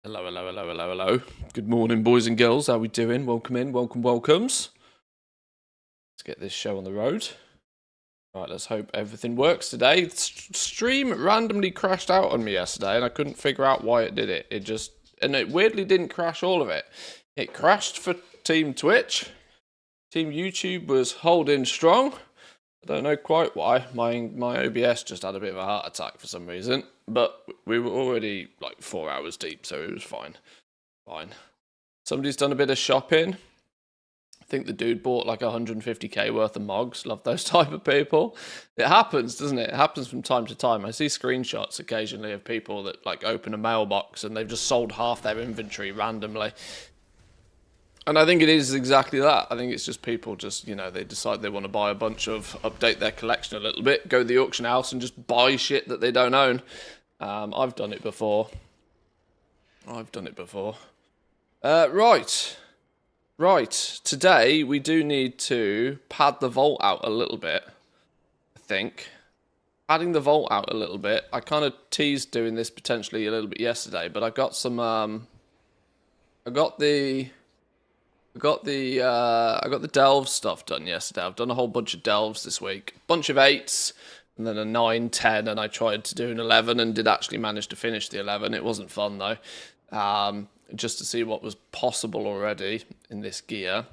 Hello, hello, hello, hello, hello. Good morning, boys and girls. How we doing? Welcome in, welcomes. Let's get this show on the road. Right, let's hope everything works today. The stream randomly crashed out on me yesterday, and I couldn't figure out why it did it. It weirdly didn't crash all of it. It crashed for Team Twitch. Team YouTube was holding strong. I don't know quite why. My OBS just had a bit of a heart attack for some reason. But we were already like 4 hours deep, so it was fine. Somebody's done a bit of shopping. I think the dude bought like 150k worth of mogs. Love those type of people. It happens, doesn't it? It happens from time to time. I see screenshots occasionally of people that like open a mailbox and they've just sold half their inventory randomly. And I think it is exactly that. I think it's just people just, they decide they want to buy a bunch of, update their collection a little bit, go to the auction house and just buy shit that they don't own. I've done it before. Right. Today, we do need to pad the vault out a little bit, I think. Padding the vault out a little bit. I kind of teased doing this potentially a little bit yesterday, but I got some, I got the delve stuff done yesterday. I've done a whole bunch of delves this week. Bunch of 8s, and then a 9, 10, and I tried to do an 11 and did actually manage to finish the 11. It wasn't fun, though. Just to see what was possible already in this gear.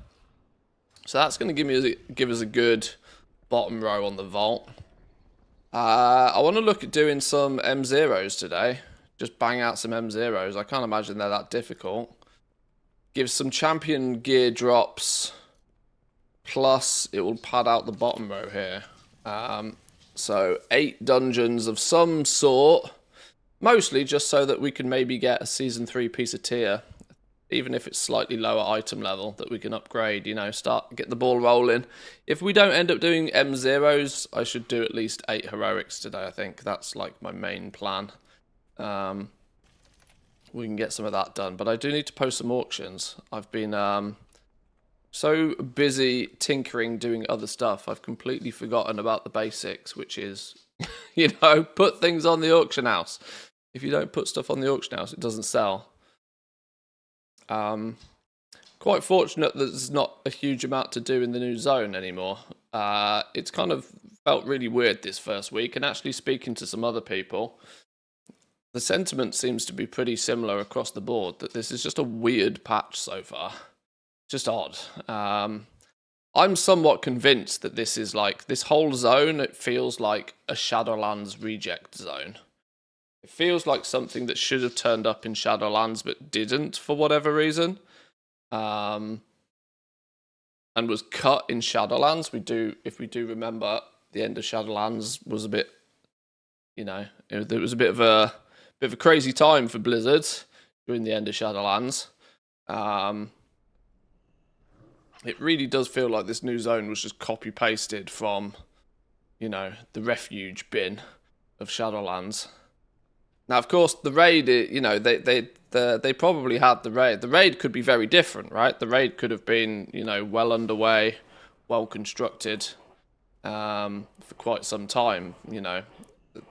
So that's going to give us a good bottom row on the vault. I want to look at doing some M0s today. Just bang out some M0s. I can't imagine they're that difficult. Give some champion gear drops, plus it will pad out the bottom row here. So 8 dungeons of some sort, mostly just so that we can maybe get a Season 3 piece of tier, even if it's slightly lower item level, that we can upgrade, get the ball rolling. If we don't end up doing M0s, I should do at least 8 heroics today, I think. That's like my main plan. We can get some of that done. But I do need to post some auctions. I've been so busy tinkering, doing other stuff. I've completely forgotten about the basics, which is, put things on the auction house. If you don't put stuff on the auction house, it doesn't sell. Quite fortunate that there's not a huge amount to do in the new zone anymore. It's kind of felt really weird this first week, and actually speaking to some other people, the sentiment seems to be pretty similar across the board, that this is just a weird patch so far. Just odd. I'm somewhat convinced that this is like, this whole zone, it feels like a Shadowlands reject zone. It feels like something that should have turned up in Shadowlands but didn't for whatever reason. And was cut in Shadowlands. If we do remember, the end of Shadowlands was a bit, it was a bit of a crazy time for Blizzard during the end of Shadowlands. It really does feel like this new zone was just copy-pasted from, the refuge bin of Shadowlands. Now, of course, the raid, they probably had the raid. The raid could be very different, right? The raid could have been, well underway, well constructed, for quite some time,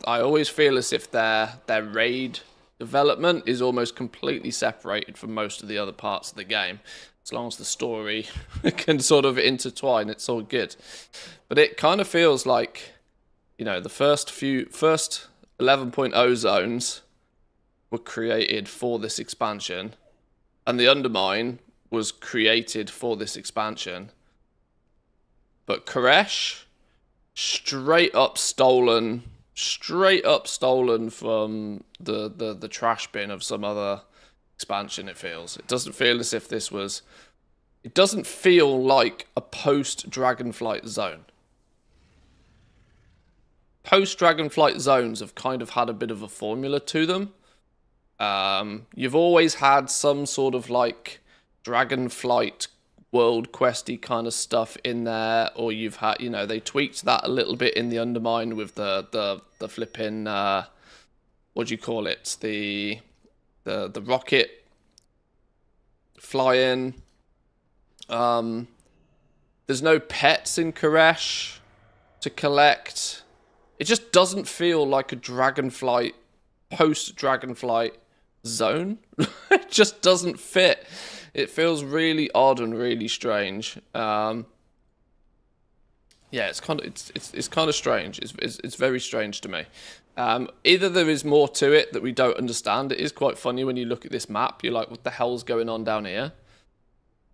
I always feel as if their raid development is almost completely separated from most of the other parts of the game. As long as the story can sort of intertwine, it's all good. But it kind of feels like, the first 11.0 zones were created for this expansion, and the Undermine was created for this expansion. But Koresh, straight up stolen from the trash bin of some other expansion, it feels. It doesn't feel as if this was... It doesn't feel like a post-Dragonflight zone. Post-Dragonflight zones have kind of had a bit of a formula to them. You've always had some sort of like Dragonflight world questy kind of stuff in there, or you've had, they tweaked that a little bit in the Undermine with the flipping, what do you call it? The rocket flying. There's no pets in Koresh to collect. It just doesn't feel like a Dragonflight, post-Dragonflight zone. It just doesn't fit. It feels really odd and really strange. Yeah, it's kind of strange. It's very strange to me. Either there is more to it that we don't understand. It is quite funny when you look at this map. You're like, what the hell's going on down here?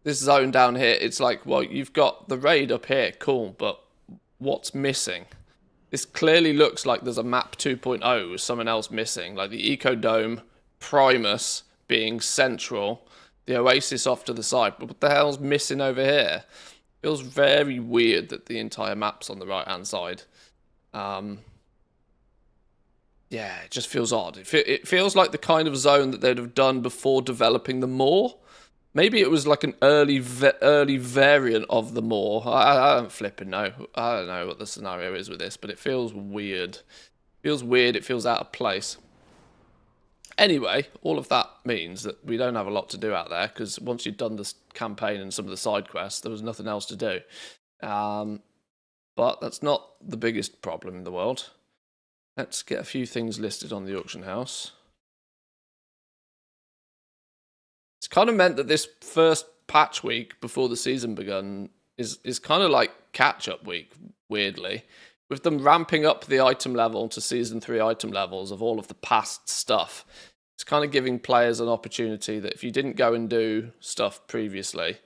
This zone down here, it's like, well, you've got the raid up here, cool, but what's missing? This clearly looks like there's a map 2.0 with someone else missing, like the Eco Dome, Primus being central, the Oasis off to the side, but what the hell's missing over here? Feels very weird that the entire map's on the right-hand side. Yeah, it just feels odd. It feels like the kind of zone that they'd have done before developing the Moor. Maybe it was like an early variant of the Moor. I don't flipping know. I don't know what the scenario is with this, but it feels weird. It feels weird. It feels out of place. Anyway, all of that means that we don't have a lot to do out there, because once you've done this campaign and some of the side quests, there was nothing else to do. But that's not the biggest problem in the world. Let's get a few things listed on the auction house. It's kind of meant that this first patch week before the season begun is kind of like catch-up week, weirdly. With them ramping up the item level to Season 3 item levels of all of the past stuff. It's kind of giving players an opportunity that if you didn't go and do stuff previously,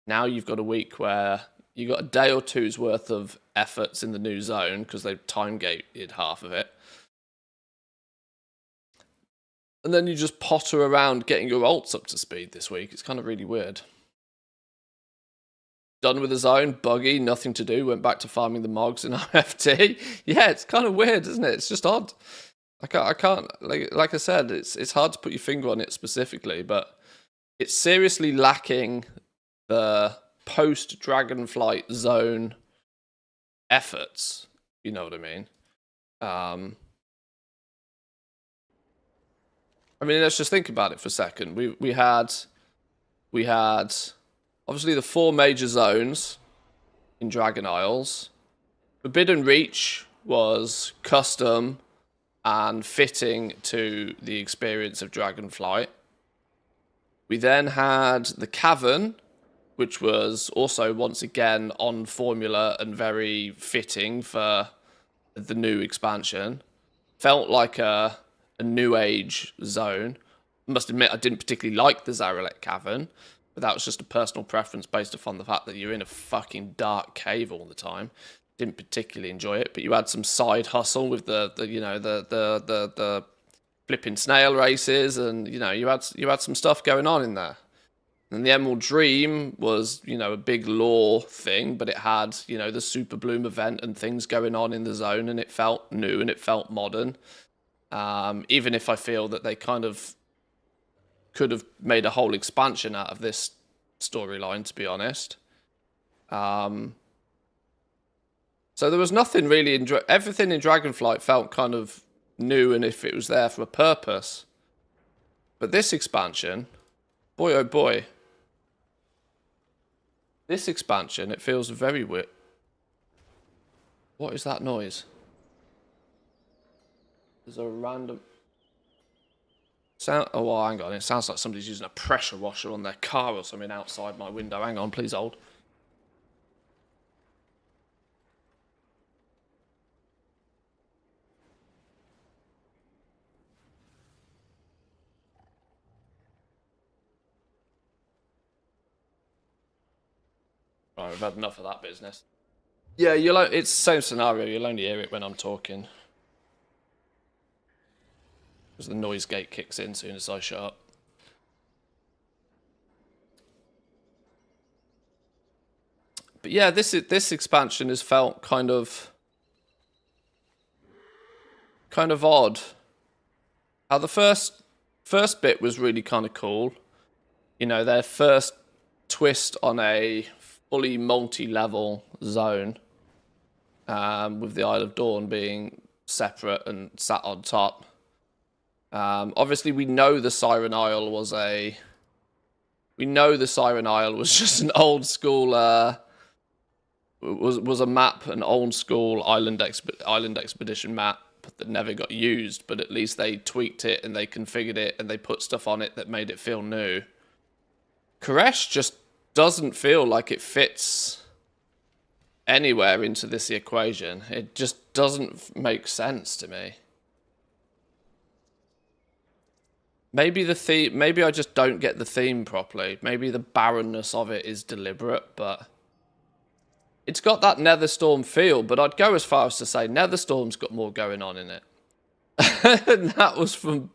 now you've got a week where you got a day or two's worth of efforts in the new zone, because they've time-gated half of it. And then you just potter around getting your ults up to speed this week. It's kind of really weird. Done with the zone, buggy, nothing to do, went back to farming the Mogs in RFT. Yeah, it's kind of weird, isn't it? It's just odd. I can't like I said, it's hard to put your finger on it specifically, but it's seriously lacking the post-Dragonflight zone efforts. You know what I mean? I mean, let's just think about it for a second. We had obviously the 4 major zones in Dragon Isles. Forbidden Reach was custom and fitting to the experience of Dragonflight. We then had the Cavern, which was also once again on formula and very fitting for the new expansion. Felt like a new age zone. I must admit, I didn't particularly like the Zarelek Cavern, but that was just a personal preference based upon the fact that you're in a fucking dark cave all the time. Didn't particularly enjoy it, but you had some side hustle with the flipping snail races, and you had some stuff going on in there. And the Emerald Dream was, a big lore thing, but it had, the Super Bloom event and things going on in the zone, and it felt new and it felt modern. Even if I feel that they kind of could have made a whole expansion out of this storyline, to be honest. So there was nothing really everything in Dragonflight felt kind of new, and if it was there for a purpose. But this expansion, boy oh boy. This expansion, it feels very weird. What is that noise? There's a random sound. Oh, well, hang on. It sounds like somebody's using a pressure washer on their car or something outside my window. Hang on, please hold. Right, we've had enough of that business. Yeah, it's the same scenario. You'll only hear it when I'm talking. Because the noise gate kicks in as soon as I shut up. But yeah, this expansion has felt kind of odd. How the first bit was really kind of cool. Their first twist on a fully multi-level zone, with the Isle of Dawn being separate and sat on top. Obviously, we know the Siren Isle was just an old school. Was a map, an old school island expedition map that never got used, but at least they tweaked it and they configured it and they put stuff on it that made it feel new. Koresh just doesn't feel like it fits anywhere into this equation. It just doesn't make sense to me. Maybe the theme, maybe I just don't get the theme properly. Maybe the barrenness of it is deliberate, but it's got that Netherstorm feel, but I'd go as far as to say Netherstorm's got more going on in it. And that was from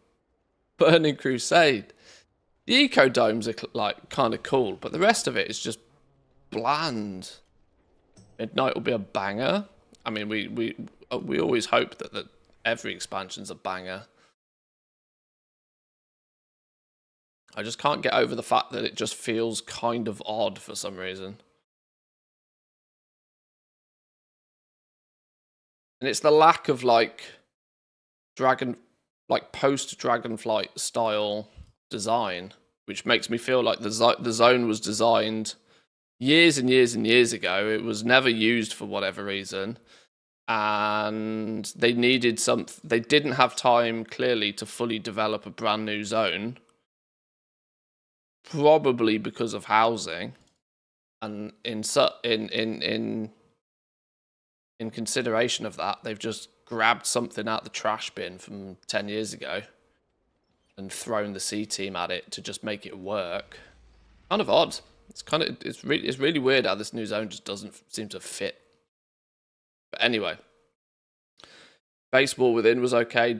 Burning Crusade. The Eco Domes are like kind of cool, but the rest of it is just bland. Midnight will be a banger. I mean, we always hope that every expansion's a banger. I just can't get over the fact that it just feels kind of odd for some reason. And it's the lack of like post Dragonflight style design, which makes me feel like the zone was designed years and years and years ago. It was never used for whatever reason, and they needed they didn't have time clearly to fully develop a brand new zone, probably because of housing, and in consideration of that, they've just grabbed something out the trash bin from 10 years ago and thrown the C team at it to just make it work. Kind of odd. It's really weird how this new zone just doesn't seem to fit. But anyway, Baseball Within was okay.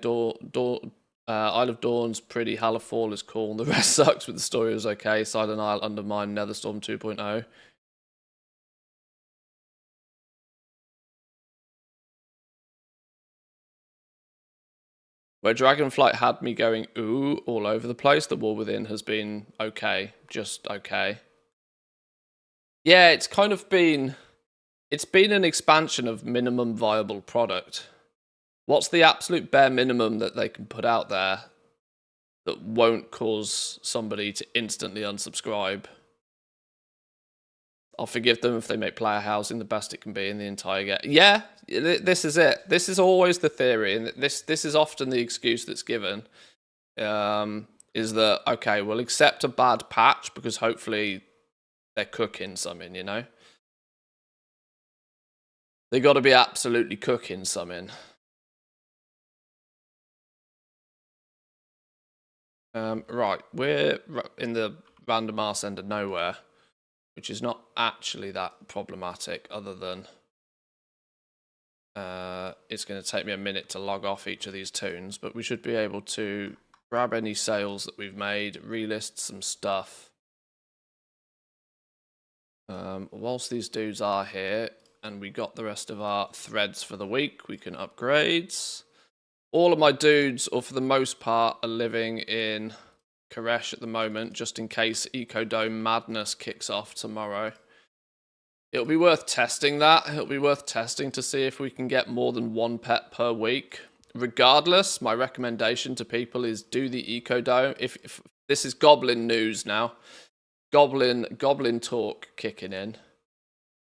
Isle of Dawn's pretty. Hall of Fall is cool. The rest sucks, but the story was okay. Silent Isle, Undermine, Netherstorm 2.0. Where Dragonflight had me going, ooh, all over the place, the War Within has been okay. Just okay. Yeah, it's kind of been... It's been an expansion of minimum viable product. What's the absolute bare minimum that they can put out there that won't cause somebody to instantly unsubscribe? I'll forgive them if they make player housing the best it can be in the entire game. Yeah, this is it. This is always the theory, and this is often the excuse that's given. Is that, okay, we'll accept a bad patch because hopefully they're cooking something, you know? They got to be absolutely cooking something. Right, we're in the random arse end of nowhere, which is not actually that problematic, other than it's going to take me a minute to log off each of these tunes, but we should be able to grab any sales that we've made, relist some stuff. Whilst these dudes are here, and we got the rest of our threads for the week, we can upgrade. All of my dudes, or for the most part, are living in Koresh at the moment, just in case Ecodome Madness kicks off tomorrow. It'll be worth testing that. It'll be worth testing to see if we can get more than one pet per week. Regardless, my recommendation to people is do the Ecodome. If this is Goblin news now, Goblin talk kicking in.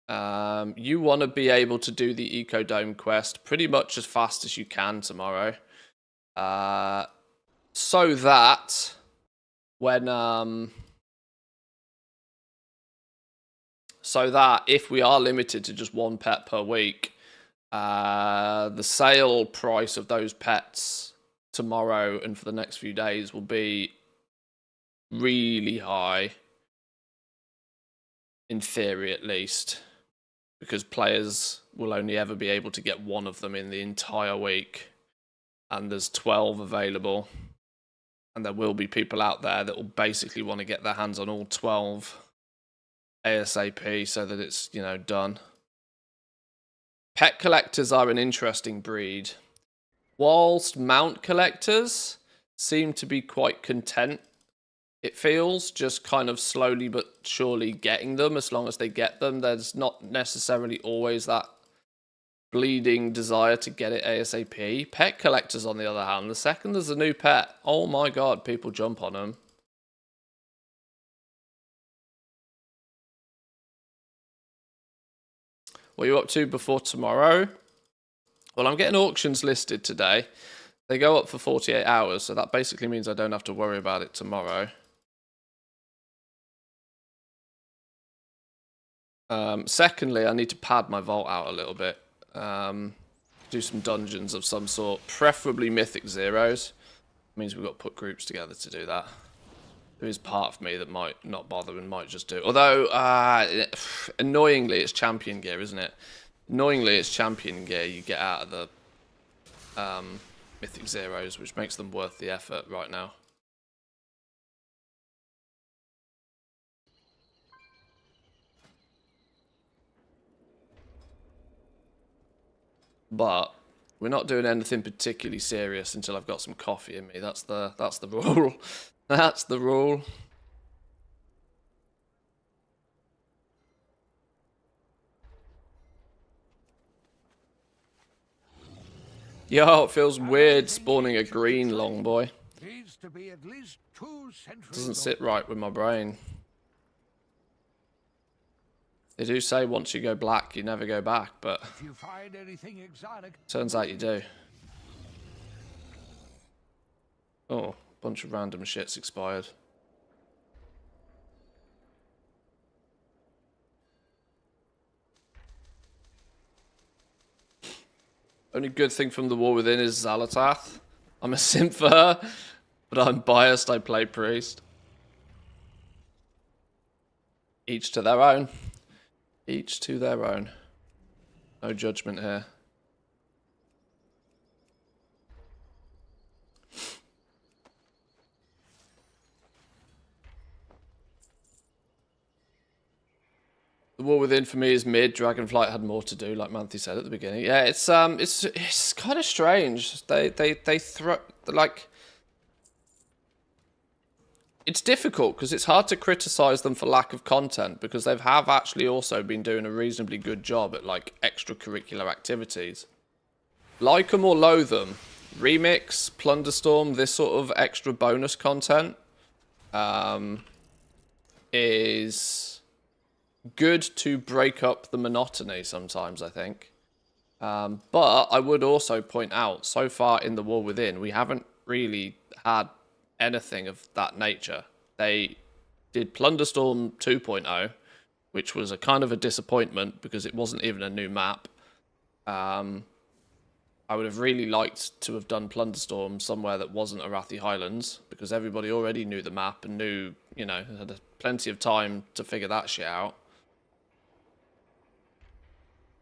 You want to be able to do the Ecodome quest pretty much as fast as you can tomorrow. So that when if we are limited to just one pet per week, the sale price of those pets tomorrow and for the next few days will be really high, in theory at least, because players will only ever be able to get one of them in the entire week, and there's 12 available, and there will be people out there that will basically want to get their hands on all 12 ASAP so that it's, you know, done. Pet collectors are an interesting breed. Whilst mount collectors seem to be quite content, it feels, just kind of slowly but surely getting them. As long as they get them, there's not necessarily always that bleeding desire to get it ASAP. Pet collectors, on the other hand, the second there's a new pet, oh my god, people jump on them. What are you up to before tomorrow? Well, I'm getting auctions listed today. They go up for 48 hours, so that basically means I don't have to worry about it tomorrow. Secondly, I need to pad my vault out a little bit. Do some dungeons of some sort, preferably Mythic Zeros. Means we've got to put groups together to do that. There is part of me that might not bother and might just do it. Although, annoyingly, it's champion gear, isn't it? Annoyingly, it's champion gear you get out of the Mythic Zeros, which makes them worth the effort right now. But we're not doing anything particularly serious until I've got some coffee in me. That's the rule. That's the rule. Yo, it feels weird spawning a green long boy. Doesn't sit right with my brain. They do say once you go black, you never go back, but turns out you do. Oh, a bunch of random shit's expired. Only good thing from the War Within is Xalatath. I'm a simp for her, but I'm biased. I play Priest. Each to their own. Each to their own. No judgment here. The War Within for me is mid. Dragonflight had more to do, like Manthe said at the beginning. Yeah, it's kind of strange. They throw like. It's difficult because it's hard to criticize them for lack of content because they have actually also been doing a reasonably good job at like extracurricular activities. Like them or loathe them, Remix, Plunderstorm, this sort of extra bonus content is good to break up the monotony sometimes, I think. But I would also point out, so far in the War Within, we haven't really had anything of that nature. They did Plunderstorm 2.0, which was a kind of a disappointment because it wasn't even a new map. I would have really liked to have done Plunderstorm somewhere that wasn't Arathi Highlands because everybody already knew the map and knew, you know, had plenty of time to figure that shit out.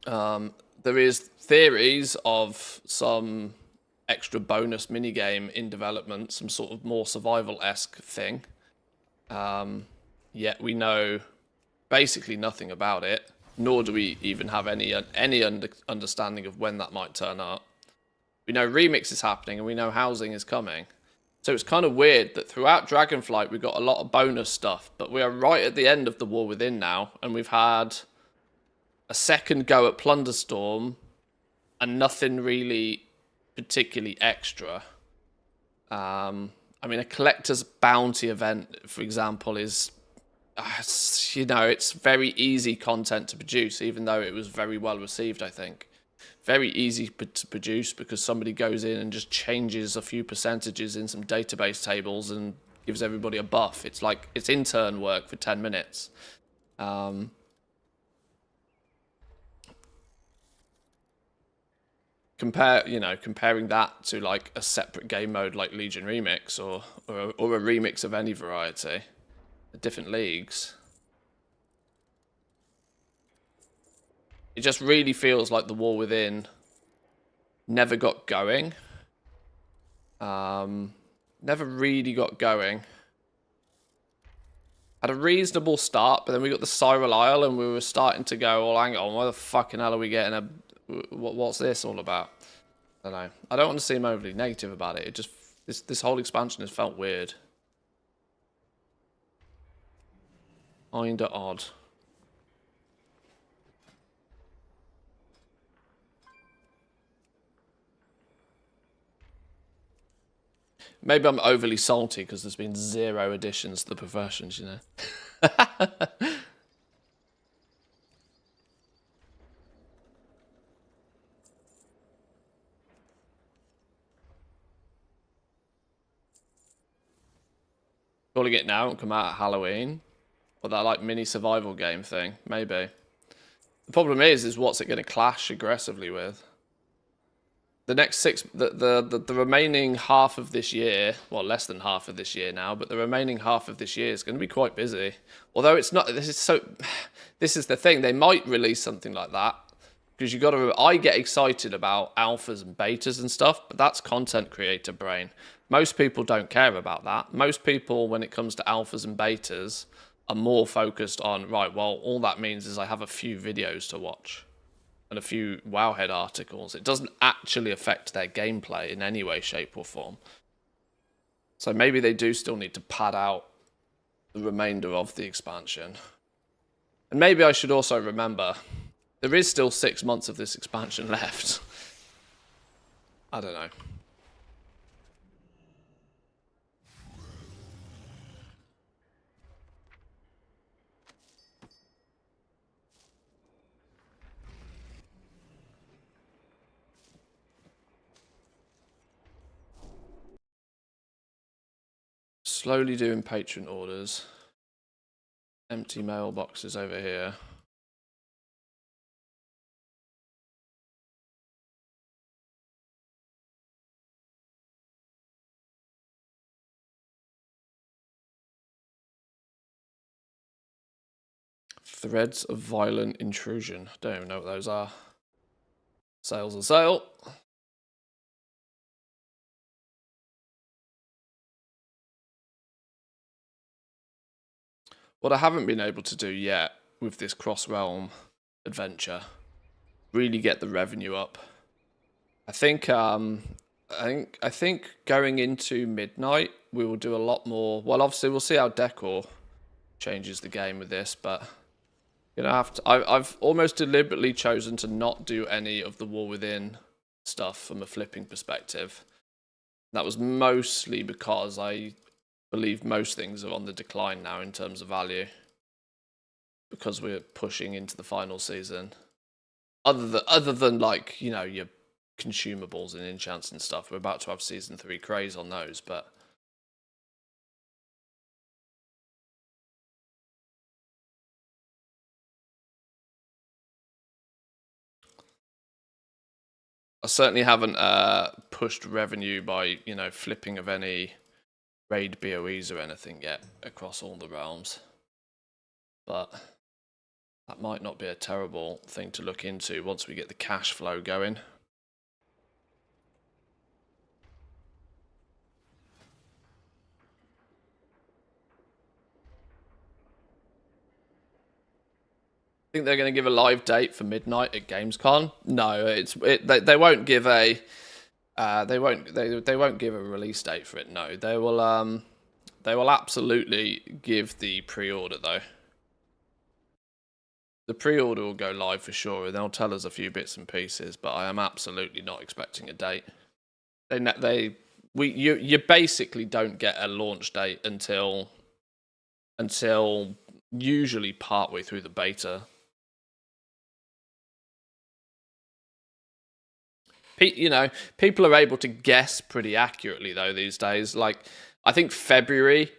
There is theories of some extra bonus minigame in development, some sort of more survival-esque thing. Yet we know basically nothing about it, nor do we even have any understanding of when that might turn up. We know Remix is happening and we know housing is coming. So it's kind of weird that throughout Dragonflight we've got a lot of bonus stuff, but we are right at the end of the War Within now, and we've had a second go at Plunderstorm and nothing really particularly extra. I mean, a collector's bounty event, for example, is, you know, it's very easy content to produce, even though it was very well received, I think. Very easy to produce because somebody goes in and just changes a few percentages in some database tables and gives everybody a buff. It's like, it's intern work for 10 minutes. Comparing that to like a separate game mode like Legion Remix or a remix of any variety, different leagues. It just really feels like the War Within never got going. Never really got going. Had a reasonable start, but then we got the Cyril Isle and we were starting to go, well, hang on, why the fucking hell are we getting a... What's this all about? I don't know. I don't want to seem overly negative about it. It just... This whole expansion has felt weird. Kinda odd. Maybe I'm overly salty because there's been 0 additions to the professions, you know. Calling it now and come out at Halloween. Or that like mini survival game thing, maybe. The problem is what's it going to clash aggressively with? The next the remaining half of this year, well, less than half of this year now, but the remaining half of this year is going to be quite busy. Although it's not, this is the thing, they might release something like that. Because you got to, I get excited about alphas and betas and stuff, but that's content creator brain. Most people don't care about that. Most people, when it comes to alphas and betas, are more focused on, right, well, all that means is I have a few videos to watch and a few Wowhead articles. It doesn't actually affect their gameplay in any way, shape, or form. So maybe they do still need to pad out the remainder of the expansion. And maybe I should also remember, there is still 6 months of this expansion left. I don't know. Slowly doing patron orders. Empty mailboxes over here. Threads of violent intrusion. Don't even know what those are. Sales and sale. What I haven't been able to do yet with this cross-realm adventure, really get the revenue up. I think going into midnight we will do a lot more. Well, obviously we'll see how Decor changes the game with this, but you know, I've almost deliberately chosen to not do any of the War Within stuff from a flipping perspective. That was mostly because I believe most things are on the decline now in terms of value, because we're pushing into the final season. Other than like, you know, your consumables and enchants and stuff, we're about to have season 3 craze on those, but I certainly haven't pushed revenue by, you know, flipping of any raid BOEs or anything yet across all the realms. But that might not be a terrible thing to look into once we get the cash flow going. Think they're going to give a live date for midnight at Gamescom? No, they won't give a they won't give a release date for it. No, they will absolutely give the pre-order though. The pre-order will go live for sure, and they'll tell us a few bits and pieces. But I am absolutely not expecting a date. You basically don't get a launch date until usually partway through the beta. You know, people are able to guess pretty accurately though these days. Like, I think February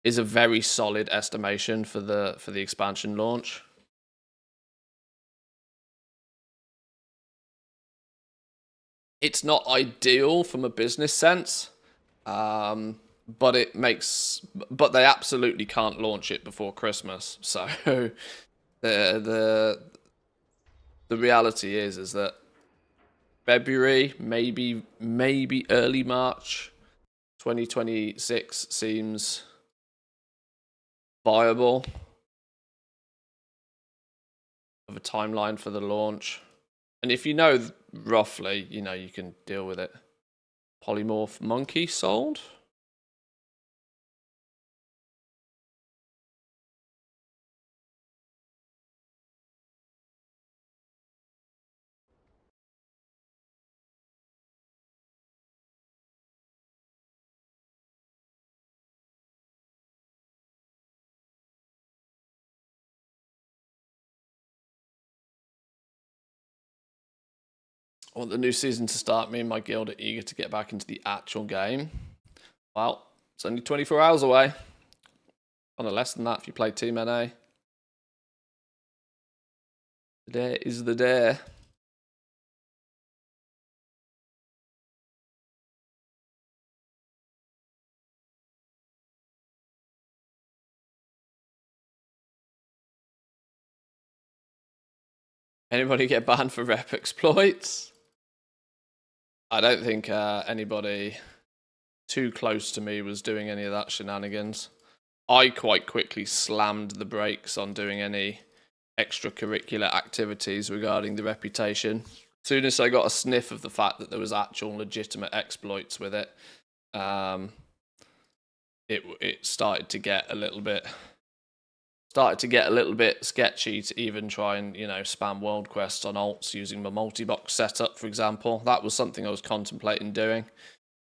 is a very solid estimation for the expansion launch. It's not ideal from a business sense, but it makes. But they absolutely can't launch it before Christmas. So the reality is that February, maybe early March 2026 seems viable of a timeline for the launch. And if you know roughly, you know, you can deal with it. Polymorph monkey sold? I want the new season to start. Me and my guild are eager to get back into the actual game. Well, It's only 24 hours away. On a less than that if you play Team NA. Today is the day. Anybody get banned for rep exploits? I don't think anybody too close to me was doing any of that shenanigans. I quite quickly slammed the brakes on doing any extracurricular activities regarding the reputation. As soon as I got a sniff of the fact that there was actual legitimate exploits with it, it started to get a little bit sketchy to even try and, you know, spam world quests on alts using my multi-box setup, for example. That was something I was contemplating doing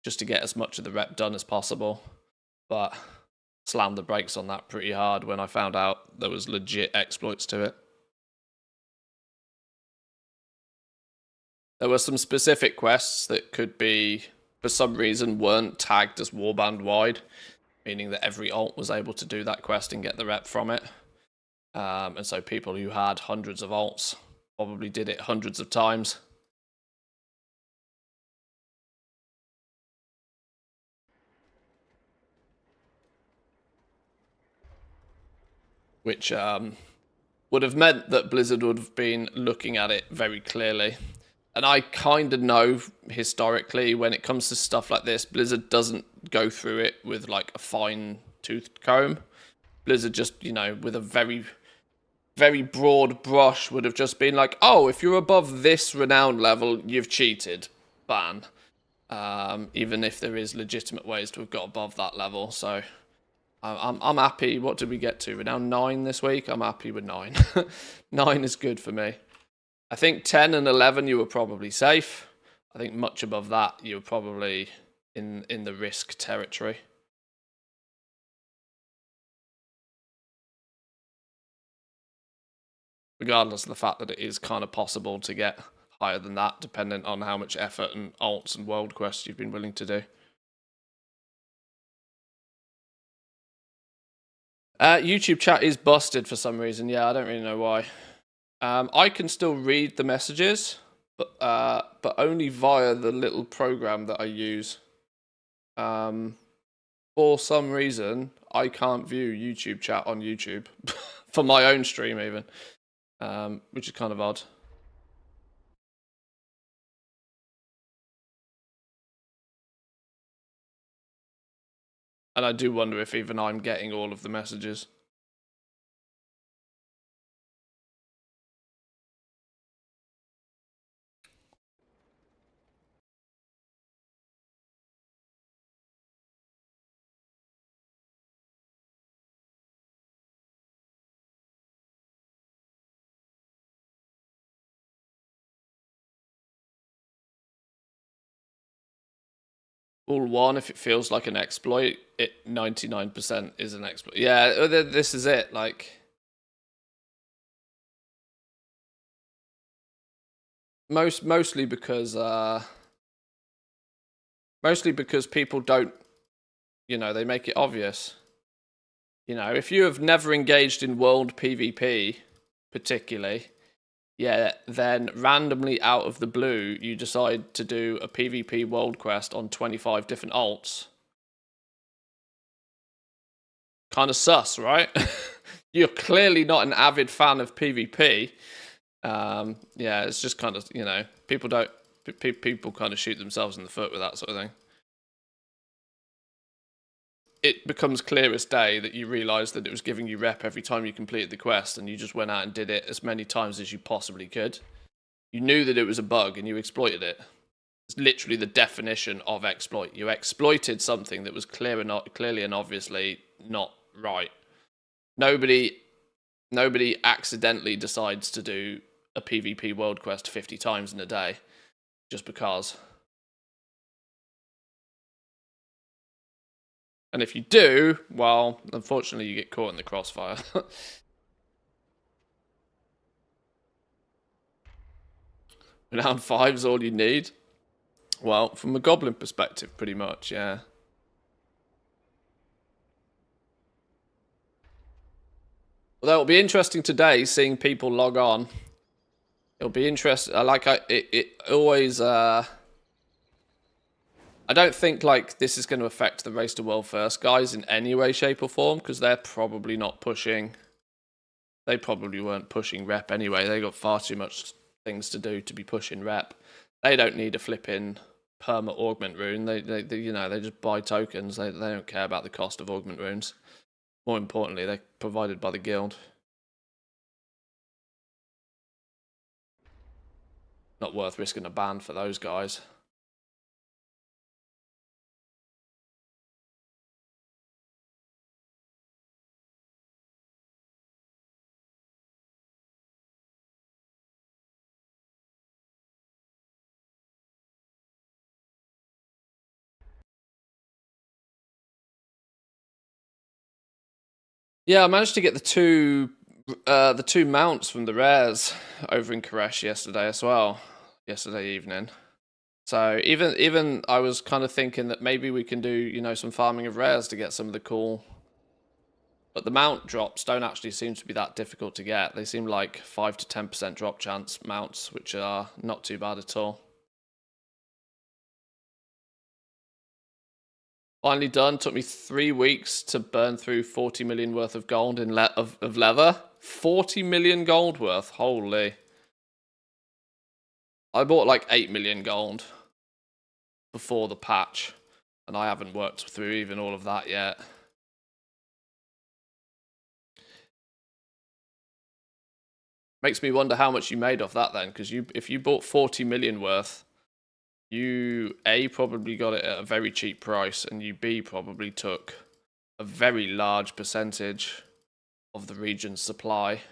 just to get as much of the rep done as possible, but slammed the brakes on that pretty hard when I found out there was legit exploits to it. There were some specific quests that could be, for some reason, weren't tagged as warband wide, meaning that every alt was able to do that quest and get the rep from it. And so people who had hundreds of alts probably did it hundreds of times. Which would have meant that Blizzard would have been looking at it very clearly. And I kind of know historically when it comes to stuff like this, Blizzard doesn't go through it with like a fine-toothed comb. Blizzard just, you know, with a very, very broad brush would have just been like, oh, if you're above this renowned level, you've cheated. Ban. Even if there is legitimate ways to have got above that level. So I'm happy. What did we get to? We're now 9 this week. I'm happy with 9. 9 is good for me. I think 10 and 11 you were probably safe. I think much above that you were probably in the risk territory. Regardless of the fact that it is kind of possible to get higher than that, dependent on how much effort and alts and world quests you've been willing to do. YouTube chat is busted for some reason. Yeah, I don't really know why. I can still read the messages, but only via the little program that I use. For some reason, I can't view YouTube chat on YouTube for my own stream even, which is kind of odd. And I do wonder if even I'm getting all of the messages. All one, if it feels like an exploit, it 99% is an exploit. Yeah, this is it. Like, mostly because people don't, you know, they make it obvious. You know, if you have never engaged in world PvP, particularly, yeah, then randomly out of the blue, you decide to do a PvP world quest on 25 different alts. Kind of sus, right? You're clearly not an avid fan of PvP. Yeah, it's just kind of, you know, people kind of shoot themselves in the foot with that sort of thing. It becomes clear as day that you realise that it was giving you rep every time you completed the quest, and you just went out and did it as many times as you possibly could. You knew that it was a bug and you exploited it. It's literally the definition of exploit. You exploited something that was clearly and obviously not right. Nobody accidentally decides to do a PvP world quest 50 times in a day just because. And if you do, well, unfortunately you get caught in the crossfire. Renown 5's all you need. Well, from a goblin perspective, pretty much, yeah. Although it'll be interesting today seeing people log on. It'll be interesting. It always. I don't think like this is going to affect the Race to World First guys in any way, shape, or form because they're probably not pushing. They probably weren't pushing rep anyway. They got far too much things to do to be pushing rep. They don't need a flipping perma augment rune. They just buy tokens. They don't care about the cost of augment runes. More importantly, they're provided by the guild. Not worth risking a ban for those guys. Yeah, I managed to get the two mounts from the rares over in Koresh yesterday as well. Yesterday evening. So even I was kind of thinking that maybe we can do, some farming of rares to get some of the cool. But the mount drops don't actually seem to be that difficult to get. They seem like 5 to 10% drop chance mounts, which are not too bad at all. Finally done. Took me 3 weeks to burn through 40 million worth of gold of leather. 40 million gold worth. Holy. I bought like 8 million gold before the patch, and I haven't worked through even all of that yet. Makes me wonder how much you made off that then, because if you bought 40 million worth, you A, probably got it at a very cheap price, and you B, probably took a very large percentage of the region's supply.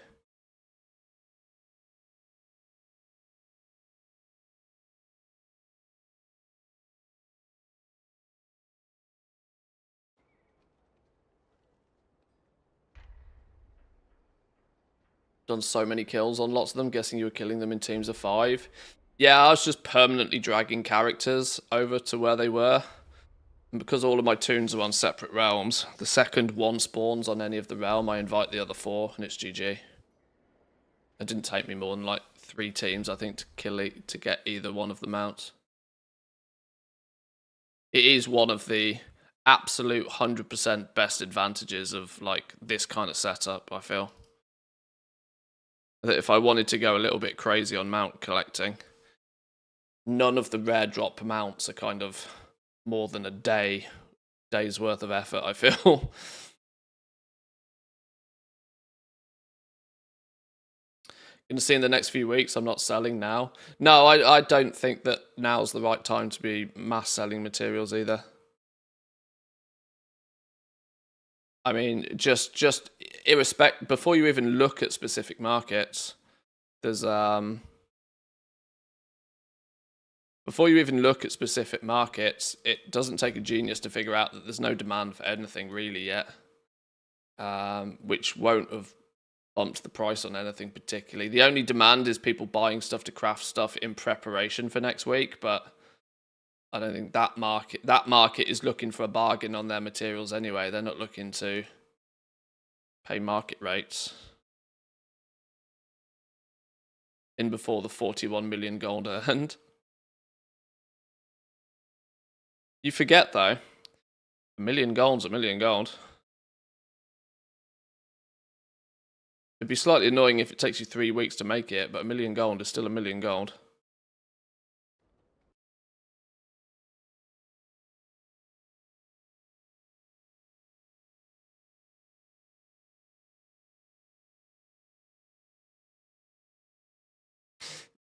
Done so many kills on lots of them, guessing you were killing them in teams of 5. Yeah, I was just permanently dragging characters over to where they were. And because all of my toons are on separate realms, the second one spawns on any of the realm, I invite the other 4, and it's GG. It didn't take me more than like 3 teams, I think, to get either one of the mounts. It is one of the absolute 100% best advantages of like this kind of setup, I feel. That if I wanted to go a little bit crazy on mount collecting, none of the rare drop mounts are kind of more than a day's worth of effort, I feel. Gonna see in the next few weeks, I'm not selling now. No, I don't think that now's the right time to be mass selling materials either. I mean, just irrespective, before you even look at specific markets, there's before you even look at specific markets, it doesn't take a genius to figure out that there's no demand for anything really yet, which won't have bumped the price on anything particularly. The only demand is people buying stuff to craft stuff in preparation for next week, but I don't think that market is looking for a bargain on their materials anyway. They're not looking to pay market rates. In before the 41 million gold earned. You forget though, a million gold's a million gold. It'd be slightly annoying if it takes you 3 weeks to make it, but a million gold is still a million gold.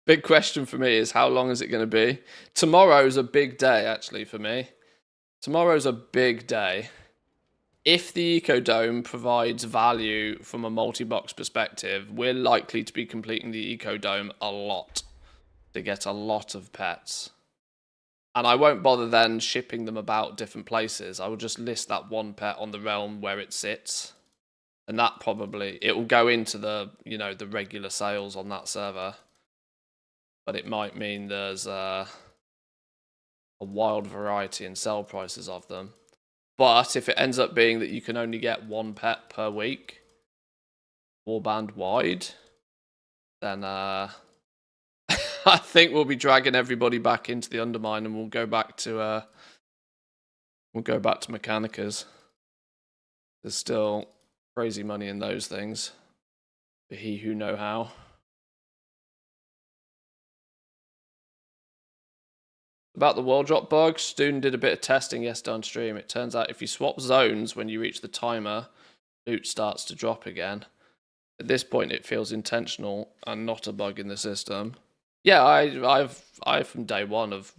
Big question for me is how long is it going to be? Tomorrow's a big day, actually, for me. Tomorrow's a big day. If the Eco Dome provides value from a multi-box perspective, we're likely to be completing the Eco Dome a lot to get a lot of pets. And I won't bother then shipping them about different places. I will just list that one pet on the realm where it sits. And that probably, it will go into the, the regular sales on that server. But it might mean there's a wild variety in sell prices of them. But if it ends up being that you can only get one pet per week, warband wide, then I think we'll be dragging everybody back into the Undermine, and we'll go back to Mechanicas. There's still crazy money in those things. For he who know how. About the wall drop bug, Student did a bit of testing yesterday on stream. It turns out if you swap zones when you reach the timer, loot starts to drop again. At this point, it feels intentional and not a bug in the system. Yeah, I from day one have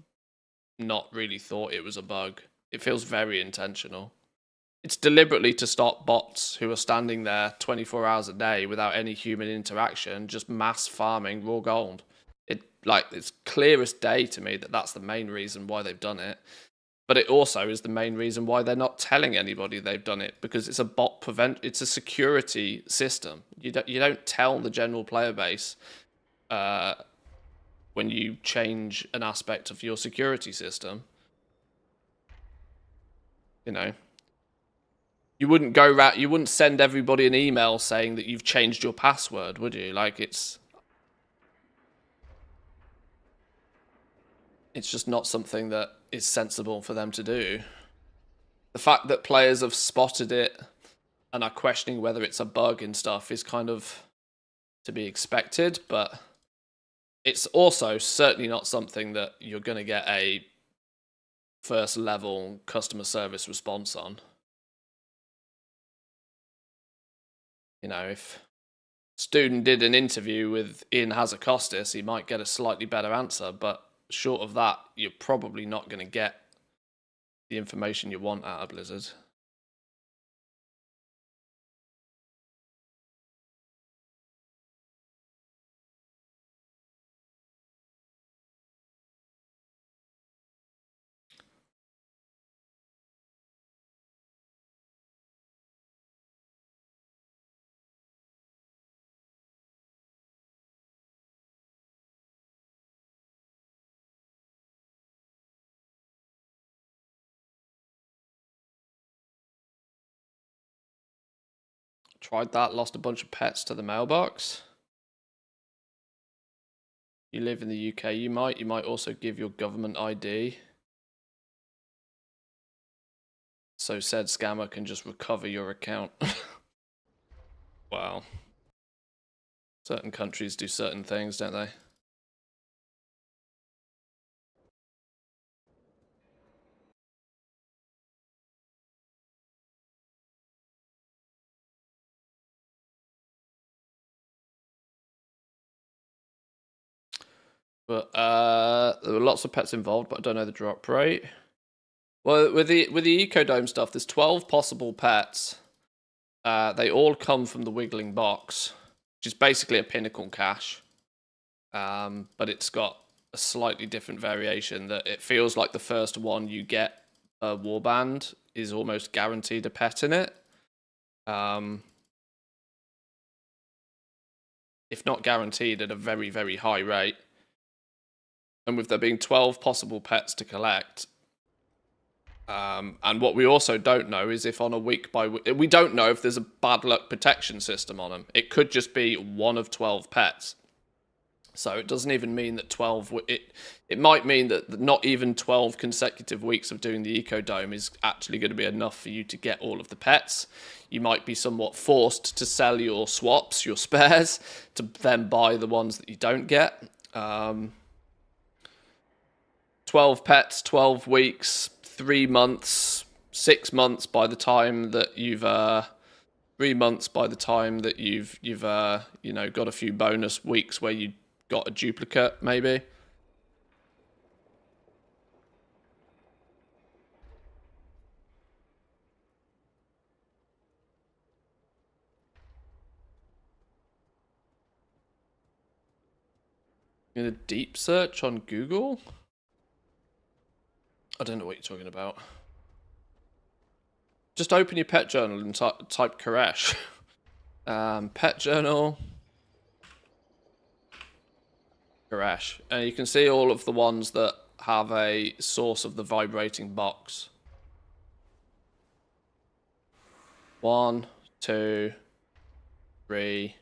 not really thought it was a bug. It feels very intentional. It's deliberately to stop bots who are standing there 24 hours a day without any human interaction, just mass farming raw gold. It's clear as day to me that that's the main reason why they've done it. But it also is the main reason why they're not telling anybody they've done it, because it's a it's a security system. You don't tell the general player base when you change an aspect of your security system. You know, you wouldn't you wouldn't send everybody an email saying that you've changed your password, would you? Like, it's just not something that is sensible for them to do. The fact that players have spotted it and are questioning whether it's a bug and stuff is kind of to be expected, but it's also certainly not something that you're going to get a first level customer service response on. You know, if Student did an interview with Ian Hazakostas, he might get a slightly better answer, but short of that, you're probably not going to get the information you want out of Blizzard. Tried that, lost a bunch of pets to the mailbox. You live in the UK, you might also give your government ID. So said scammer can just recover your account. Wow. Certain countries do certain things, don't they? But there were lots of pets involved, but I don't know the drop rate. Well, with the Ecodome stuff, there's 12 possible pets. They all come from the Wiggling Box, which is basically a Pinnacle cache. But it's got a slightly different variation that it feels like the first one you get a warband is almost guaranteed a pet in it. If not guaranteed, at a very, very high rate. And with there being 12 possible pets to collect, and what we also don't know is if on a week by week, we don't know if there's a bad luck protection system on them. It could just be one of 12 pets. So it doesn't even mean that 12, it might mean that not even 12 consecutive weeks of doing the Ecodome is actually going to be enough for you to get all of the pets. You might be somewhat forced to sell your swaps, your spares, to then buy the ones that you don't get. 12 pets, 12 weeks, 3 months, 6 months by the time that you've 3 months by the time that you've you know, got a few bonus weeks where you got a duplicate, maybe. In a deep search on Google? I don't know what you're talking about. Just open your pet journal and type Koresh. Pet journal. Koresh. And you can see all of the ones that have a source of the vibrating box. 1, 2, 3,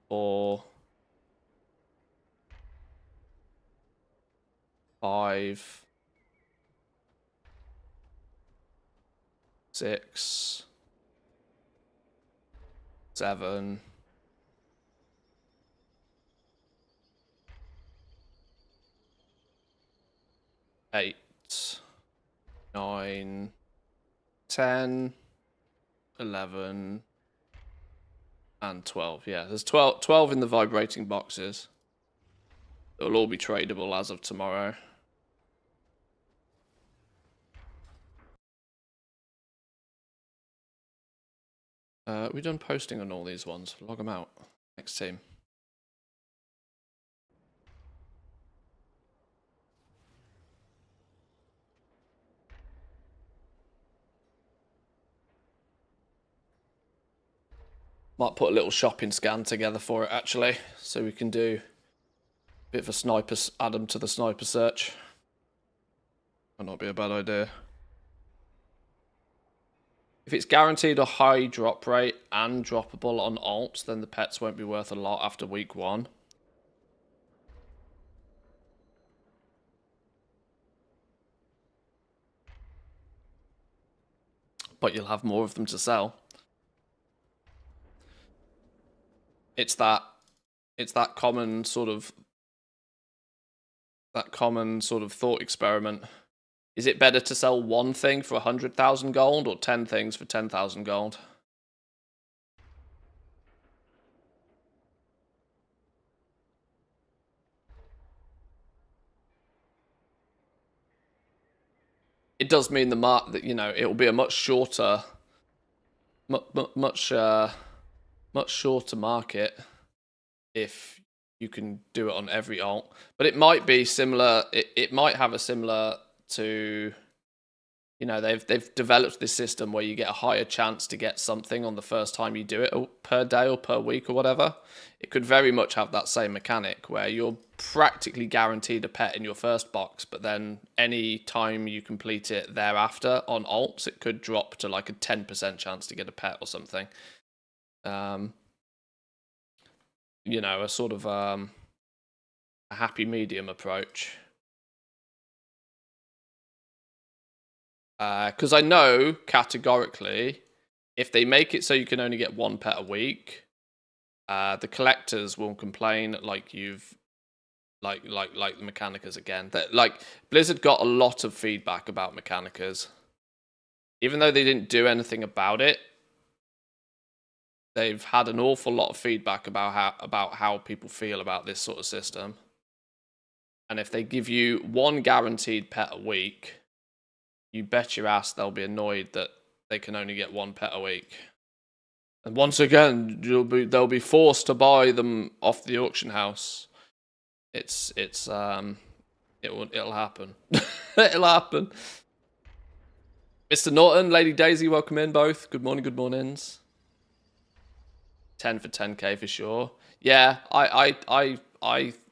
4, 5, 6, 7, 8, 9, 10, 11, and 12. Yeah, there's 12 in the vibrating boxes. It'll all be tradable as of tomorrow. We done posting on all these ones. Log them out. Next team. Might put a little shopping scan together for it, actually, so we can do a bit of a sniper, add them to the sniper search. Might not be a bad idea. If it's guaranteed a high drop rate and droppable on alts, then the pets won't be worth a lot after week 1. But you'll have more of them to sell. It's that common sort of thought experiment. Is it better to sell one thing for 100,000 gold or 10 things for 10,000 gold? It does mean that it will be a much shorter, much shorter market if you can do it on every alt. But it might be similar. It might have a similar to, they've developed this system where you get a higher chance to get something on the first time you do it, or per day or per week or whatever. It could very much have that same mechanic where you're practically guaranteed a pet in your first box, but then any time you complete it thereafter on alts, it could drop to like a 10% chance to get a pet or something. A sort of a happy medium approach. Because I know categorically, if they make it so you can only get one pet a week, the collectors will complain like the Mechanicas again. That like Blizzard got a lot of feedback about Mechanicas, even though they didn't do anything about it. They've had an awful lot of feedback about how people feel about this sort of system. And if they give you one guaranteed pet a week, you bet your ass they'll be annoyed that they can only get one pet a week. And once again, they'll be forced to buy them off the auction house. It'll happen. It'll happen. Mr. Norton, Lady Daisy, welcome in both. Good morning, good mornings. 10 for 10k for sure. Yeah, I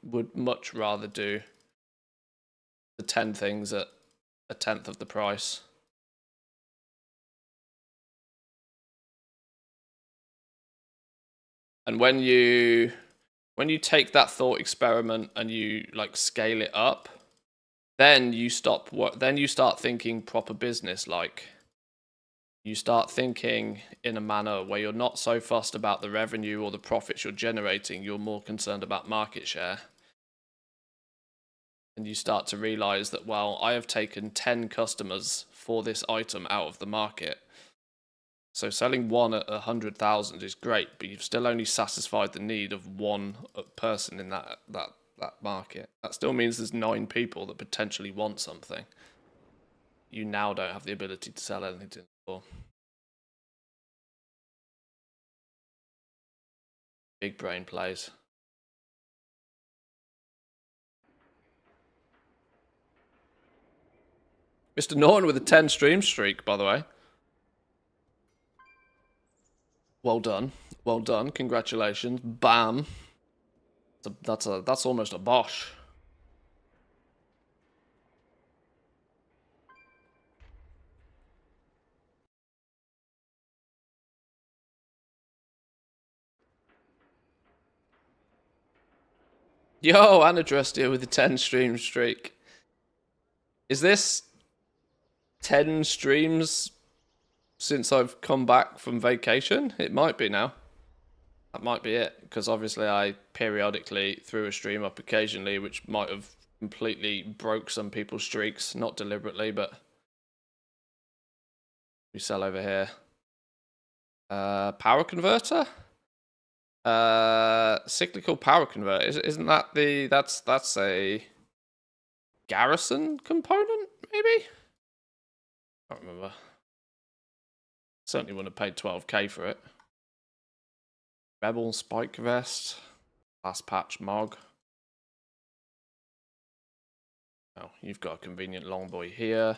would much rather do the 10 things at a tenth of the price. And when you take that thought experiment and you like scale it up, then you start thinking proper business. Like, you start thinking in a manner where you're not so fussed about the revenue or the profits you're generating. You're more concerned about market share. And you start to realize that, well, I have taken 10 customers for this item out of the market. So selling one at 100,000 is great, but you've still only satisfied the need of one person in that market. That still means there's 9 people that potentially want something. You now don't have the ability to sell anything to them before. Big brain plays. Mr. Norton with a 10 stream streak, by the way. Well done. Well done. Congratulations. Bam. That's almost a Bosch. Yo, Anadrustia with the 10 stream streak. Is this 10 streams since I've come back from vacation? It might be now. That might be it, because obviously I periodically threw a stream up occasionally, which might have completely broke some people's streaks, not deliberately, but we sell over here. Power converter? Cyclical power converter. Isn't that that's a garrison component, maybe? I can't remember. Certainly wouldn't have paid 12k for it. Rebel spike vest. Last patch Mog. Oh, you've got a convenient long boy here.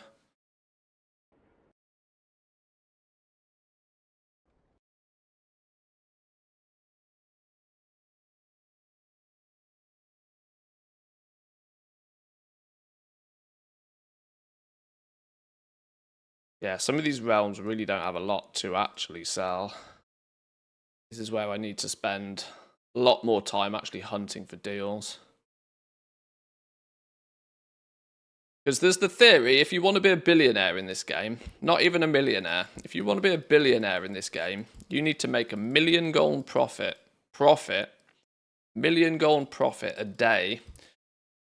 Yeah, some of these realms really don't have a lot to actually sell. This is where I need to spend a lot more time actually hunting for deals. Because there's the theory, if you want to be a billionaire in this game, not even a millionaire, if you want to be a billionaire in this game, you need to make $1 million gold profit, $1 million gold profit a day,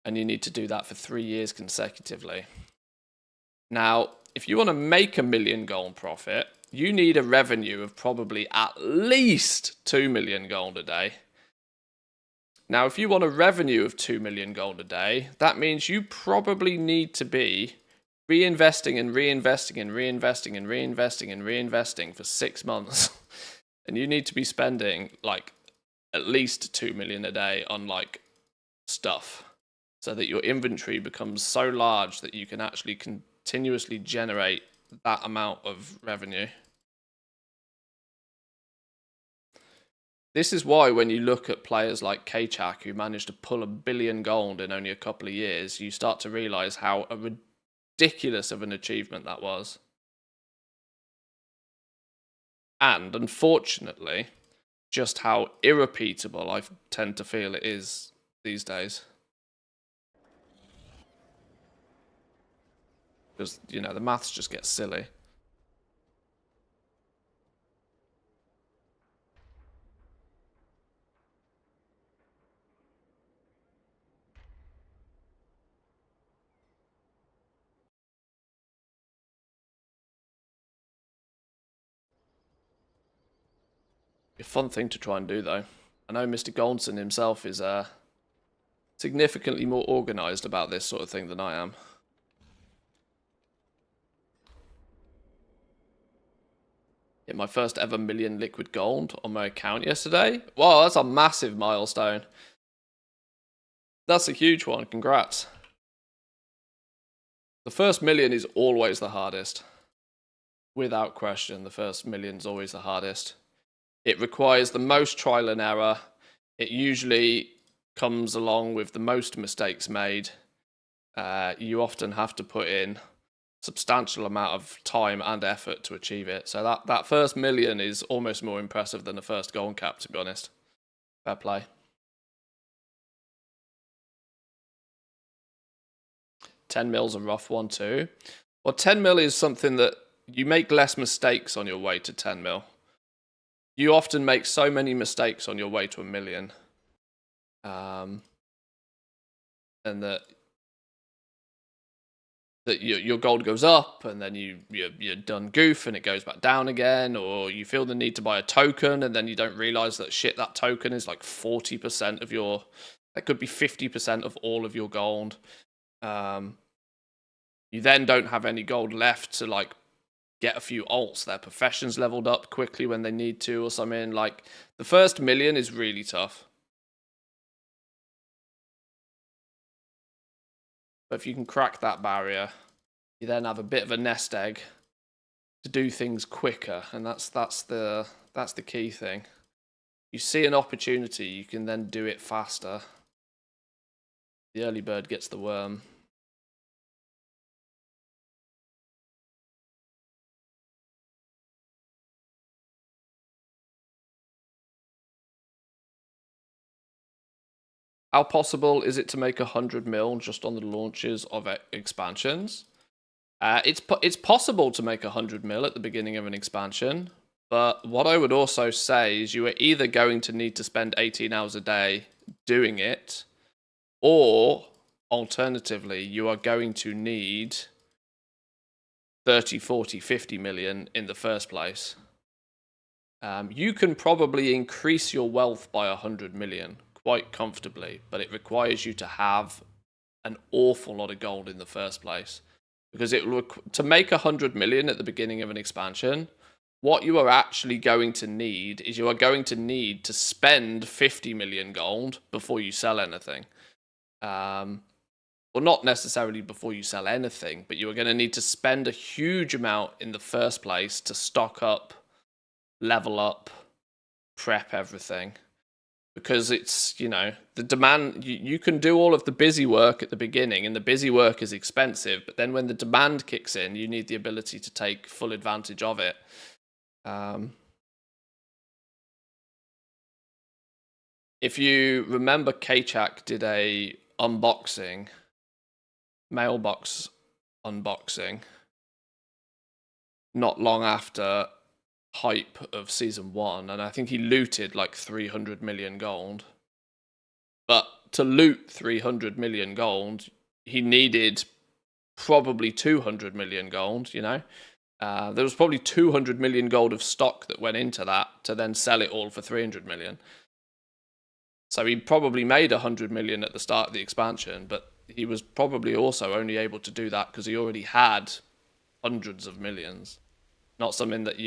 and you need to do that for 3 years consecutively. Now, if you want to make $1 million gold profit, you need a revenue of probably at least 2 million gold a day. Now, if you want a revenue of 2 million gold a day, that means you probably need to be reinvesting and reinvesting and reinvesting and reinvesting and reinvesting for 6 months. And you need to be spending like at least 2 million a day on like stuff so that your inventory becomes so large that you can actually continuously generate that amount of revenue. This is why when you look at players like Kachak who managed to pull $1 billion gold in only a couple of years, you start to realize how ridiculous of an achievement that was. And unfortunately, just how irrepeatable I tend to feel it is these days. Because, you know, the maths just get silly. A fun thing to try and do, though. I know Mr. Goldson himself is significantly more organised about this sort of thing than I am. Hit my first ever million liquid gold on my account yesterday. Wow, that's a massive milestone. That's a huge one. Congrats. The first million is always the hardest. Without question, the first million is always the hardest. It requires the most trial and error. It usually comes along with the most mistakes made. You often have to put in substantial amount of time and effort to achieve it. So that first million is almost more impressive than the first gold cap, to be honest. Fair play. 10 mil's a rough one too. Well, 10 mil is something that you make less mistakes on your way to 10 mil. You often make so many mistakes on your way to $1 million. And that your gold goes up, and then you're done goof and it goes back down again, or you feel the need to buy a token and then you don't realize that that token is like 40% of your, that could be 50% of all of your gold. You then don't have any gold left to like get a few alts. Their professions leveled up quickly when they need to or something. Like the first million is really tough. But if you can crack that barrier, you then have a bit of a nest egg to do things quicker, and that's the key thing. You see an opportunity, you can then do it faster. The early bird gets the worm. How possible is it to make 100 mil just on the launches of expansions? It's possible to make 100 mil at the beginning of an expansion, but what I would also say is you are either going to need to spend 18 hours a day doing it, or alternatively, you are going to need 30, 40, 50 million in the first place. You can probably increase your wealth by 100 million quite comfortably, but it requires you to have an awful lot of gold in the first place. Because to make 100 million at the beginning of an expansion, what you are actually going to need is you are going to need to spend 50 million gold before you sell anything. Well, not necessarily before you sell anything, but you are going to need to spend a huge amount in the first place to stock up, level up, prep everything. Because it's, the demand, you can do all of the busy work at the beginning, and the busy work is expensive, but then when the demand kicks in, you need the ability to take full advantage of it. If you remember, Kachak did a mailbox unboxing, not long after hype of season 1, and I think he looted like 300 million gold. But to loot 300 million gold, he needed probably 200 million gold, there was probably 200 million gold of stock that went into that to then sell it all for 300 million. So he probably made 100 million at the start of the expansion, but he was probably also only able to do that because he already had hundreds of millions. Not something that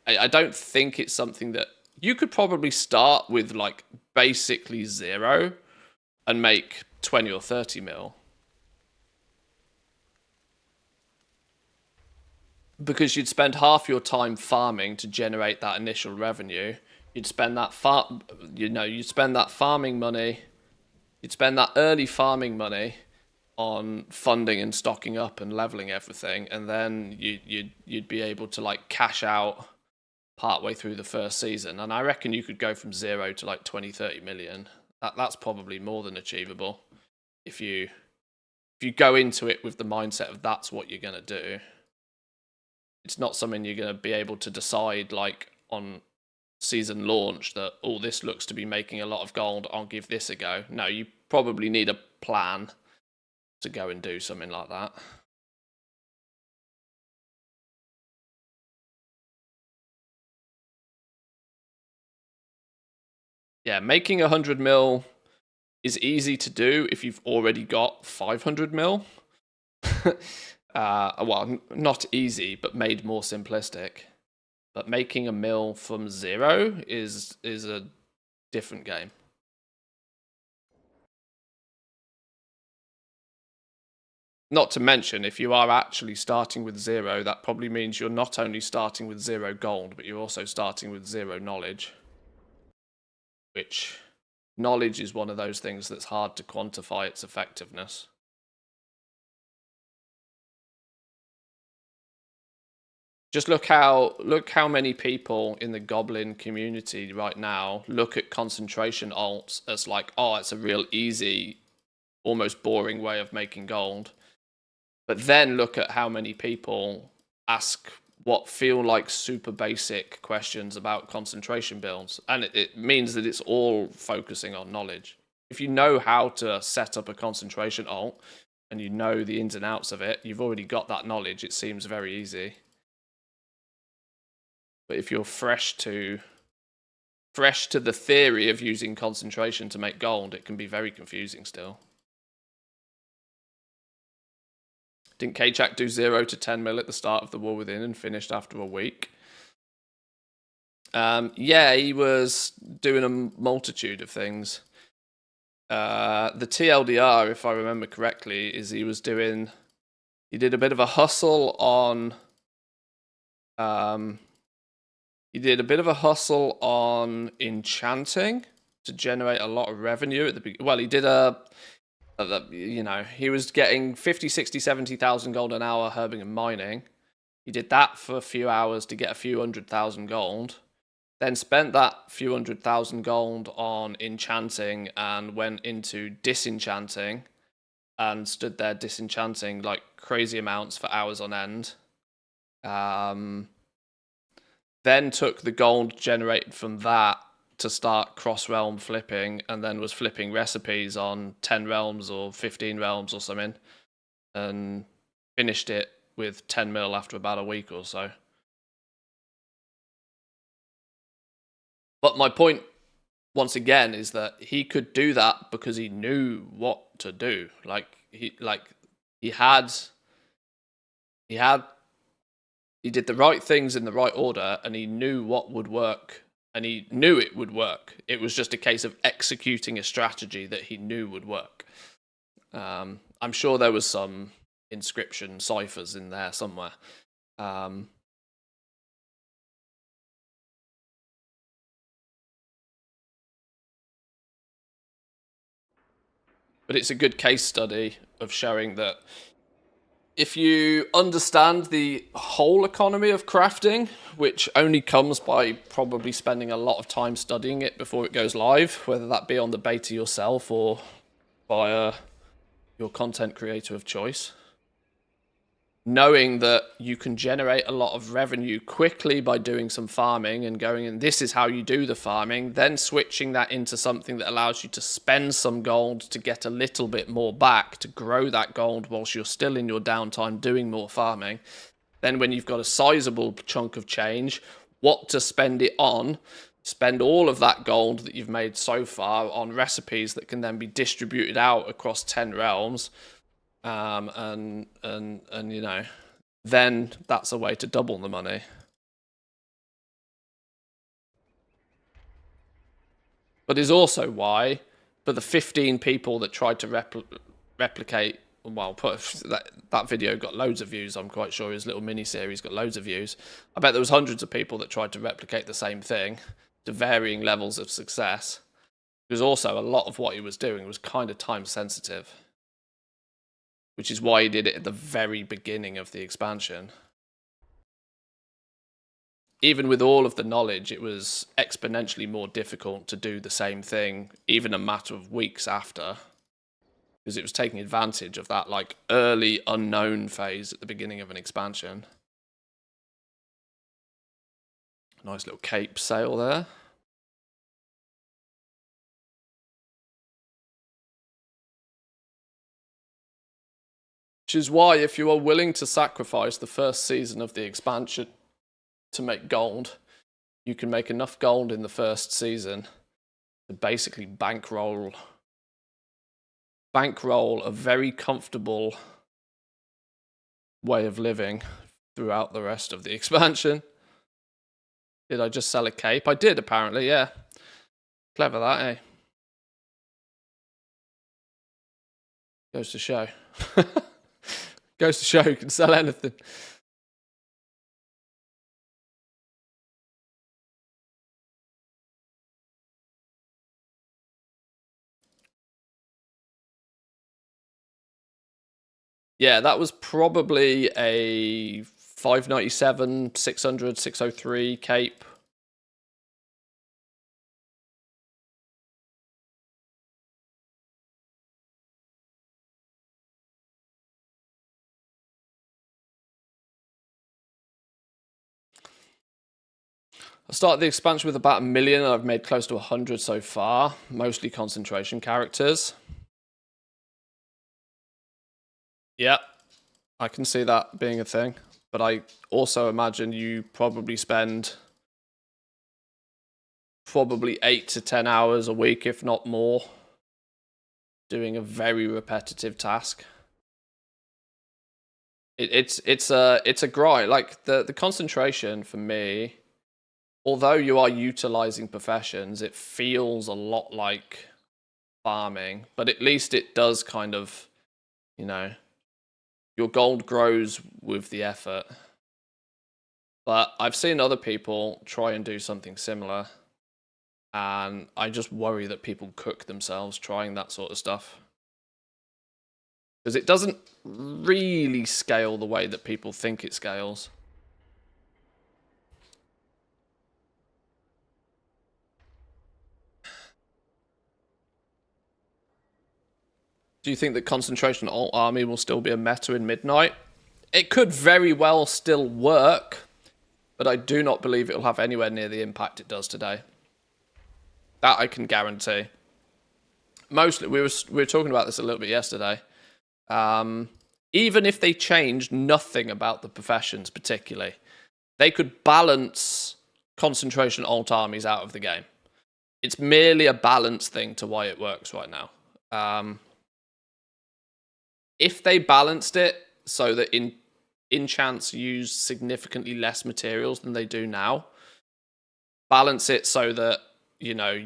I don't think it's something that you could probably start with, like, basically 0 and make 20 or 30 mil. Because you'd spend half your time farming to generate that initial revenue. You'd spend that you'd spend that farming money. You'd spend that early farming money on funding and stocking up and leveling everything, and then you'd be able to, like, cash out partway through the first season. And I reckon you could go from 0 to like 20, 30 million. That's probably more than achievable if you go into it with the mindset of that's what you're going to do. It's not something you're going to be able to decide, like, on season launch that, oh, this looks to be making a lot of gold, I'll give this a go. No, you probably need a plan to go and do something like that. Yeah, making 100 mil is easy to do if you've already got 500 mil. Well, not easy, but made more simplistic. But making a mil from 0 is a different game. Not to mention, if you are actually starting with 0, that probably means you're not only starting with 0 gold, but you're also starting with 0 knowledge. Which, knowledge is one of those things that's hard to quantify its effectiveness. Just look how many people in the Goblin community right now look at concentration alts as like, oh, it's a real easy, almost boring way of making gold. But then look at how many people ask what feel like super basic questions about concentration builds. And it means that it's all focusing on knowledge. If you know how to set up a concentration alt and you know the ins and outs of it, you've already got that knowledge. It seems very easy. But if you're fresh to the theory of using concentration to make gold, it can be very confusing still. Didn't Kachak do 0 to 10 mil at the start of the War Within and finished after a week? Yeah, he was doing a multitude of things. The TLDR, if I remember correctly, is he did a bit of a hustle on enchanting to generate a lot of revenue at the beginning. Well, he did he was getting 50, 60, 70,000 gold an hour herbing and mining. He did that for a few hours to get a few 100,000 gold. then spent that few 100,000 gold on enchanting and went into disenchanting and stood there disenchanting like crazy amounts for hours on end. Then took the gold generated from that to start cross-realm flipping, and then was flipping recipes on 10 realms or 15 realms or something, and finished it with 10 mil after about a week or so. But my point, once again, is that he could do that because he knew what to do. He did the right things in the right order, and he knew what would work, and he knew it would work. It was just a case of executing a strategy that he knew would work. I'm sure there was some inscription ciphers in there somewhere. But it's a good case study of showing that if you understand the whole economy of crafting, which only comes by probably spending a lot of time studying it before it goes live, whether that be on the beta yourself or via your content creator of choice, knowing that you can generate a lot of revenue quickly by doing some farming and going, and this is how you do the farming, then switching that into something that allows you to spend some gold to get a little bit more back, to grow that gold whilst you're still in your downtime doing more farming. Then when you've got a sizable chunk of change, what to spend it on, spend all of that gold that you've made so far on recipes that can then be distributed out across 10 realms. And you know, then that's a way to double the money. But is also why, for the 15 people that tried to replicate, well, that video got loads of views. I'm quite sure his little mini series got loads of views. I bet there was hundreds of people that tried to replicate the same thing to varying levels of success. Because also a lot of what he was doing was kind of time sensitive, which is why he did it at the very beginning of the expansion. Even with all of the knowledge, it was exponentially more difficult to do the same thing, even a matter of weeks after, because it was taking advantage of that like early unknown phase at the beginning of an expansion. Nice little cape sail there. Which is why, if you are willing to sacrifice the first season of the expansion to make gold, you can make enough gold in the first season to basically bankroll a very comfortable way of living throughout the rest of the expansion. Did I just sell a cape? I did, apparently, yeah. Clever that, eh? Goes to show. Goes to show you can sell anything. Yeah, that was probably a 597, 600, 603 cape. I started the expansion with about 1 million, and I've made close to 100 so far, mostly concentration characters. Yeah, I can see that being a thing, but I also imagine you probably spend 8 to 10 hours a week, if not more, doing a very repetitive task. It's a grind. Like the concentration for me, although you are utilizing professions, it feels a lot like farming, but at least it does kind of, you know, your gold grows with the effort. But I've seen other people try and do something similar, and I just worry that people cook themselves trying that sort of stuff, because it doesn't really scale the way that people think it scales. Do you think that Concentration Alt Army will still be a meta in Midnight? It could very well still work, but I do not believe it will have anywhere near the impact it does today. That I can guarantee. Mostly, we were talking about this a little bit yesterday. Even if they changed nothing about the professions particularly, they could balance Concentration Alt Armies out of the game. It's merely a balance thing to why it works right now. If they balanced it so that enchants use significantly less materials than they do now, balance it so that, you know,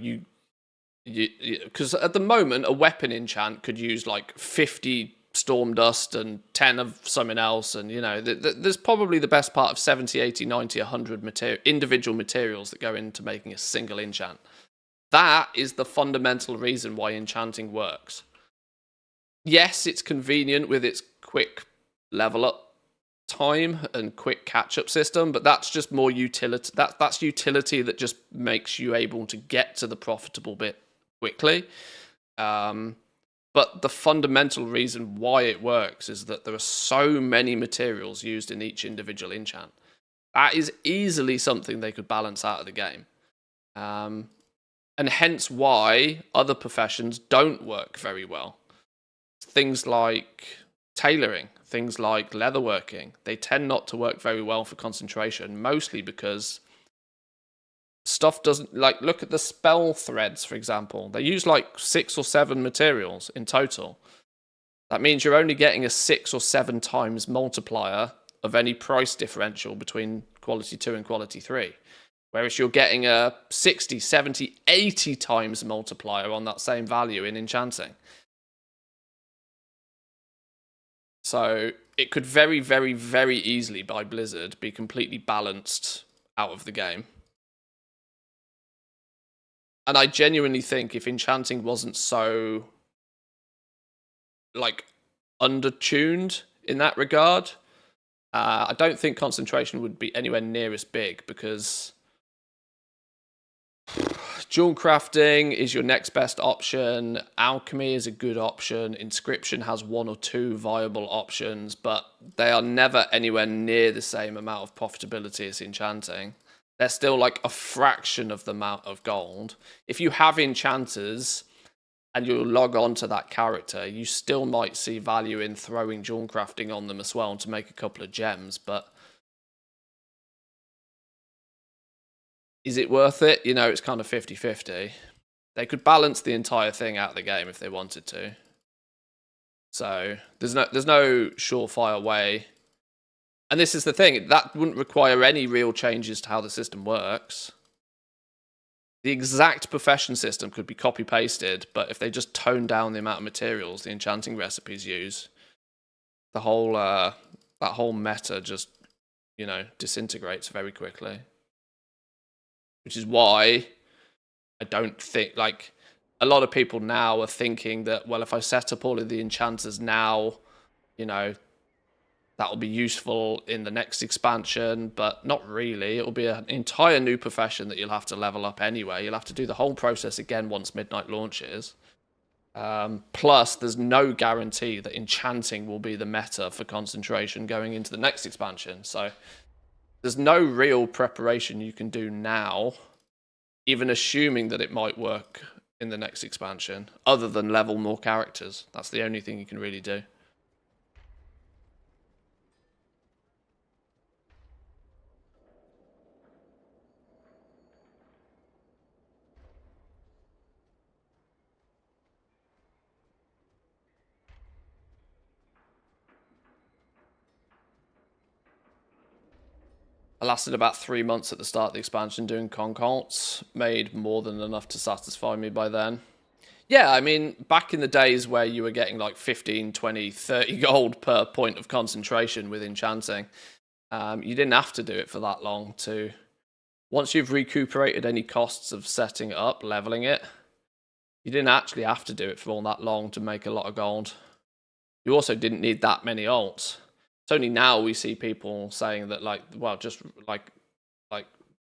because at the moment a weapon enchant could use like 50 storm dust and 10 of something else, and you know there's probably the best part of 70, 80, 90, 100 individual materials that go into making a single enchant. That is the fundamental reason why enchanting works. Yes, it's convenient with its quick level up time and quick catch up system, but that's just more utility. That's utility that just makes you able to get to the profitable bit quickly. But the fundamental reason why it works is that there are so many materials used in each individual enchant. That is easily something they could balance out of the game. And hence why other professions don't work very well. Things like tailoring, things like leatherworking, they tend not to work very well for concentration, mostly because stuff doesn't, like, look at the spell threads, for example. They use like 6 or 7 materials in total. That means you're only getting a 6 or 7 times multiplier of any price differential between quality 2 and quality 3. Whereas you're getting a 60, 70, 80 times multiplier on that same value in enchanting. So it could very, very, very easily, by Blizzard, be completely balanced out of the game. And I genuinely think if enchanting wasn't so, like, undertuned in that regard, I don't think concentration would be anywhere near as big, because jewel crafting is your next best option. Alchemy is a good option. Inscription has 1 or 2 viable options, but they are never anywhere near the same amount of profitability as enchanting. They're still like a fraction of the amount of gold. If you have enchanters and you log on to that character, you still might see value in throwing jewel crafting on them as well to make a couple of gems, but is it worth it? You know, it's kind of 50-50. They could balance the entire thing out of the game if they wanted to. So there's no surefire way. And this is the thing, that wouldn't require any real changes to how the system works. The exact profession system could be copy-pasted, but if they just tone down the amount of materials the enchanting recipes use, the whole that whole meta just, you know, disintegrates very quickly. Which is why I don't think, like, a lot of people now are thinking that, well, if I set up all of the enchanters now, you know, that'll be useful in the next expansion, but not really. It'll be an entire new profession that you'll have to level up anyway. You'll have to do the whole process again once Midnight launches. Plus, there's no guarantee that enchanting will be the meta for concentration going into the next expansion. So there's no real preparation you can do now, even assuming that it might work in the next expansion, other than level more characters. That's the only thing you can really do. I lasted about 3 months at the start of the expansion doing concults, made more than enough to satisfy me by then. Yeah, I mean, back in the days where you were getting like 15, 20, 30 gold per point of concentration with enchanting, you didn't have to do it for that long to... Once you've recuperated any costs of setting it up, leveling it, you didn't actually have to do it for all that long to make a lot of gold. You also didn't need that many alts. It's only now we see people saying that, like, well, just like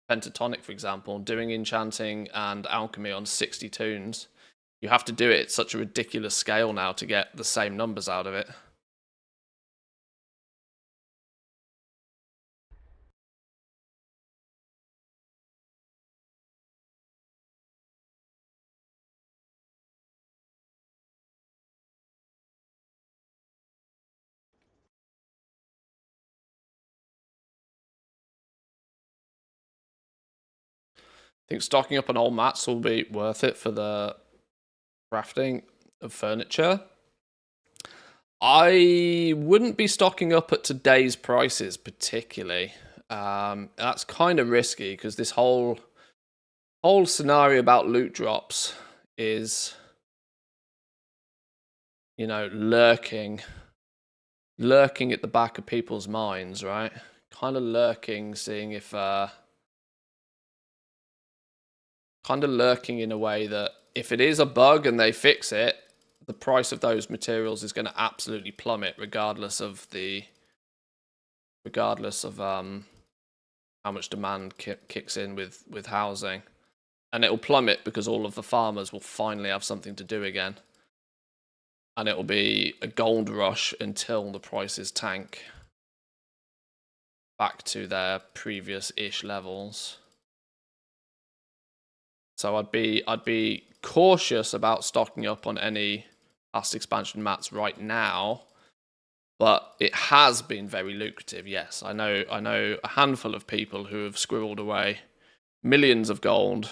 Pentatonic, for example, doing enchanting and alchemy on 60 tunes You have to do it at such a ridiculous scale now to get the same numbers out of it. I think stocking up on old mats will be worth it for the crafting of furniture. I wouldn't be stocking up at today's prices particularly. That's kind of risky because this whole scenario about loot drops is, you know, lurking at the back of people's minds, right? Kind of lurking, seeing if kind of lurking in a way that if it is a bug and they fix it, the price of those materials is going to absolutely plummet, regardless of how much demand kicks in with housing, and it will plummet because all of the farmers will finally have something to do again, and it will be a gold rush until the prices tank back to their previous-ish levels. So I'd be cautious about stocking up on any past expansion mats right now, but it has been very lucrative. Yes, I know a handful of people who have squirreled away millions of gold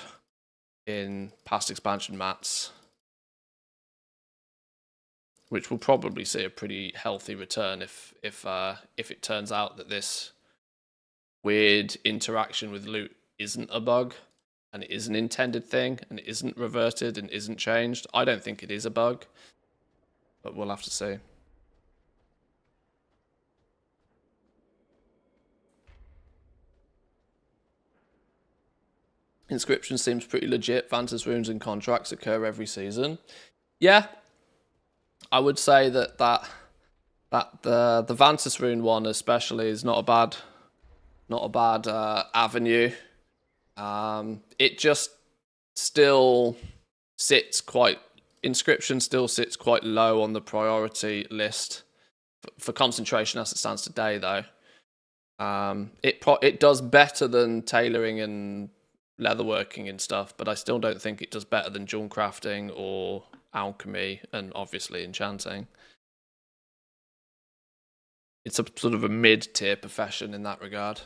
in past expansion mats, which will probably see a pretty healthy return if it turns out that this weird interaction with loot isn't a bug, and it is an intended thing, and it isn't reverted and isn't changed. I don't think it is a bug, but we'll have to see. Inscription seems pretty legit. Vanta's runes and contracts occur every season. Yeah, I would say that the Vantas rune one especially is not a bad avenue. It just still sits quite. Inscription still sits quite low on the priority list for concentration as it stands today, though. It does better than tailoring and leatherworking and stuff, but I still don't think it does better than jewel crafting or alchemy and obviously enchanting. It's a sort of a mid-tier profession in that regard.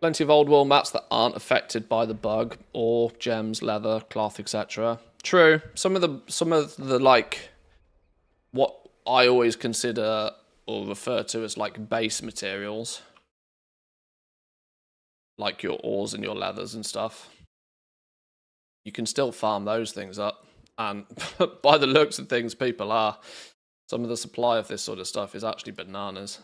Plenty of old world mats that aren't affected by the bug, or gems, leather, cloth, etc. True. Some of the like what I always consider or refer to as like base materials, like your ores and your leathers and stuff. You can still farm those things up, and by the looks of things, people are. Some of the supply of this sort of stuff is actually bananas.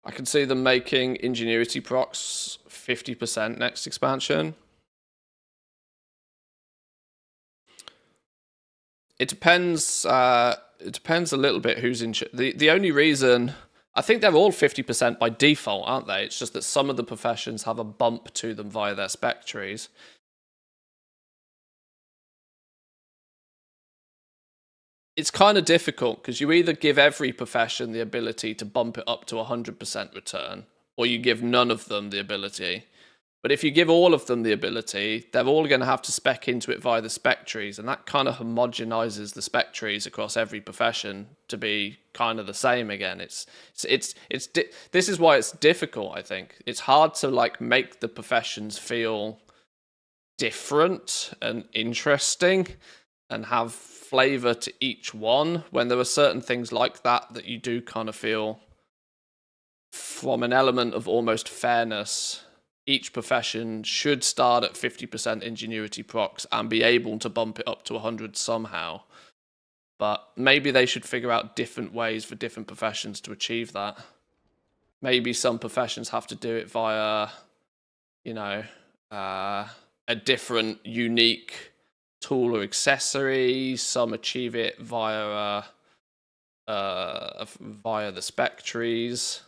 I can see them making ingenuity procs 50% next expansion. It depends. It depends a little bit who's in. The only reason I think they're all 50% by default, aren't they? It's just that some of the professions have a bump to them via their spec trees. It's kind of difficult because you either give every profession the ability to bump it up to 100% return, or you give none of them the ability. But if you give all of them the ability, they're all going to have to spec into it via the spec trees, and that kind of homogenizes the spec trees across every profession to be kind of the same again. This is why it's difficult. I think it's hard to like make the professions feel different and interesting and have flavor to each one when there are certain things like that you do kind of feel from an element of almost fairness. Each profession should start at 50% ingenuity procs and be able to bump it up to 100 somehow. But maybe they should figure out different ways for different professions to achieve that. Maybe some professions have to do it via, you know, a different, unique tool or accessory. Some achieve it via the spec trees.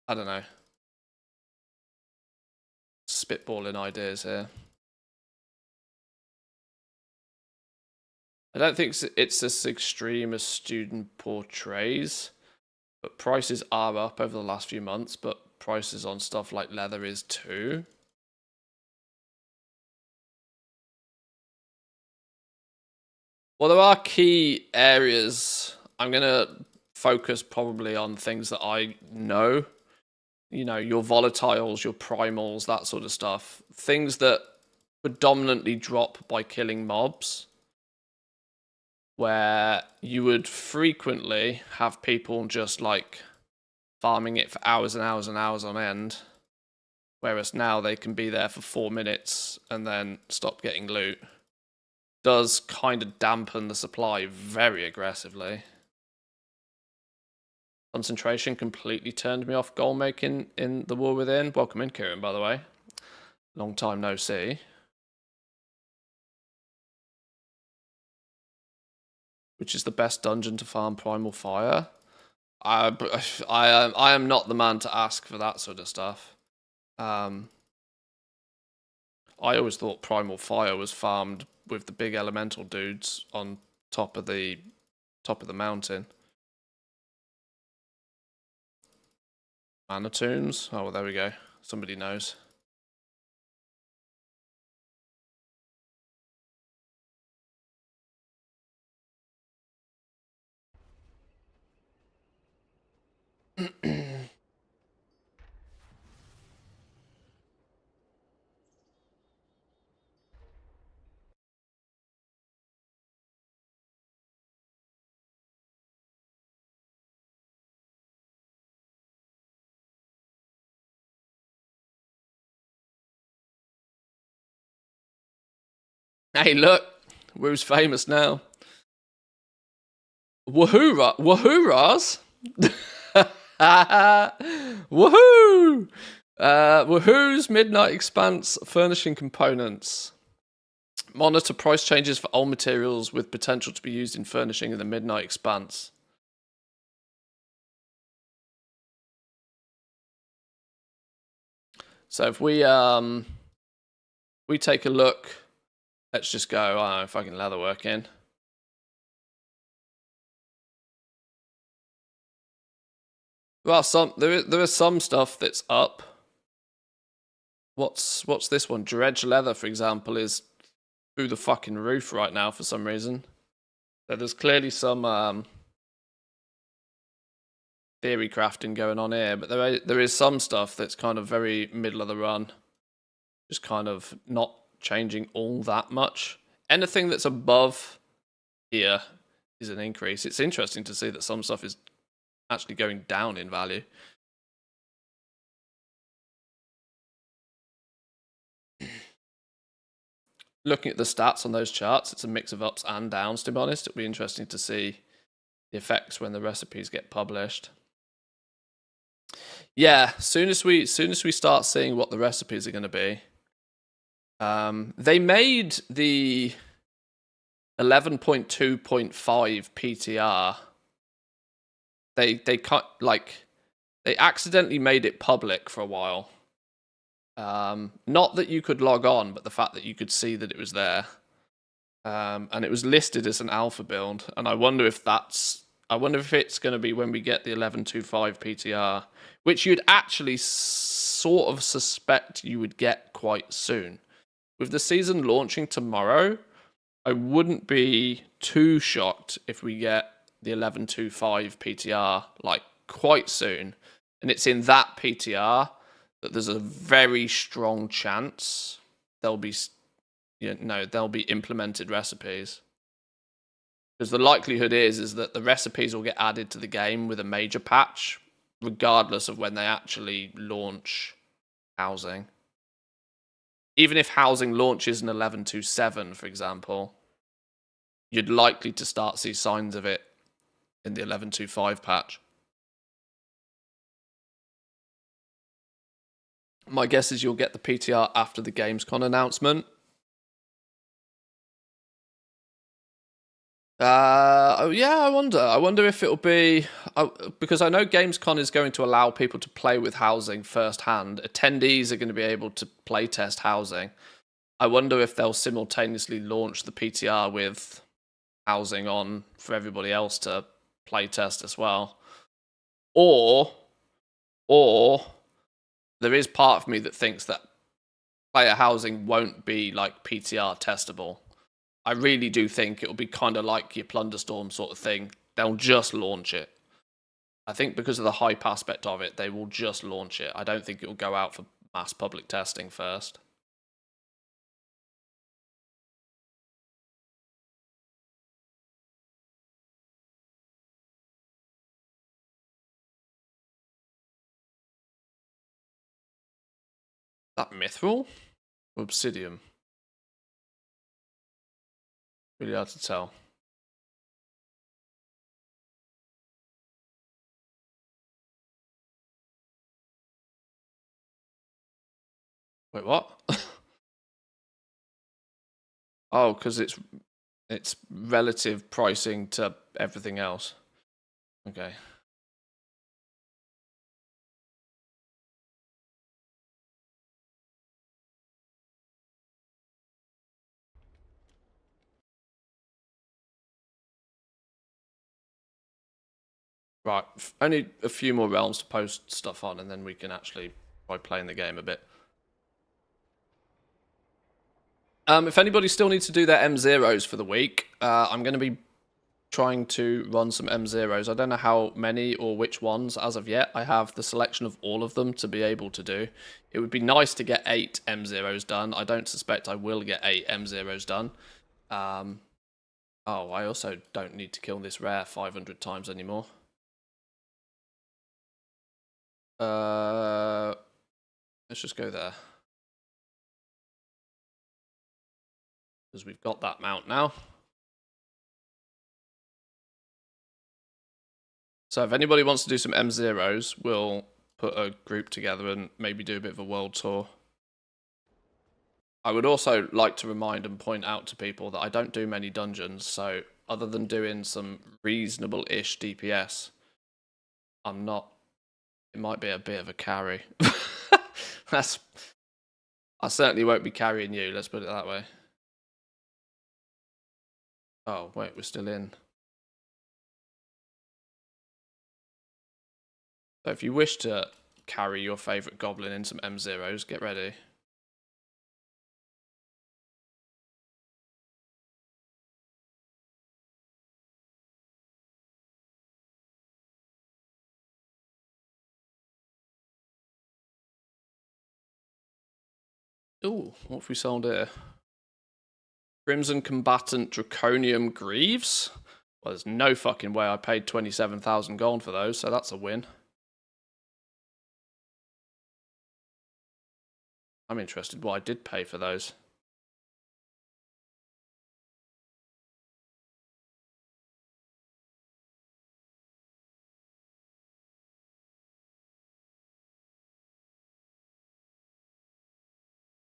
I don't know. Spitballing ideas here. I don't think it's as extreme as student portrays, but prices are up over the last few months, but prices on stuff like leather is too. Well, there are key areas. I'm going to focus probably on things that I know. You know, your volatiles, your primals, that sort of stuff. Things that predominantly drop by killing mobs, where you would frequently have people just like farming it for hours and hours and hours on end, whereas now they can be there for 4 minutes and then stop getting loot. Does kind of dampen the supply very aggressively. Concentration completely turned me off goal making in the War Within. Welcome in, Kieran, by the way. Long time no see. Which is the best dungeon to farm Primal Fire? I am not the man to ask for that sort of stuff. I always thought Primal Fire was farmed with the big elemental dudes on top of the mountain. Mana tunes? Oh, well, there we go. Somebody knows. Hey, look, who's famous now? Woohoo! Woohoo-ras! Woohoo! Woohoo's Midnight Expanse furnishing components. Monitor price changes for old materials with potential to be used in furnishing in the Midnight Expanse. So if we take a look, let's just go, I don't know, fucking leatherwork in. Well, there is some stuff that's up. What's this one? Dredge leather, for example, is through the fucking roof right now for some reason. So there's clearly some theory crafting going on here, but there is some stuff that's kind of very middle of the run, just kind of not changing all that much. Anything that's above here is an increase. It's interesting to see that some stuff is actually going down in value. Looking at the stats on those charts, it's a mix of ups and downs, to be honest. It'll be interesting to see the effects when the recipes get published. Yeah, soon as we start seeing what the recipes are going to be. They made the 11.2.5 PTR. They accidentally made it public for a while. Not that you could log on, but the fact that you could see that it was there. And it was listed as an alpha build, and I wonder if it's going to be when we get the 11.25 PTR, which you'd actually sort of suspect you would get quite soon. With the season launching tomorrow, I wouldn't be too shocked if we get the 11.25 PTR like quite soon. And it's in that PTR that there's a very strong chance there'll be implemented recipes. Because the likelihood is that the recipes will get added to the game with a major patch, regardless of when they actually launch housing. Even if housing launches in 11.27, for example, you'd likely to start see signs of it in the 11.25 patch. My guess is you'll get the PTR after the Gamescom announcement. Oh yeah, I wonder. I wonder if it'll be because I know Gamescom is going to allow people to play with housing firsthand. Attendees are going to be able to play test housing. I wonder if they'll simultaneously launch the PTR with housing on for everybody else to play test as well, or there is part of me that thinks that player housing won't be like PTR testable. I really do think it'll be kind of like your Plunderstorm sort of thing. They'll just launch it. I think because of the hype aspect of it, they will just launch it. I don't think it will go out for mass public testing first. That Mithril? Obsidian? Really hard to tell. Wait, what? Oh, because it's relative pricing to everything else. Okay. Right, only a few more realms to post stuff on, and then we can actually try playing the game a bit. If anybody still needs to do their M0s for the week, I'm going to be trying to run some M0s. I don't know how many or which ones as of yet. I have the selection of all of them to be able to do. It would be nice to get 8 M0s done. I don't suspect I will get 8 M0s done. Oh, I also don't need to kill this rare 500 times anymore. Let's just go there. Because we've got that mount now. So if anybody wants to do some M0s, we'll put a group together and maybe do a bit of a world tour. I would also like to remind and point out to people that I don't do many dungeons, so other than doing some reasonable-ish DPS, I'm not... It might be a bit of a carry. I certainly won't be carrying you, let's put it that way. Oh, wait, we're still in. So if you wish to carry your favourite goblin in some M0s, get ready. Ooh, what have we sold here? Crimson Combatant Draconium Greaves? Well, there's no fucking way I paid 27,000 gold for those, so that's a win. I'm interested what I did pay for those.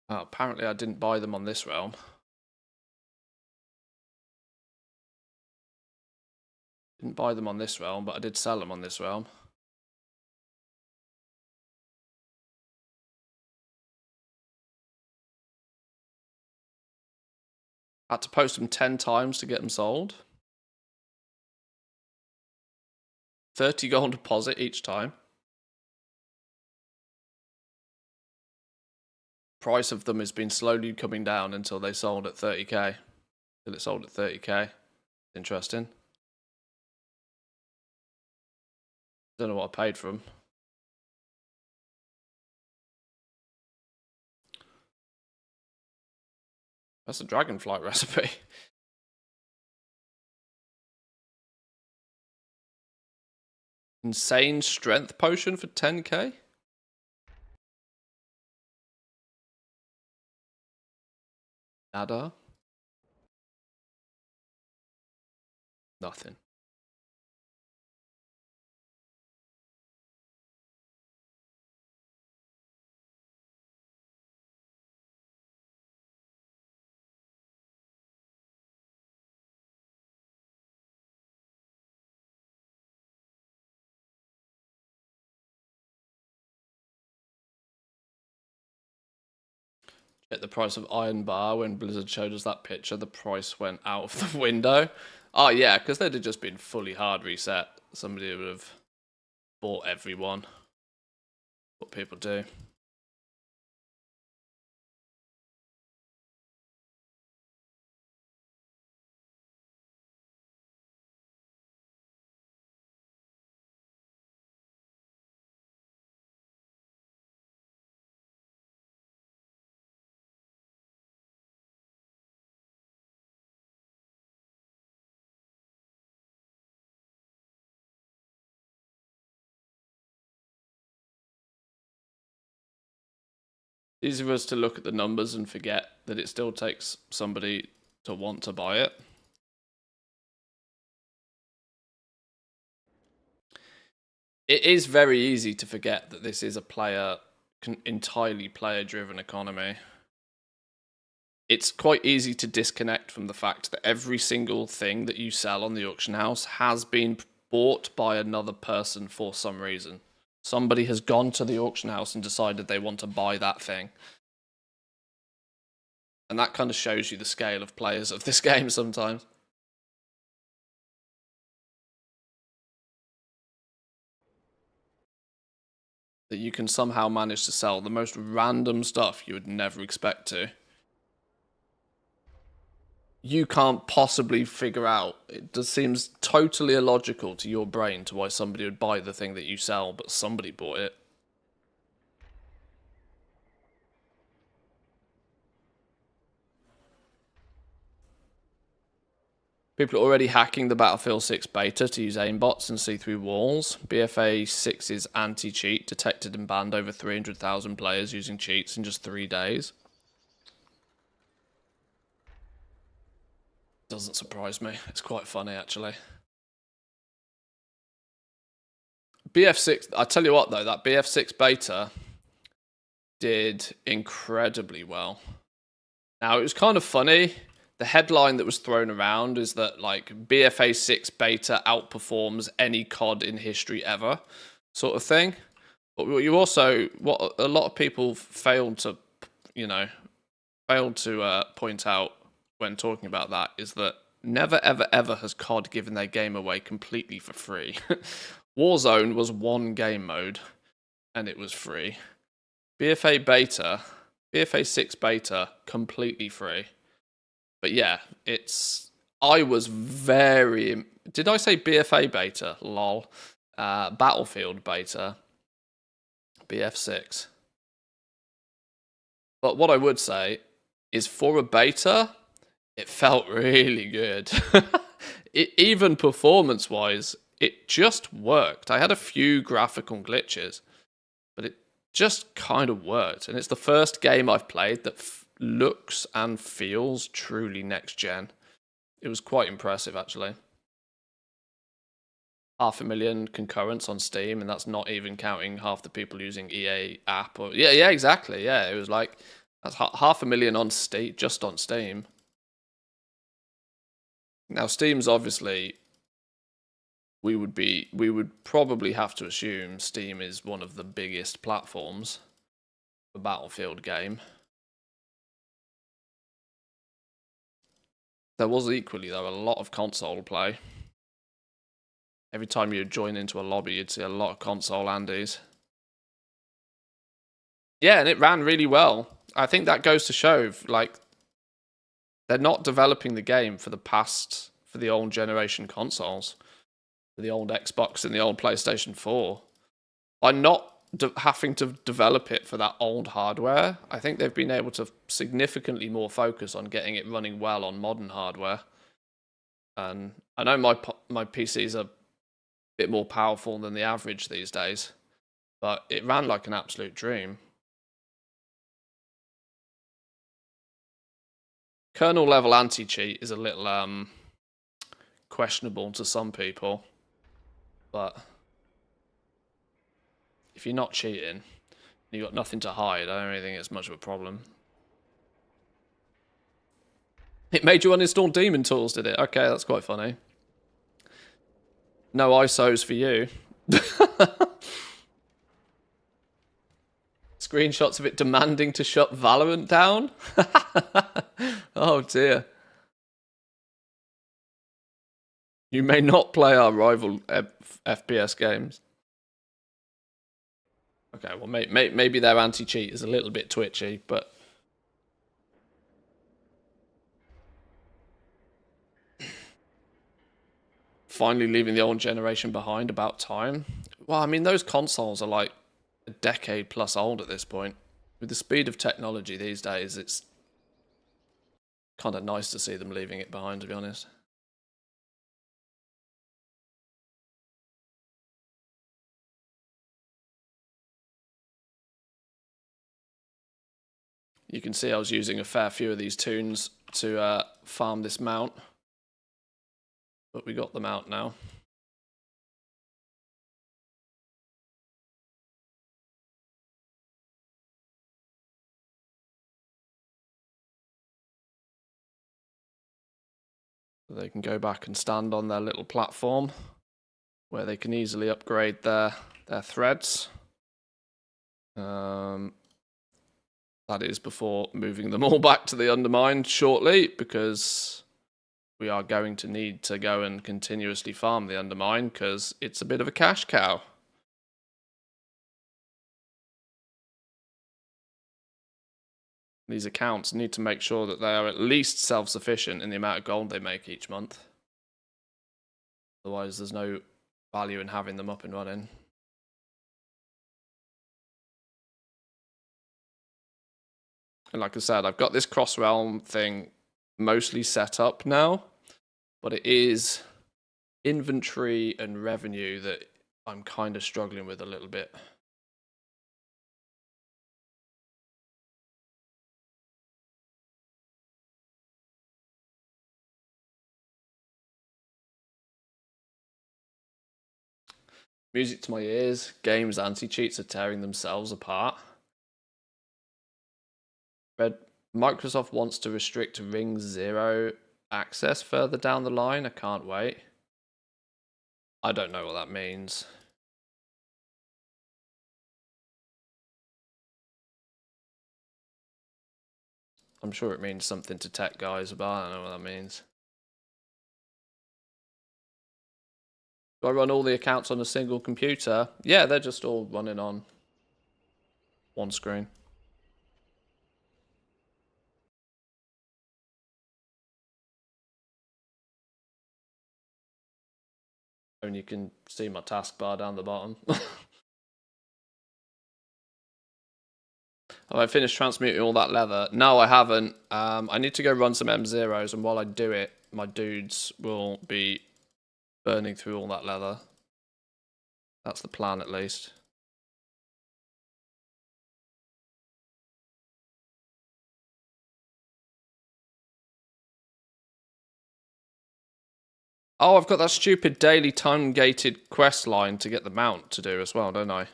Oh, apparently I didn't buy them on this realm. Didn't buy them on this realm, but I did sell them on this realm. Had to post them 10 times to get them sold. 30 gold deposit each time. Price of them has been slowly coming down until they sold at 30k. Till it sold at 30k. Interesting. Don't know what I paid for them. That's a dragonflight recipe. Insane strength potion for 10k? Nada. Nothing. Check the price of Iron Bar when Blizzard showed us that picture. The price went out of the window. Oh, yeah, because they'd have just been fully hard reset. Somebody would have bought everyone. What people do. Easy for us to look at the numbers and forget that it still takes somebody to want to buy it. It is very easy to forget that this is a entirely player-driven economy. It's quite easy to disconnect from the fact that every single thing that you sell on the auction house has been bought by another person for some reason. Somebody has gone to the auction house and decided they want to buy that thing. And that kind of shows you the scale of players of this game sometimes. That you can somehow manage to sell the most random stuff you would never expect to. You can't possibly figure out. It just seems totally illogical to your brain to why somebody would buy the thing that you sell, but somebody bought it. People are already hacking the Battlefield 6 beta to use aimbots and see through walls. BFA 6's anti-cheat detected and banned over 300,000 players using cheats in just 3 days. Doesn't surprise me. It's quite funny, actually. BF6, I tell you what though, that BF6 beta did incredibly well. Now, it was kind of funny. The headline that was thrown around is that like BFA 6 beta outperforms any COD in history ever, sort of thing. But what a lot of people failed to point out when talking about that is that never ever ever has COD given their game away completely for free. Warzone was one game mode and it was free. BFA 6 beta completely free. But yeah, I was very... Did I say BFA beta? Lol. Battlefield beta. BF6. But what I would say is for a beta, it felt really good. Even performance-wise, it just worked. I had a few graphical glitches, but it just kind of worked. And it's the first game I've played that looks and feels truly next gen. It was quite impressive, actually. 500,000 concurrents on Steam, and that's not even counting half the people using EA app. Or yeah, exactly. Yeah, it was like that's 500,000 on Steam, just on Steam. Now, Steam's obviously we would probably have to assume Steam is one of the biggest platforms for Battlefield game. There was equally, though, a lot of console play. Every time you'd join into a lobby, you'd see a lot of console Andes. Yeah, and it ran really well. I think that goes to show, like, they're not developing the game for the old generation consoles, for the old Xbox and the old PlayStation 4. By not having to develop it for that old hardware, I think they've been able to significantly more focus on getting it running well on modern hardware. And I know my PCs are a bit more powerful than the average these days, but it ran like an absolute dream. Kernel level anti-cheat is a little questionable to some people. But if you're not cheating, you've got nothing to hide, I don't really think it's much of a problem. It made you uninstall Demon Tools, did it? Okay, that's quite funny. No ISOs for you. Screenshots of it demanding to shut Valorant down? Oh dear. You may not play our rival FPS games. Okay, well, maybe their anti-cheat is a little bit twitchy, but... Finally leaving the old generation behind, about time. Well, I mean, those consoles are like a decade plus old at this point. With the speed of technology these days, it's kind of nice to see them leaving it behind, to be honest. You can see I was using a fair few of these tunes to farm this mount. But we got them out now. So they can go back and stand on their little platform where they can easily upgrade their threads. That is before moving them all back to the Undermine shortly, because we are going to need to go and continuously farm the Undermine because it's a bit of a cash cow. These accounts need to make sure that they are at least self-sufficient in the amount of gold they make each month. Otherwise, there's no value in having them up and running. And like I said, I've got this cross-realm thing mostly set up now, but it is inventory and revenue that I'm kind of struggling with a little bit. Music to my ears. Games anti-cheats are tearing themselves apart. Microsoft wants to restrict Ring 0 access further down the line. I can't wait. I don't know what that means. I'm sure it means something to tech guys, but I don't know what that means. Do I run all the accounts on a single computer? Yeah, they're just all running on one screen. And you can see my taskbar down the bottom. Have I finished transmuting all that leather? No, I haven't. I need to go run some M0s, and while I do it, my dudes will be burning through all that leather. That's the plan, at least. Oh, I've got that stupid daily time-gated quest line to get the mount to do as well, don't I?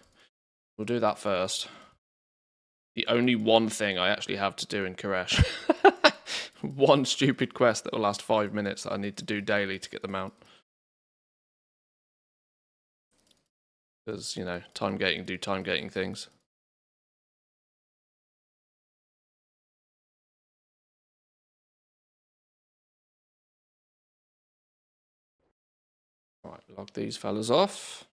We'll do that first. The only one thing I actually have to do in Koresh. One stupid quest that will last 5 minutes that I need to do daily to get the mount. Because, you know, time gating do time gating things. Right, log these fellas off.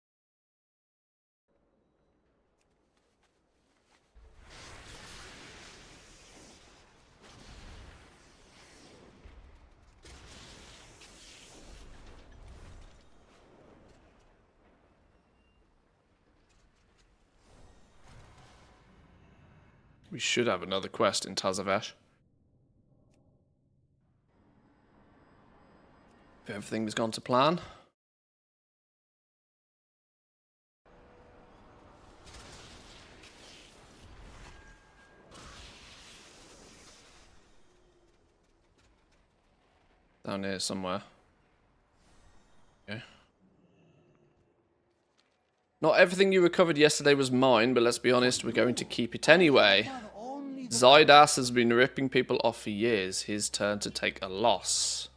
We should have another quest in Tazavesh. If everything's gone to plan. Down here somewhere. Not everything you recovered yesterday was mine, but let's be honest, we're going to keep it anyway. Zydas has been ripping people off for years. His turn to take a loss.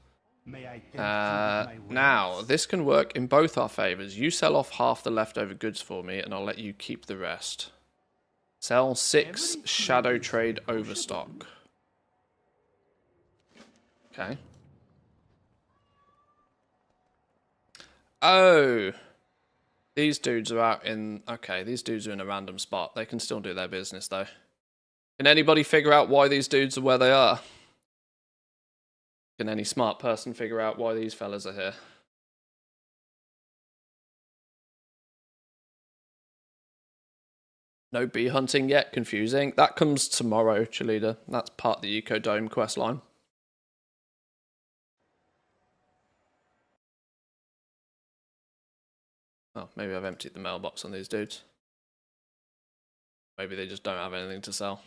Now, this can work in both our favours. You sell off half the leftover goods for me, and I'll let you keep the rest. Sell 6 shadow trade overstock. Okay. Oh. These dudes are out in... Okay, these dudes are in a random spot. They can still do their business, though. Can anybody figure out why these dudes are where they are? Can any smart person figure out why these fellas are here? No bee hunting yet? Confusing. That comes tomorrow, Chalida. That's part of the Eco Dome quest line. Oh, maybe I've emptied the mailbox on these dudes. Maybe they just don't have anything to sell.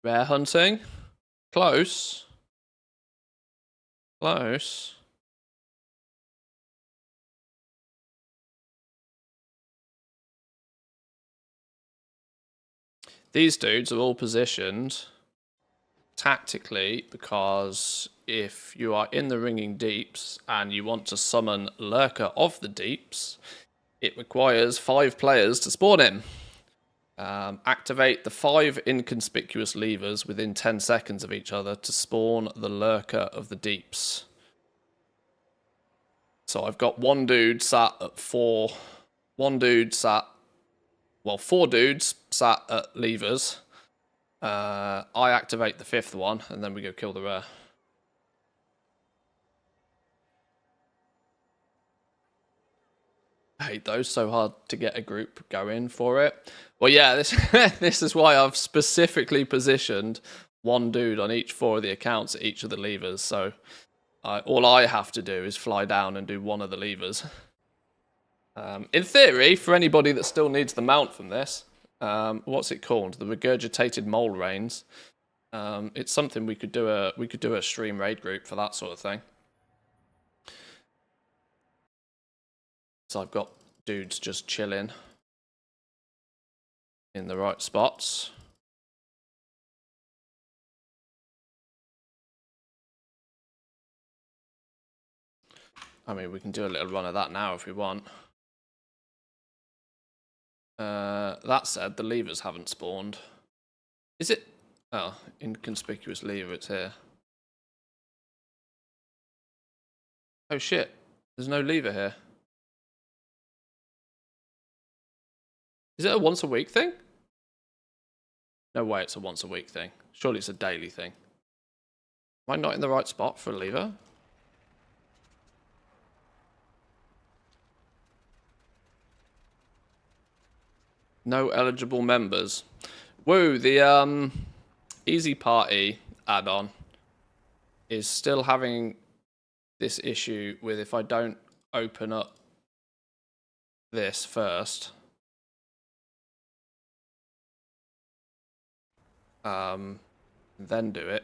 Bear hunting? Close. Close. These dudes are all positioned tactically because if you are in the ringing deeps and you want to summon Lurker of the Deeps, it requires 5 players to spawn in. Activate the 5 inconspicuous levers within 10 seconds of each other to spawn the Lurker of the Deeps. So I've got one dude sat at 4. One dude sat... Well, 4 dudes sat at levers. I activate the 5th one, and then we go kill the rare. I hate those, so hard to get a group going for it. Well, yeah, this is why I've specifically positioned one dude on each 4 of the accounts at each of the levers. So all I have to do is fly down and do one of the levers. In theory, for anybody that still needs the mount from this, what's it called? The regurgitated mole rains. It's something we could do a stream raid group for that sort of thing. So I've got dudes just chilling in the right spots. I mean, we can do a little run of that now if we want. That said, the levers haven't spawned. Is it? Oh, inconspicuous lever, it's here. Oh shit, there's no lever here. Is it a once a week thing? No way it's a once a week thing. Surely it's a daily thing. Am I not in the right spot for a lever? No eligible members. Woo, the Easy Party add-on is still having this issue with if I don't open up this first. Then do it.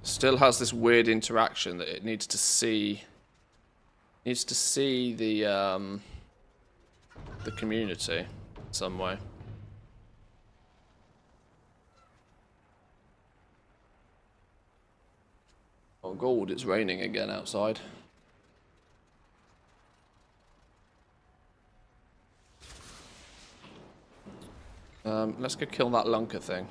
Still has this weird interaction that it needs to see. Needs to see the community some way. Oh god, it's raining again outside. Let's go kill that lunker thing.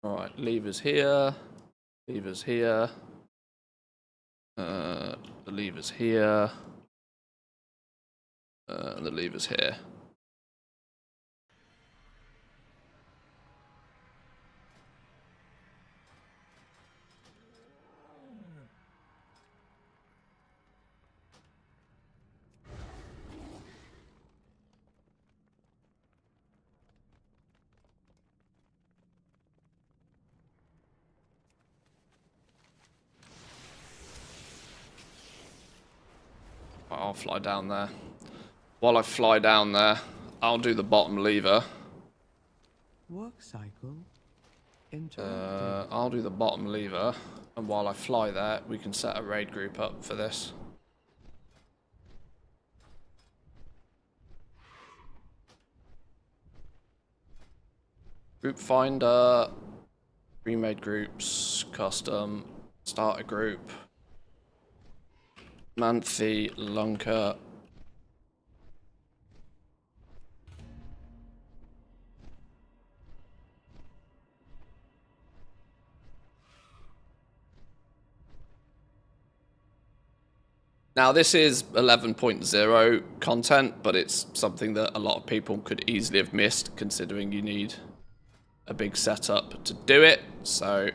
Alright, levers here. Levers here. The levers here. And the levers here. I'll fly down there. While I fly down there, I'll do the bottom lever. Work cycle I'll do the bottom lever, and while I fly there, we can set a raid group up for this. Group finder, remade groups, custom, start a group, Manthe, Lunker. Now this is 11.0 content, but it's something that a lot of people could easily have missed, considering you need a big setup to do it. So,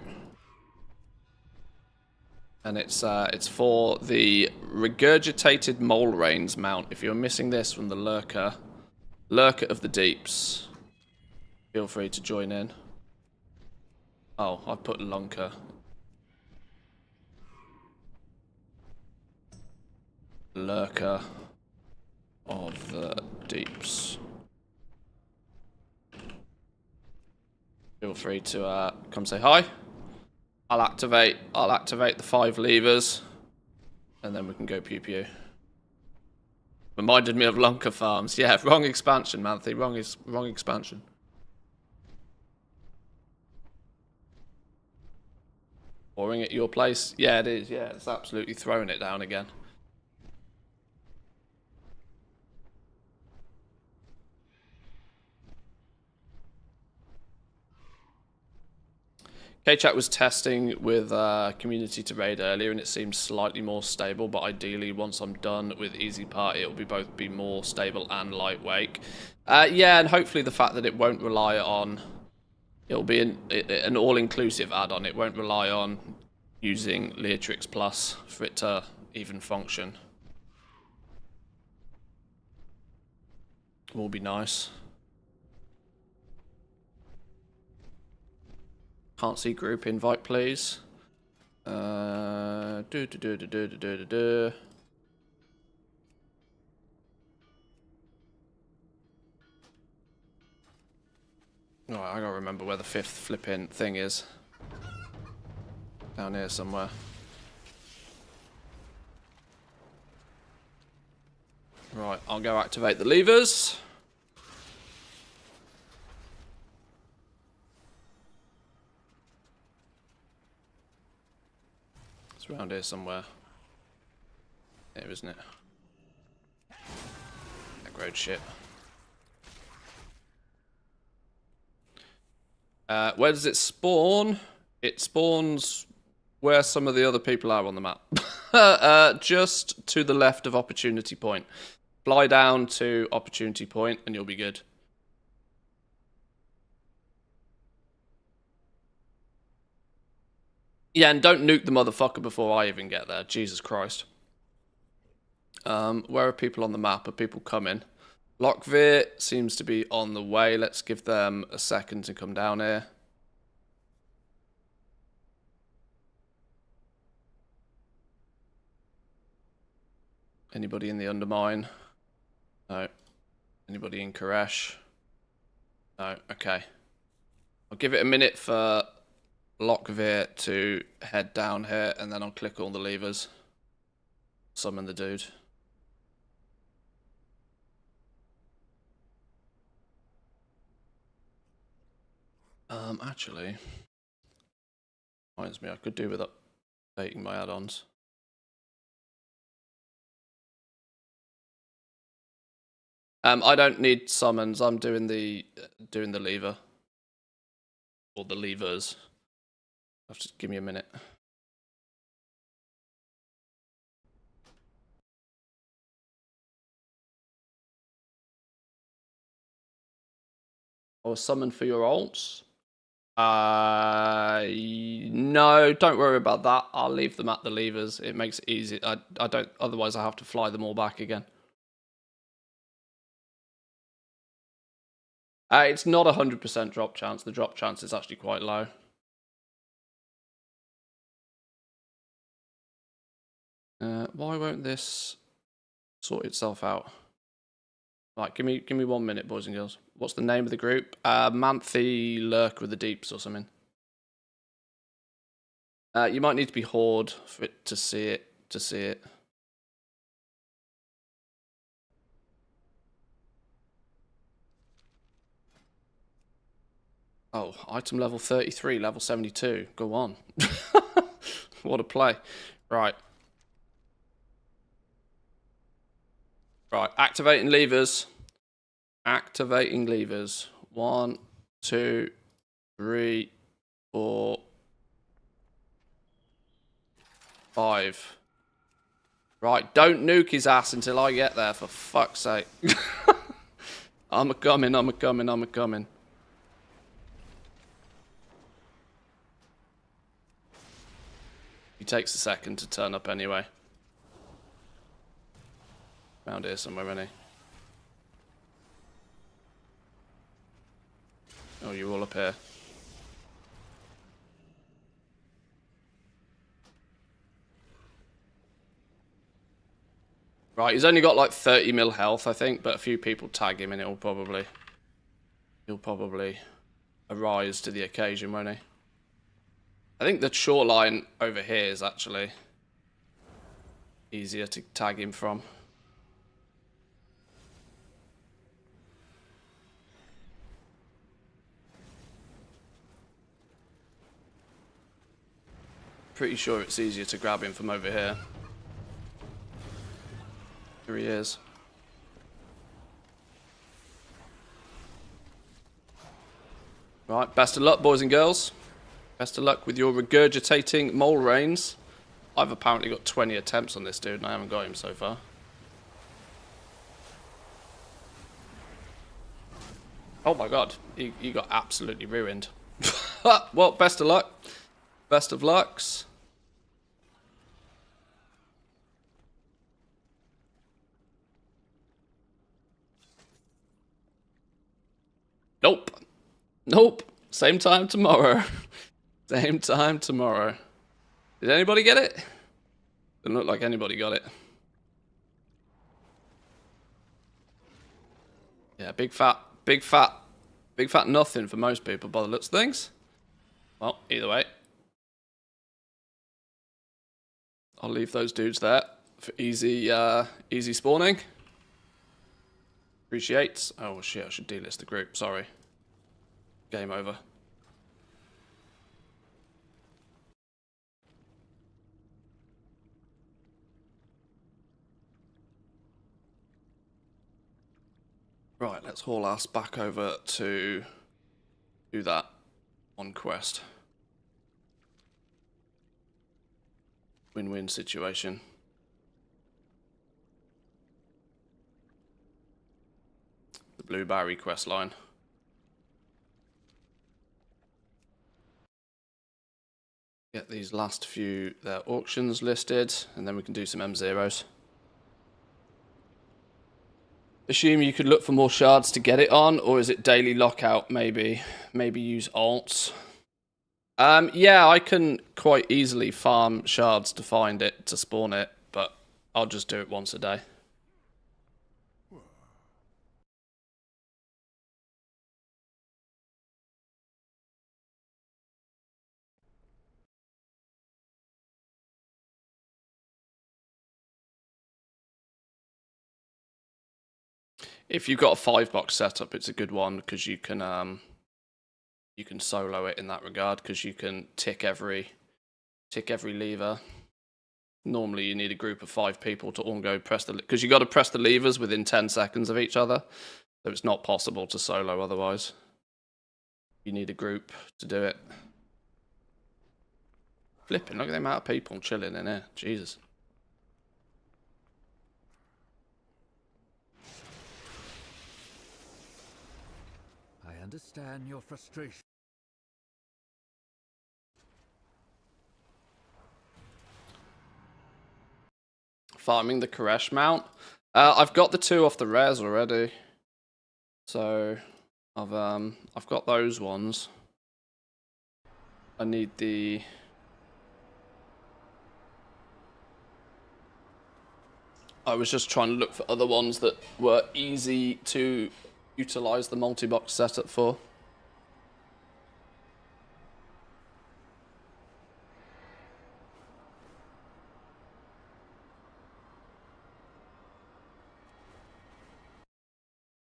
and it's for the regurgitated mole rains mount. If you're missing this from the lurker of the deeps, feel free to join in. Oh, I put Lunker. Lurker of the deeps. Feel free to come say hi. I'll activate the 5 levers, and then we can go pew pew. Reminded me of Lunker Farms. Yeah, wrong expansion, Manthe. Wrong expansion. Boring at your place? Yeah, it is. Yeah, it's absolutely throwing it down again. K-Chat was testing with Community to Raid earlier, and it seems slightly more stable, but ideally once I'm done with Easy Party, it'll be both be more stable and lightweight. Yeah, and hopefully the fact that it won't rely on... It'll be an all-inclusive add-on. It won't rely on using Leatrix Plus for it to even function. Will be nice. Can't see group invite, please. Right, I gotta remember where the 5th flipping thing is. Down here somewhere. Right, I'll go activate the levers. It's around here somewhere. There, isn't it? Aggro shit. Where does it spawn? It spawns where some of the other people are on the map. Just to the left of Opportunity Point. Fly down to Opportunity Point and you'll be good. Yeah, and don't nuke the motherfucker before I even get there. Jesus Christ. Where are people on the map? Are people coming? Lockveer seems to be on the way. Let's give them a second to come down here. Anybody in the Undermine? No. Anybody in Koresh? No. Okay. I'll give it a minute for Lockveer to head down here, and then I'll click all the levers. Summon the dude. Actually, reminds me I could do with updating my add-ons. I don't need summons. I'm doing the lever or the levers. Just give me a minute. Or summon for your alts. No, don't worry about that. I'll leave them at the levers. It makes it easy. I don't. Otherwise, I have to fly them all back again. It's not 100% drop chance. The drop chance is actually quite low. Why won't this sort itself out. Right, give me 1 minute, boys and girls. What's the name of the group? Manthe Lurk with the Deeps or something. You might need to be Horde for it to see it. Oh, item level 33, level 72. Go on. What a play. Right. Right, activating levers. Activating levers. 1, 2, 3, 4, 5. Right, don't nuke his ass until I get there, for fuck's sake. I'm a coming. He takes a second to turn up anyway. Around here somewhere, isn't he? Oh, you're all up here. Right, he's only got like 30 mil health, I think, but a few people tag him and he'll probably arise to the occasion, won't he? I think the shoreline over here is actually easier to tag him from. Pretty sure it's easier to grab him from over here. Here he is. Right, best of luck, boys and girls. Best of luck with your regurgitating mole rains. I've apparently got 20 attempts on this dude and I haven't got him so far. Oh my god, he got absolutely ruined. Well, best of luck. Best of lucks. Nope. Same time tomorrow. Same time tomorrow. Did anybody get it? Didn't look like anybody got it. Yeah, big fat nothing for most people by the looks of things. Well, either way. I'll leave those dudes there for easy spawning. Appreciates. Oh shit, I should delist the group, sorry. Game over. Right, let's haul ass back over to do that on quest. Win-win situation. The Blueberry quest line. Get these last few their auctions listed, and then we can do some M0s. Assume you could look for more shards to get it on, or is it daily lockout? Maybe use alts. Yeah, I can quite easily farm shards to find it, to spawn it, but I'll just do it once a day. If you've got a 5-box setup, it's a good one because you can solo it in that regard because you can tick every lever. Normally, you need a group of 5 people to all go press the because you got to press the levers within 10 seconds of each other, so it's not possible to solo otherwise. You need a group to do it. Flipping! Look at the amount of people chilling in here. Jesus. I understand your frustration. Farming the Koresh mount. I've got the 2 off the rares already, so I've got those ones. I need the. I was just trying to look for other ones that were easy to utilize the multi-box setup for.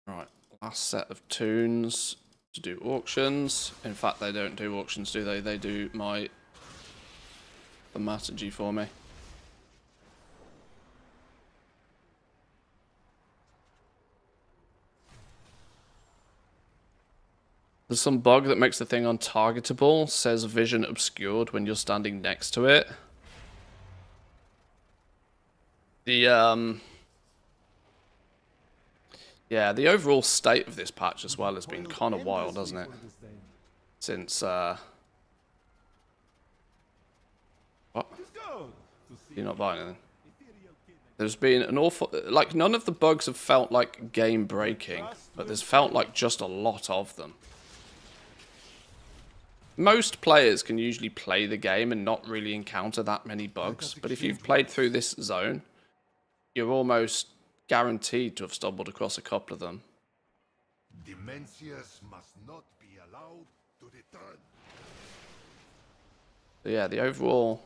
Right, last set of tunes to do auctions. In fact, they don't do auctions, do they? They do my thaumaturgy for me. There's some bug that makes the thing untargetable, says vision obscured when you're standing next to it. The yeah, the overall state of this patch as well has been kind of wild, hasn't it? Since what? You're not buying anything. There's been an awful, like, none of the bugs have felt like game breaking, but there's felt like just a lot of them. Most players can usually play the game and not really encounter that many bugs, but if you've played through this zone, you're almost guaranteed to have stumbled across a couple of them. Demencias must not be allowed to return. So yeah, the overall...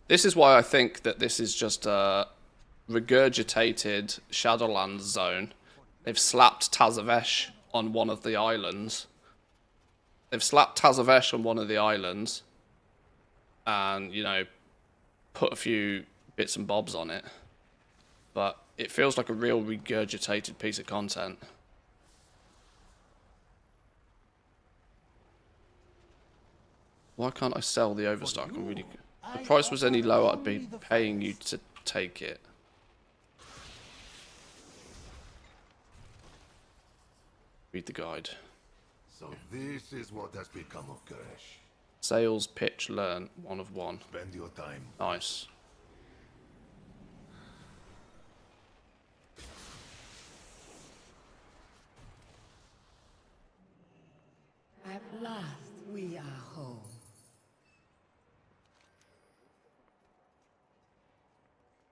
This is why I think that this is just a regurgitated Shadowlands zone. They've slapped Tazavesh on one of the islands. They've slapped Tazavesh on one of the islands. And, you know, put a few bits and bobs on it. But it feels like a real regurgitated piece of content. Why can't I sell the overstock? I'm really... If the price was any lower, I'd be paying you to take it. Read the guide. So this is what has become of Koresh. Sales, pitch, learn. 1 of 1. Spend your time. Nice. At last, we are home.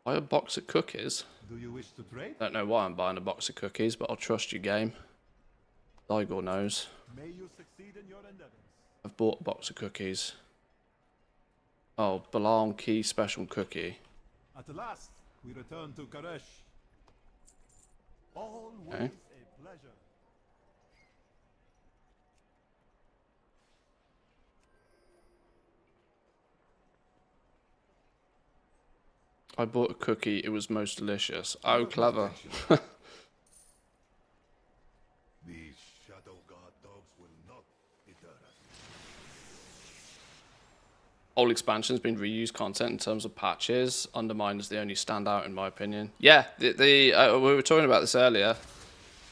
Buy a box of cookies. Do you wish to trade? Don't know why I'm buying a box of cookies, but I'll trust your game. Igor knows. May you succeed in your endeavors. I've bought a box of cookies. Oh, Balam Key Special Cookie. At last, we return to Koresh. Always Okay. a pleasure. I bought a cookie. It was most delicious. Oh, clever. These Shadow God dogs will not deter us. Old expansion's been reused content in terms of patches. Undermine is the only standout in my opinion. Yeah, we were talking about this earlier.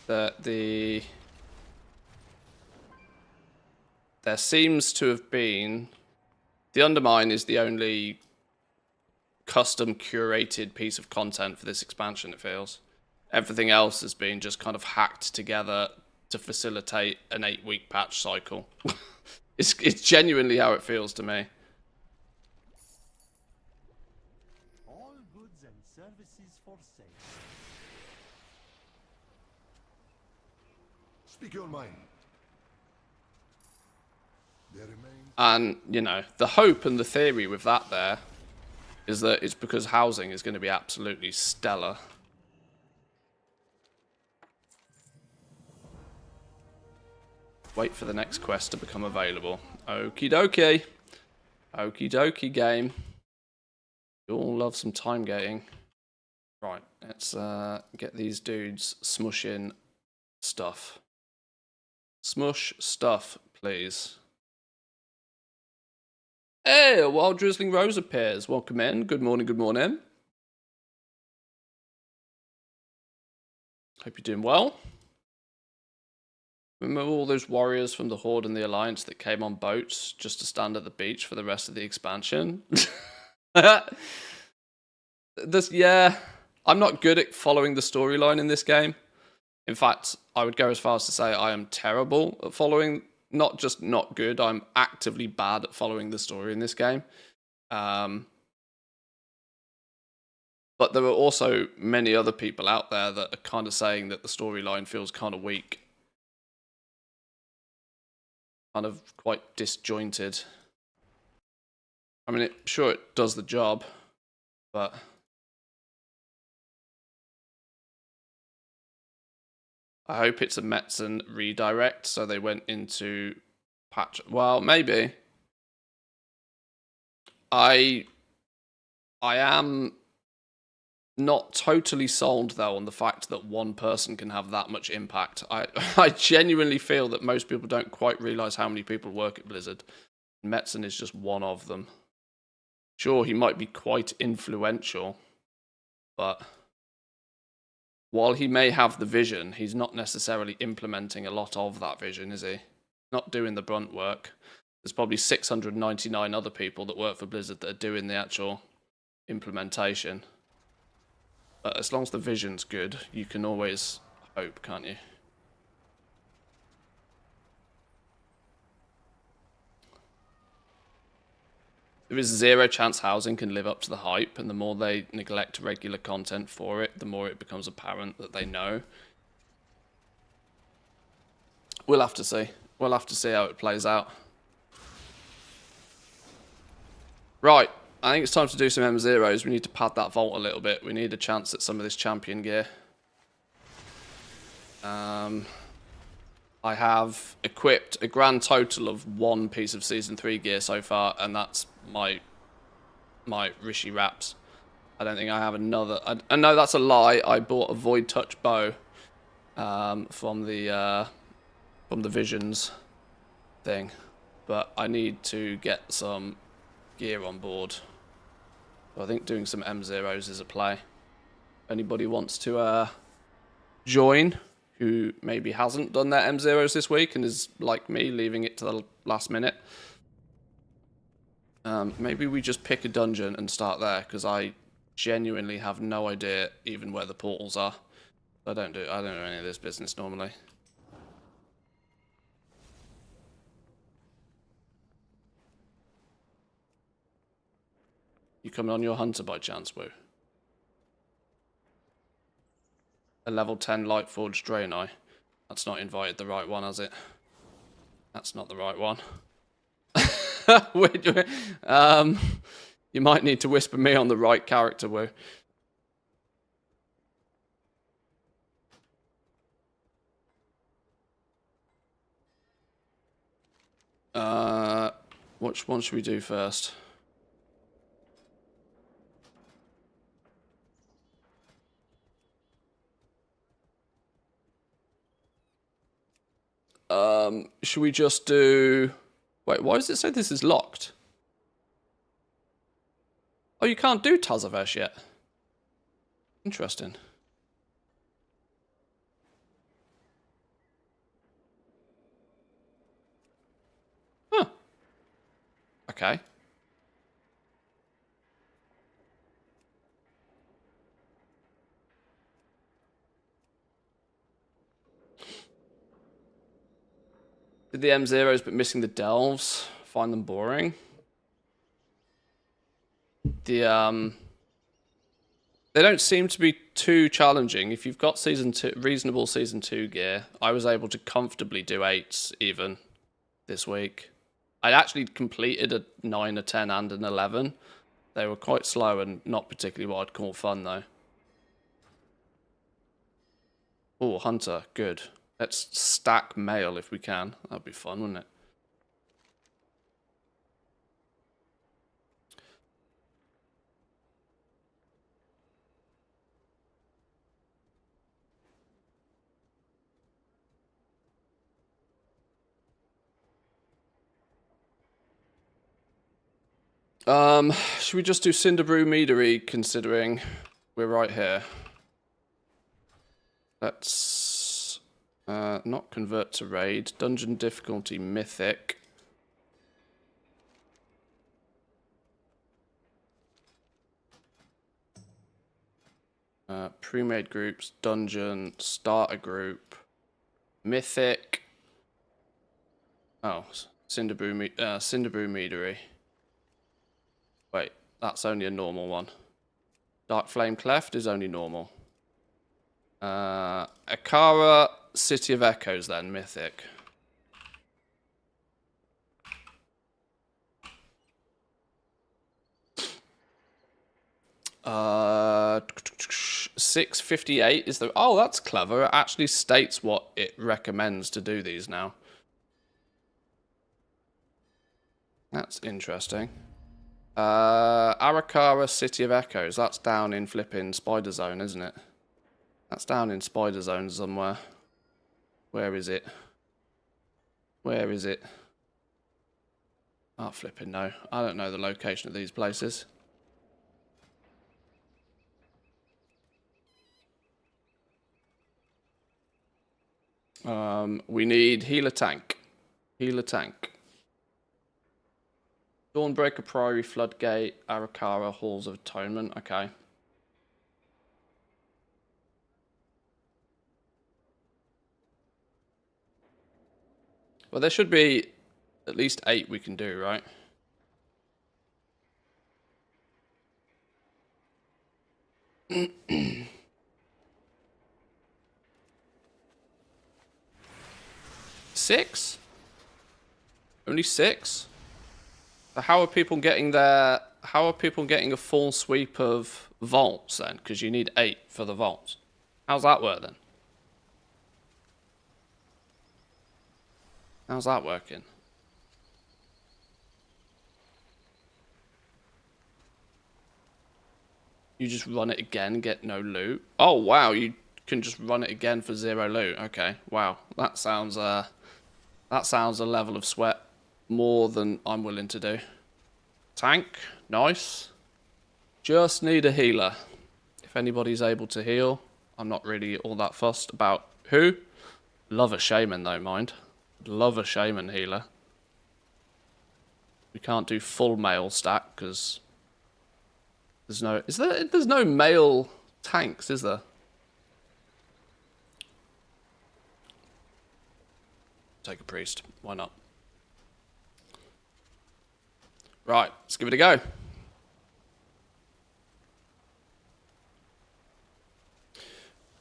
That there seems to have been... The Undermine is the only custom curated piece of content for this expansion, it feels. Everything else has been just kind of hacked together to facilitate an 8-week patch cycle. It's genuinely how it feels to me. All goods and services for sale. Speak your mind. There remains And, you know, the hope and the theory with that there is that it's because housing is going to be absolutely stellar. Wait for the next quest to become available. Okie dokie. Okie dokie, game. You all love some time gating. Right, let's get these dudes smushing stuff. Smush stuff, please. Hey, a wild drizzling rose appears. Welcome in. Good morning, good morning. Hope you're doing well. Remember all those warriors from the Horde and the Alliance that came on boats just to stand at the beach for the rest of the expansion? Yeah, I'm not good at following the storyline in this game. In fact, I would go as far as to say I am terrible at following. Not just not good, I'm actively bad at following the story in this game. But But there are also many other people out there that are kind of saying that the storyline feels kind of weak. Kind of quite disjointed. I mean, sure, it does the job, but... I hope it's a Metzen redirect, so they went into patch... Well, maybe. I am not totally sold, though, on the fact that one person can have that much impact. I genuinely feel that most people don't quite realise how many people work at Blizzard. Metzen is just one of them. Sure, he might be quite influential, but while he may have the vision, he's not necessarily implementing a lot of that vision, is he? Not doing the brunt work. There's probably 699 other people that work for Blizzard that are doing the actual implementation. But as long as the vision's good, you can always hope, can't you? There is zero chance housing can live up to the hype, and the more they neglect regular content for it, the more it becomes apparent that they know. We'll have to see. We'll have to see how it plays out. Right, I think it's time to do some M0s. We need to pad that vault a little bit. We need a chance at some of this champion gear. I have equipped a grand total of 1 piece of Season 3 gear so far, and that's my Rishi wraps. I don't think I have another... I know that's a lie. I bought a Void Touch bow from the Visions thing, but I need to get some gear on board. So I think doing some M0s is a play. Anybody wants to join who maybe hasn't done their M0s this week and is like me, leaving it to the last minute. Maybe we just pick a dungeon and start there, because I genuinely have no idea even where the portals are. I don't know any of this business normally. You coming on your hunter by chance, Woo? A level 10 Lightforged Draenei. That's not invited the right one, has it? That's not the right one. You might need to whisper me on the right character, Woo. Which one should we do first? Should we just do... Wait, why does it say this is locked? Oh, you can't do Tazavesh yet. Interesting. Huh. Okay. Did the M0s but missing the delves. Find them boring. They don't seem to be too challenging. If you've got reasonable season 2 gear, I was able to comfortably do 8s even this week. I actually completed a 9, a 10 and an 11. They were quite slow and not particularly what I'd call fun though. Oh, Hunter, good. Let's stack mail if we can. That'd be fun, wouldn't it? Should we just do Cinderbrew Meadery, considering we're right here? Let's not convert to raid. Dungeon difficulty mythic. Pre-made groups, dungeon, starter group, mythic. Oh, Cinderbrew Meadery. Wait, that's only a normal one. Dark Flame Cleft is only normal. Akara, City of Echoes then, mythic. Uh, 658 is the... Oh, that's clever. It actually states what it recommends to do these now. That's interesting. Arakara, City of Echoes. That's down in flipping Spider Zone, isn't it? That's down in Spider Zone somewhere. Where is it? Where is it? Oh, flipping no. I don't know the location of these places. We need healer tank. Healer tank. Dawnbreaker, Priory, Floodgate, Arakara, Halls of Atonement. Okay. Well, there should be at least 8 we can do, right? Six? Only 6? So how are people getting their... How are people getting a full sweep of vaults then? Because you need 8 for the vaults. How's that work then? How's that working? You just run it again, get no loot. Oh wow, you can just run it again for 0 loot. Okay, wow, that sounds a level of sweat more than I'm willing to do. Tank, nice. Just need a healer. If anybody's able to heal, I'm not really all that fussed about who. Love a shaman though, mind. Love a shaman healer. We can't do full male stack because there's no male tanks, is there? Take a priest. Why not? Right, let's give it a go.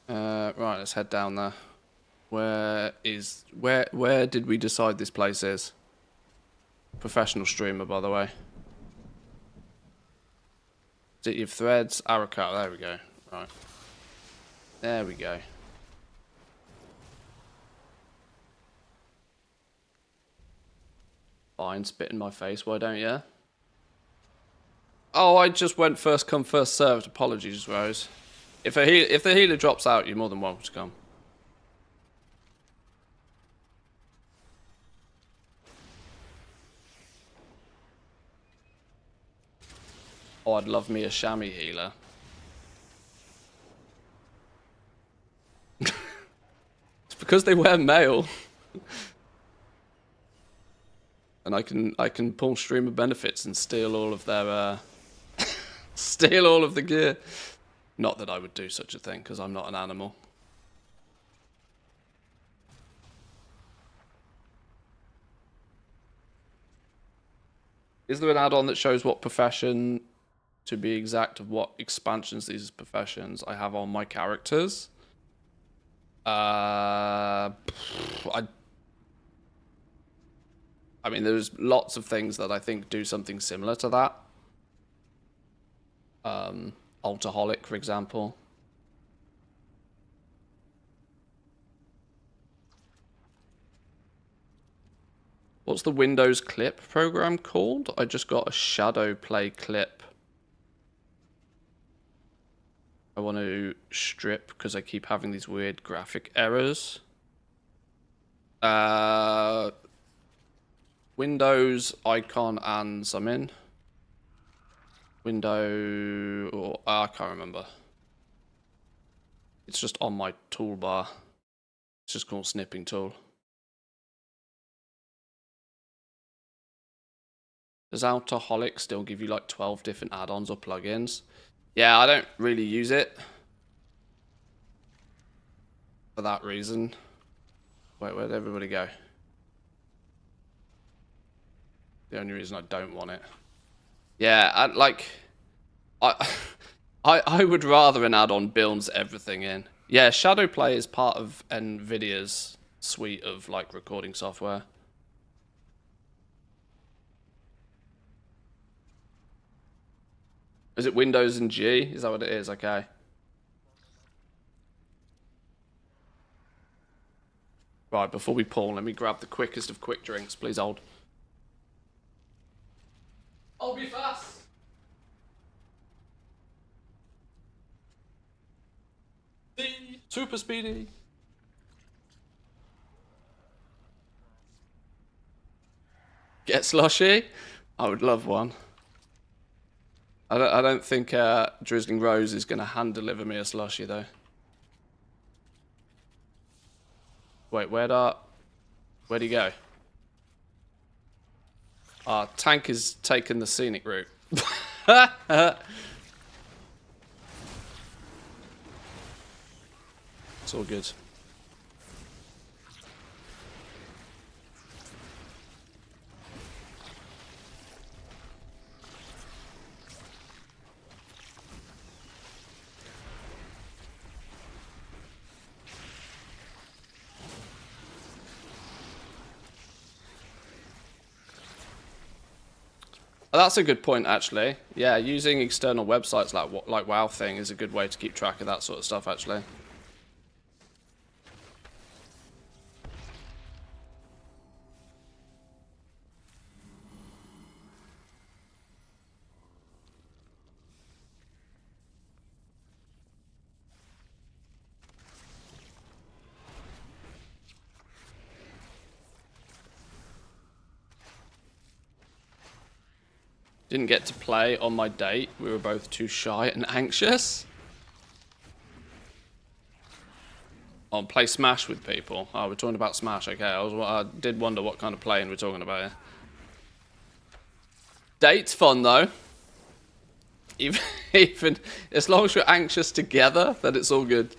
Right, let's head down there. Where did we decide this place is? Professional streamer, by the way. City of Threads, Arakara, there we go. Right. There we go. Fine, spit in my face, why don't you? Oh, I just went first come, first served. Apologies, Rose. If the healer drops out, you're more than welcome to come. Oh, I'd love me a chamois healer. It's because they wear mail. And I can pull streamer benefits and steal all of their steal all of the gear. Not that I would do such a thing, because I'm not an animal. Is there an add-on that shows what profession, to be exact, of what expansions these professions I have on my characters? I mean, there's lots of things that I think do something similar to that. Alcoholic, for example. What's the Windows clip program called? I just got a shadow play clip. I want to strip because I keep having these weird graphic errors. Windows icon and summon. Window, or I can't remember. It's just on my toolbar. It's just called snipping tool. Does Alcoholic still give you like 12 different add-ons or plugins? Yeah, I don't really use it for that reason. Wait, where'd everybody go? The only reason I don't want it. Yeah, I would rather an add-on builds everything in. Yeah, Shadowplay is part of Nvidia's suite of like recording software. Is it Windows and G? Is that what it is? Okay. Right, before we pull, let me grab the quickest of quick drinks. Please hold. I'll be fast. Super speedy. Get slushy? I would love one. I don't think Drizzling Rose is going to hand deliver me a slushy though. Wait, where'd he go? Tank is taking the scenic route. It's all good. Oh, that's a good point, actually. Yeah, using external websites like WoW Thing is a good way to keep track of that sort of stuff, actually. Didn't get to play on my date. We were both too shy and anxious. Oh, play Smash with people. Oh, we're talking about Smash. Okay, I did wonder what kind of playing we're talking about here. Date's fun though. Even as long as you're anxious together, then it's all good.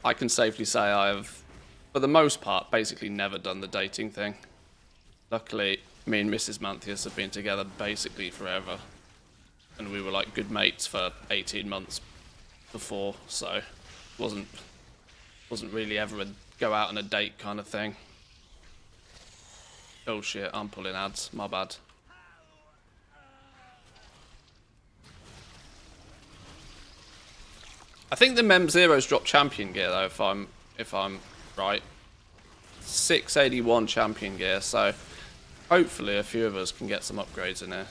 I can safely say I have, for the most part, basically never done the dating thing. Luckily, me and Mrs. Manthius have been together basically forever. And we were like good mates for 18 months before, so wasn't really ever a go out on a date kind of thing. Oh shit, I'm pulling ads, my bad. I think the Mem Zeros drop champion gear though, if I'm right. 681 champion gear, so hopefully a few of us can get some upgrades in here.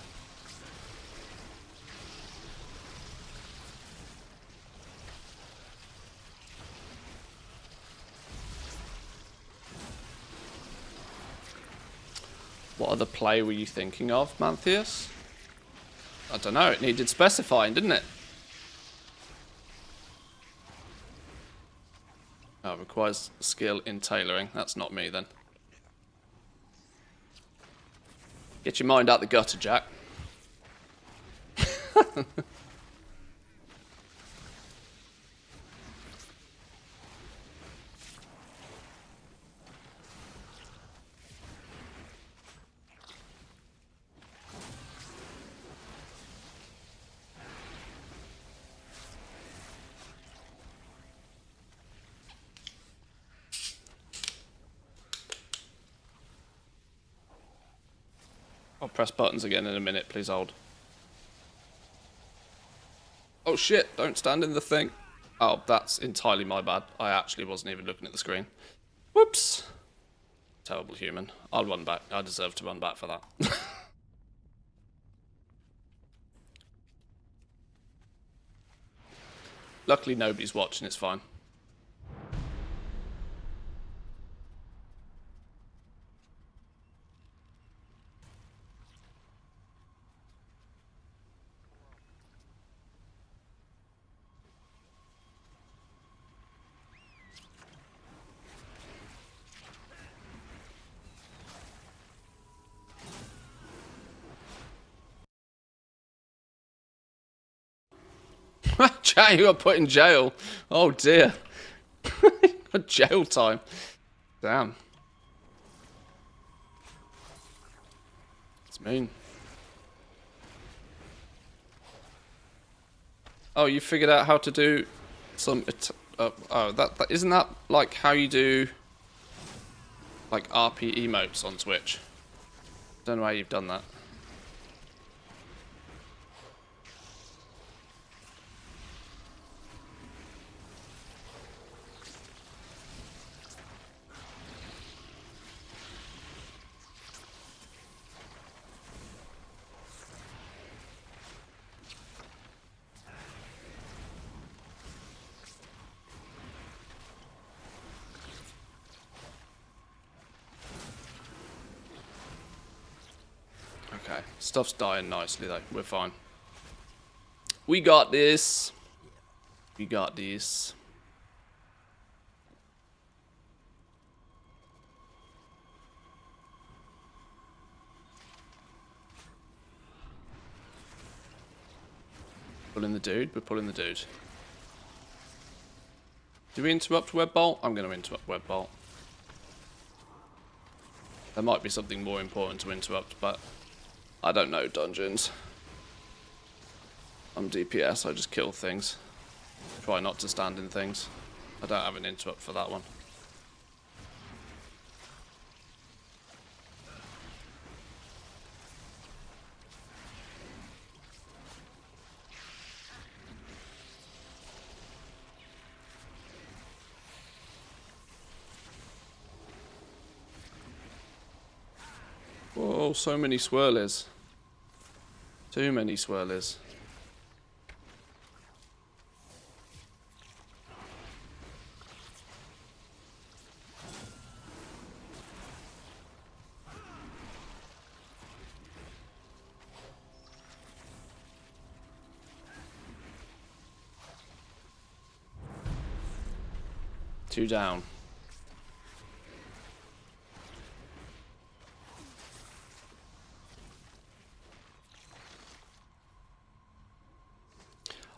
What other play were you thinking of, Manthius? I don't know, it needed specifying, didn't it? Oh, it requires skill in tailoring. That's not me then. Get your mind out the gutter, Jack. I'll press buttons again in a minute, please hold. Oh shit, don't stand in the thing. Oh, that's entirely my bad. I actually wasn't even looking at the screen. Whoops. Terrible human. I'll run back. I deserve to run back for that. Luckily nobody's watching, it's fine. Chat, you got put in jail. Oh dear. Jail time. Damn. It's mean. Oh, you figured out how to do some... that isn't that like how you do like RP emotes on Twitch? Don't know how you've done that. Okay, stuff's dying nicely though. We're fine. We got this. We got this. Pulling the dude. We're pulling the dude. Do we interrupt web bolt? I'm going to interrupt web bolt. There might be something more important to interrupt, but I don't know dungeons. I'm DPS, I just kill things. Try not to stand in things. I don't have an interrupt for that one. Whoa, so many swirlies. Too many swirlies. Two down.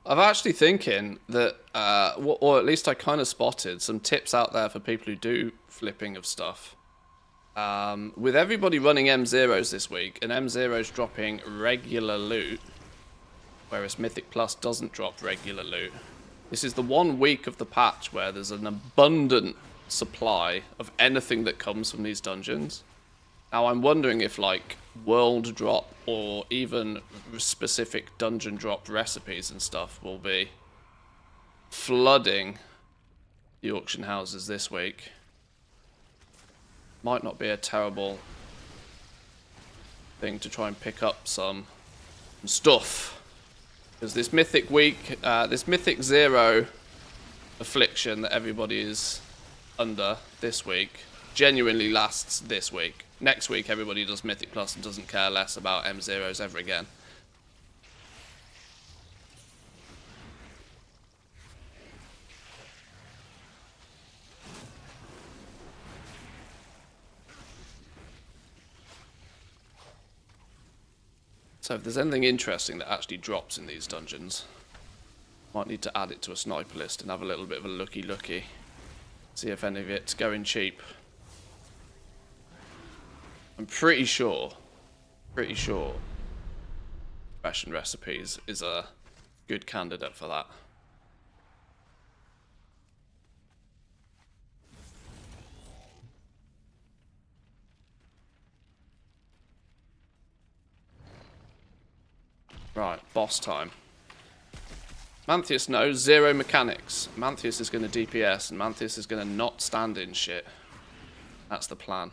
I'm actually thinking that, or at least I kind of spotted some tips out there for people who do flipping of stuff. With everybody running M0s this week, and M0's dropping regular loot, whereas Mythic Plus doesn't drop regular loot. This is the 1 week of the patch where there's an abundant supply of anything that comes from these dungeons. Now I'm wondering if like world drop or even specific dungeon drop recipes and stuff will be flooding the auction houses this week. Might not be a terrible thing to try and pick up some stuff. Because this Mythic week, this Mythic 0 affliction that everybody is under this week genuinely lasts this week. Next week everybody does Mythic Plus and doesn't care less about M0s ever again. So if there's anything interesting that actually drops in these dungeons, might need to add it to a sniper list and have a little bit of a looky. See if any of it's going cheap. I'm pretty sure Fashion Recipes is a good candidate for that. Right, boss time. Manthius knows 0 mechanics. Manthius is going to DPS and Manthius is going to not stand in shit. That's the plan.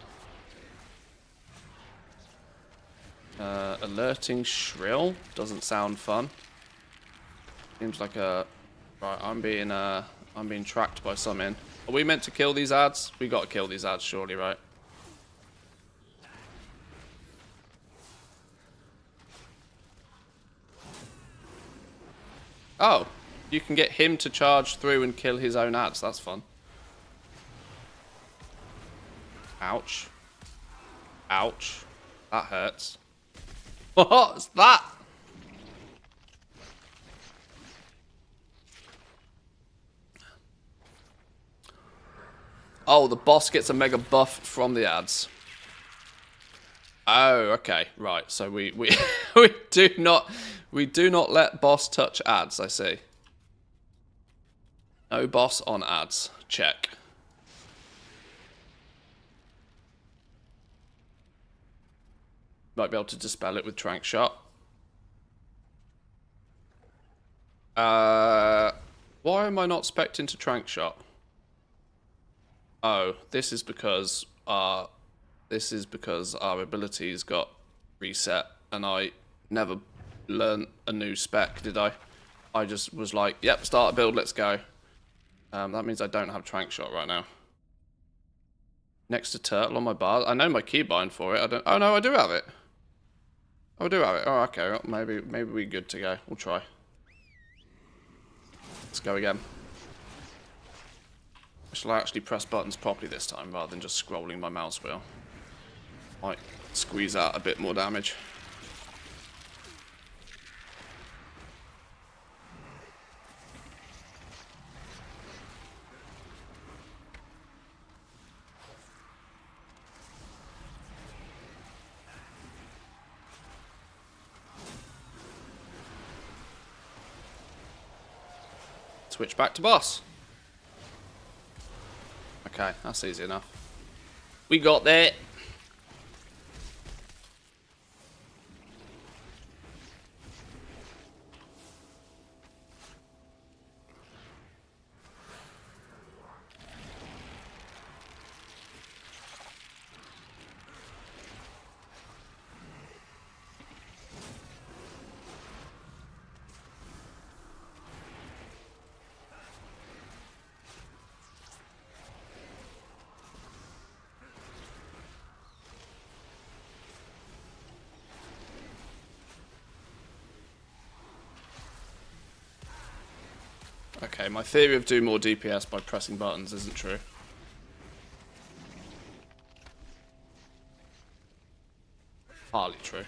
Alerting shrill doesn't sound fun. Seems like a... Right, I'm being tracked by something. Are we meant to kill these ads? We got to kill these ads surely, right? Oh, you can get him to charge through and kill his own ads. That's fun. Ouch. Ouch. That hurts. What's that? Oh, the boss gets a mega buff from the ads. Oh, okay, right. So we we do not let boss touch ads. I see. No boss on ads. Check. Might be able to dispel it with Trank Shot. Why am I not spec'd into Trank Shot? Oh, this is because our abilities got reset and I never learned a new spec, did I? I just was like, yep, start a build, let's go. That means I don't have Trank Shot right now. Next to Turtle on my bar. I know my keybind for it. I don't. Oh no, I do have it. Oh, I do have it. Oh, okay. Well, maybe we're good to go. We'll try. Let's go again. Shall I actually press buttons properly this time rather than just scrolling my mouse wheel? Might squeeze out a bit more damage. Switch back to boss. Okay, that's easy enough. We got there. Okay, my theory of doing more DPS by pressing buttons isn't true. Partly true.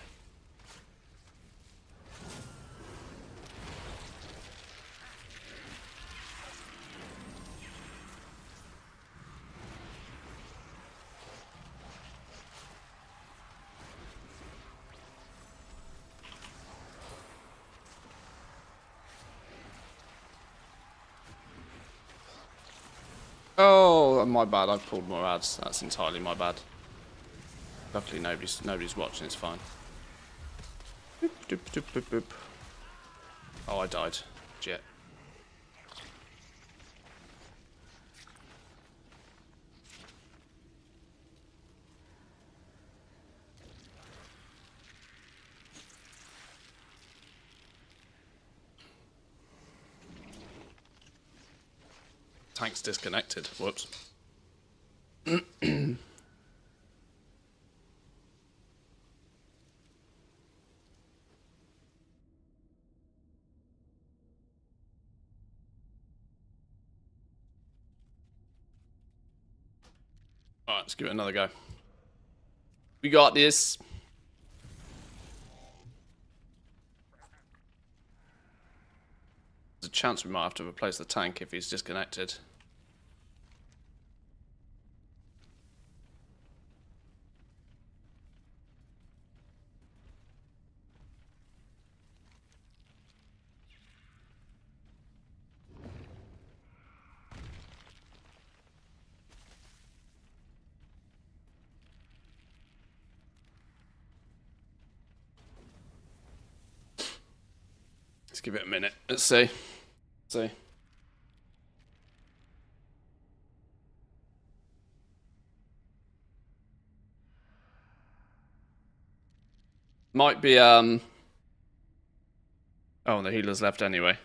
Oh, my bad. I pulled more ads. That's entirely my bad. Luckily, nobody's watching. It's fine. Boop, doop, doop, boop, boop. Oh, I died. Jet. Tank's disconnected. Whoops. Alright, let's give it another go. We got this. There's a chance we might have to replace the tank if he's disconnected. Let's give it a minute. Let's see. Let's see. Might be, oh, and the healer's left anyway.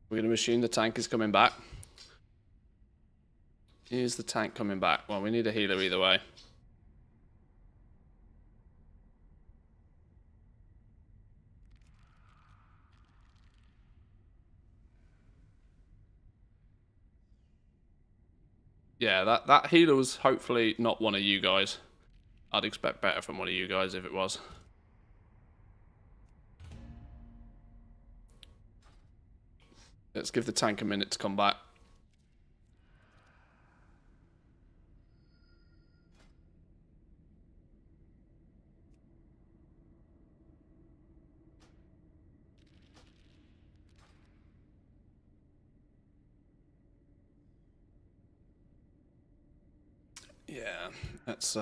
We're going to assume the tank is coming back. Is the tank coming back? Well, we need a healer either way. Yeah, that healer was hopefully not one of you guys. I'd expect better from one of you guys if it was. Let's give the tank a minute to come back. Yeah, let's get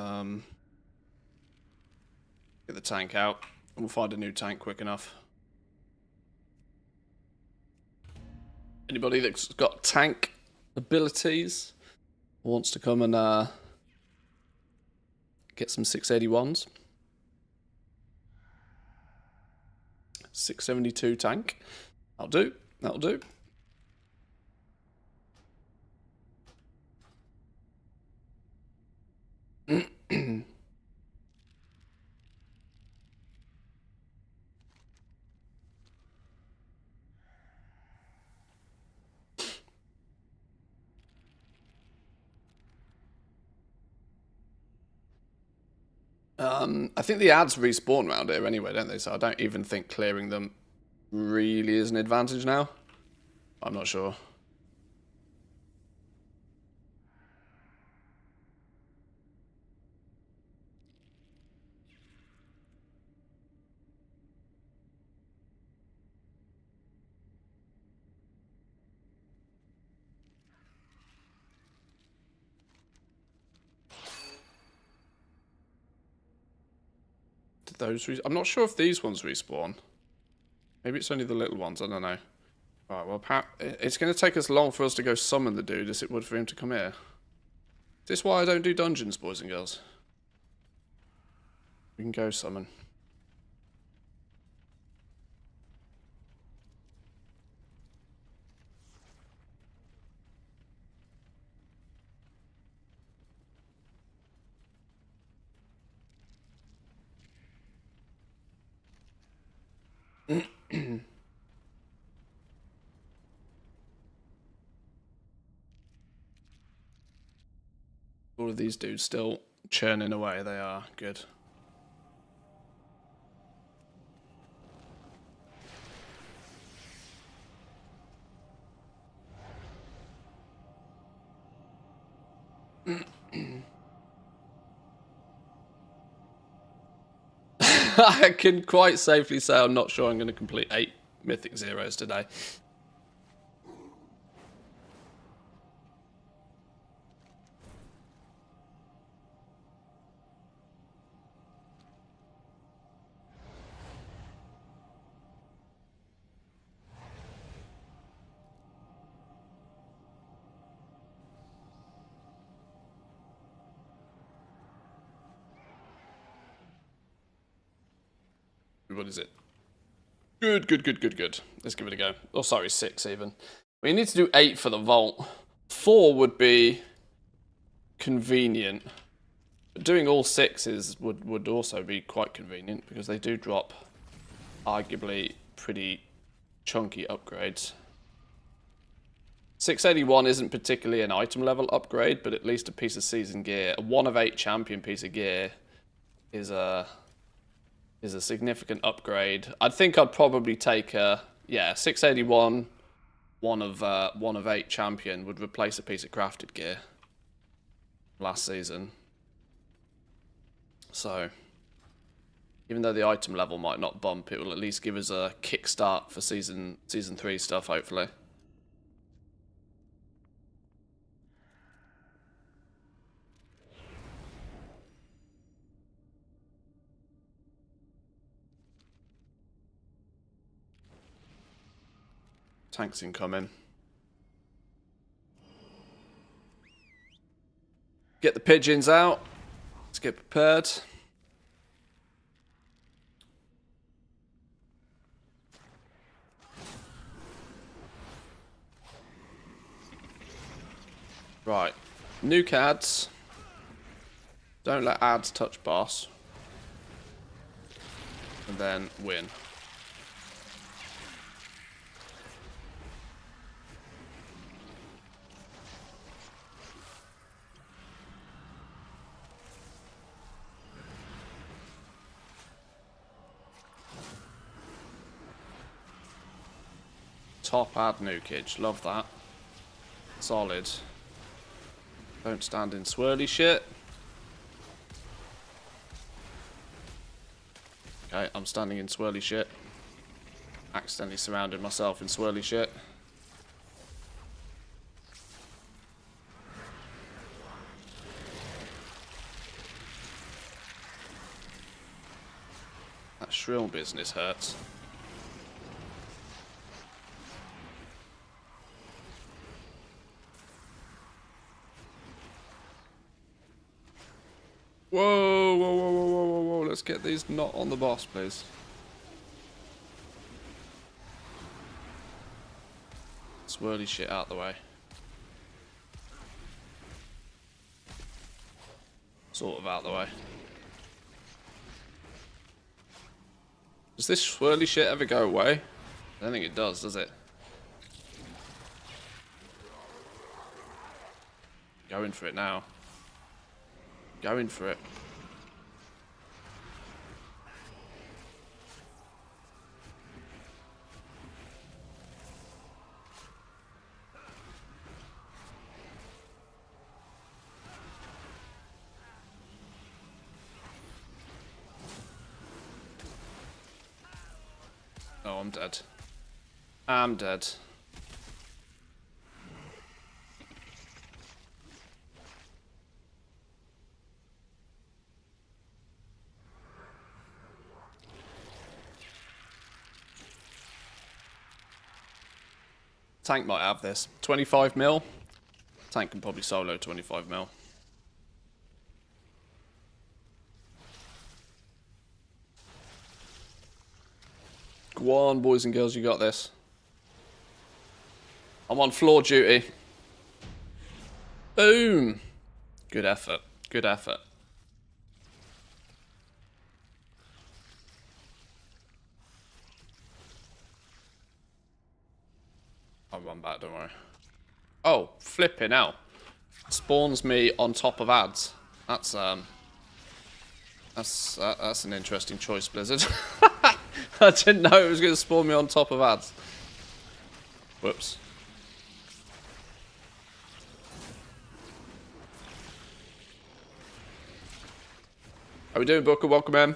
the tank out. We'll find a new tank quick enough. Anybody that's got tank abilities wants to come and get some 681s. 672 tank. That'll do. That'll do. I think the ads respawn around here anyway, don't they? So I don't even think clearing them really is an advantage now. I'm not sure. Did those I'm not sure if these ones respawn. Maybe it's only the little ones, I don't know. Alright, well, it's going to take us long for us to go summon the dude as it would for him to come here. Is this why I don't do dungeons, boys and girls? We can go summon. All of these dudes still churning away. They are good. I can quite safely say I'm not sure I'm going to complete 8 Mythic Zeros today. What is it? Good. Let's give it a go. Oh, sorry, 6 even. We need to do 8 for the vault. 4 would be convenient. But doing all 6s would also be quite convenient because they do drop arguably pretty chunky upgrades. 681 isn't particularly an item level upgrade, but at least a piece of season gear. A 1 of 8 champion piece of gear is a significant upgrade. I think I'd probably take a 681 1 of 8 champion would replace a piece of crafted gear last season. So even though the item level might not bump, it will at least give us a kickstart for season 3 stuff, hopefully. Tanks incoming. Get the pigeons out. Let's get prepared. Right. Nuke ads. Don't let ads touch boss. And then win. Top ad nukage. Love that. Solid. Don't stand in swirly shit. Okay, I'm standing in swirly shit. Accidentally surrounded myself in swirly shit. That shrill business hurts. Whoa, whoa, whoa, whoa, whoa, whoa, whoa. Let's get these not on the boss, please. Swirly shit out the way. Sort of out the way. Does this swirly shit ever go away? I don't think it does it? Going for it now. Going for it. Oh, I'm dead. I'm dead. Tank might have this. 25 mil. Tank can probably solo 25 mil. Go on, boys and girls, you got this. I'm on floor duty. Boom. Good effort. Good effort. I'll run back, don't worry. Oh, flipping out. Spawns me on top of ads. That's an interesting choice, Blizzard. I didn't know it was going to spawn me on top of ads. Whoops. How we doing, Booker? Welcome in.